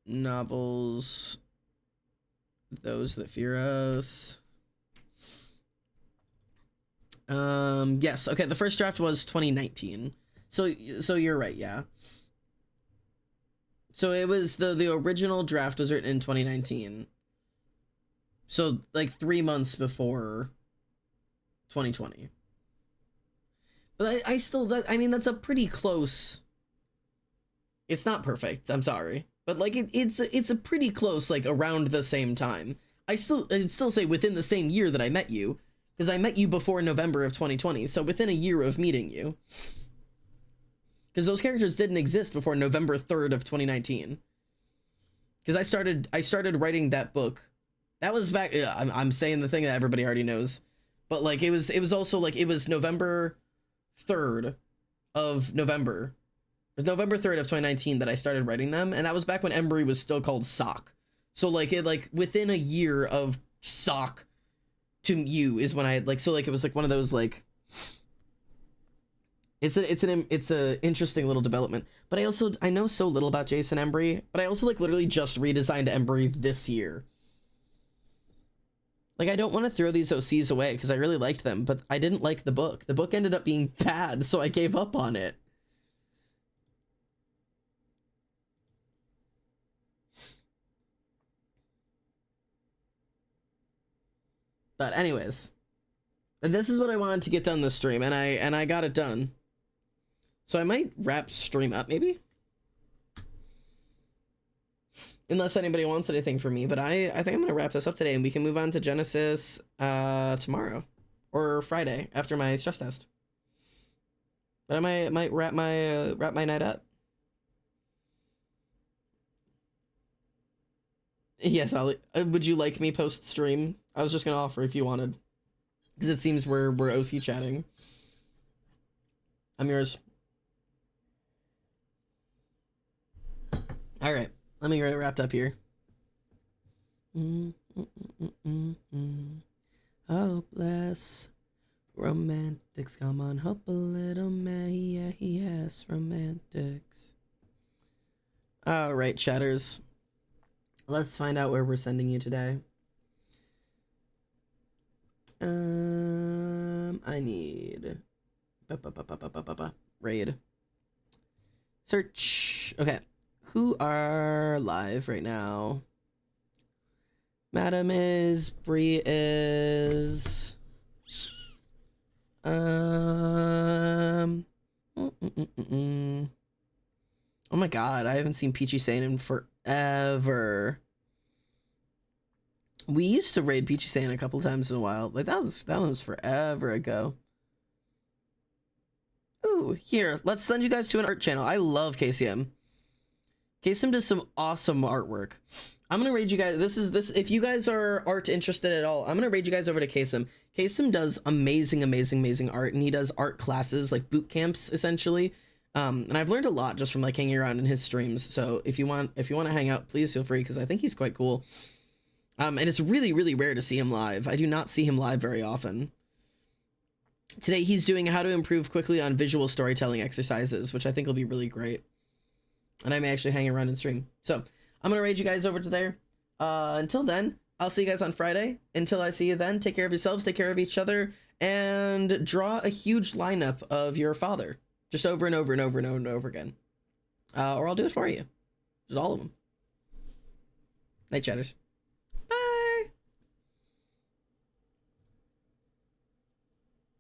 Novels. Those that fear us. Yes, okay, the first draft was 2019. So you're right, yeah. So it was the original draft was written in 2019. So like 3 months before 2020. But I still, I mean, that's a pretty close. It's not perfect. I'm sorry, but like it's a pretty close, like around the same time. I'd still say within the same year that I met you, because I met you before November of 2020. So within a year of meeting you, because those characters didn't exist before November 3rd of 2019. Because I started writing that book. That was back. Yeah, I'm saying the thing that everybody already knows, but like it was also like it was November 3rd of November. It was November 3rd of 2019 that I started writing them, and that was back when Embry was still called Sock. So like it like within a year of Sock to you is when I like, so like it was like one of those like it's a interesting little development. But I know so little about Jason Embry, but I also like literally just redesigned Embry this year. Like I don't want to throw these OCs away because I really liked them, but I didn't like the book. The book ended up being bad, so I gave up on it. But anyways, this is what I wanted to get done this stream, and I got it done. So I might wrap stream up maybe, unless anybody wants anything from me. But I think I'm gonna wrap this up today, and we can move on to Genesis tomorrow or Friday after my stress test. But I might wrap my night up. Yes, Ollie. Would you like me post stream? I was just gonna offer if you wanted, because it seems we're OC chatting. I'm yours. All right, let me get it wrapped up here. Hopeless romantics, come on, hope a little man. Yeah, yes, romantics. All right, chatters. Let's find out where we're sending you today. I need raid. Search. Okay. Who are live right now? Madam is, Bree is. Oh my god, I haven't seen Peachy Sane in forever. We used to raid Peachy Sane a couple times in a while. Like that was forever ago. Ooh, here, let's send you guys to an art channel. I love KCM. KCM does some awesome artwork. I'm gonna raid you guys. This if you guys are art interested at all, I'm gonna raid you guys over to KCM. KCM does amazing art, and he does art classes, like boot camps essentially. And I've learned a lot just from like hanging around in his streams. So if you want to hang out, please feel free, because I think he's quite cool. And it's really, really rare to see him live. I do not see him live very often. Today he's doing how to improve quickly on visual storytelling exercises, which I think will be really great. And I may actually hang around and stream. So I'm going to raid you guys over to there. Until then, I'll see you guys on Friday. Until I see you then, take care of yourselves, take care of each other, and draw a huge lineup of your father. Just over and over and over and over and over again. Or I'll do it for you. Just all of them. Night, chatters.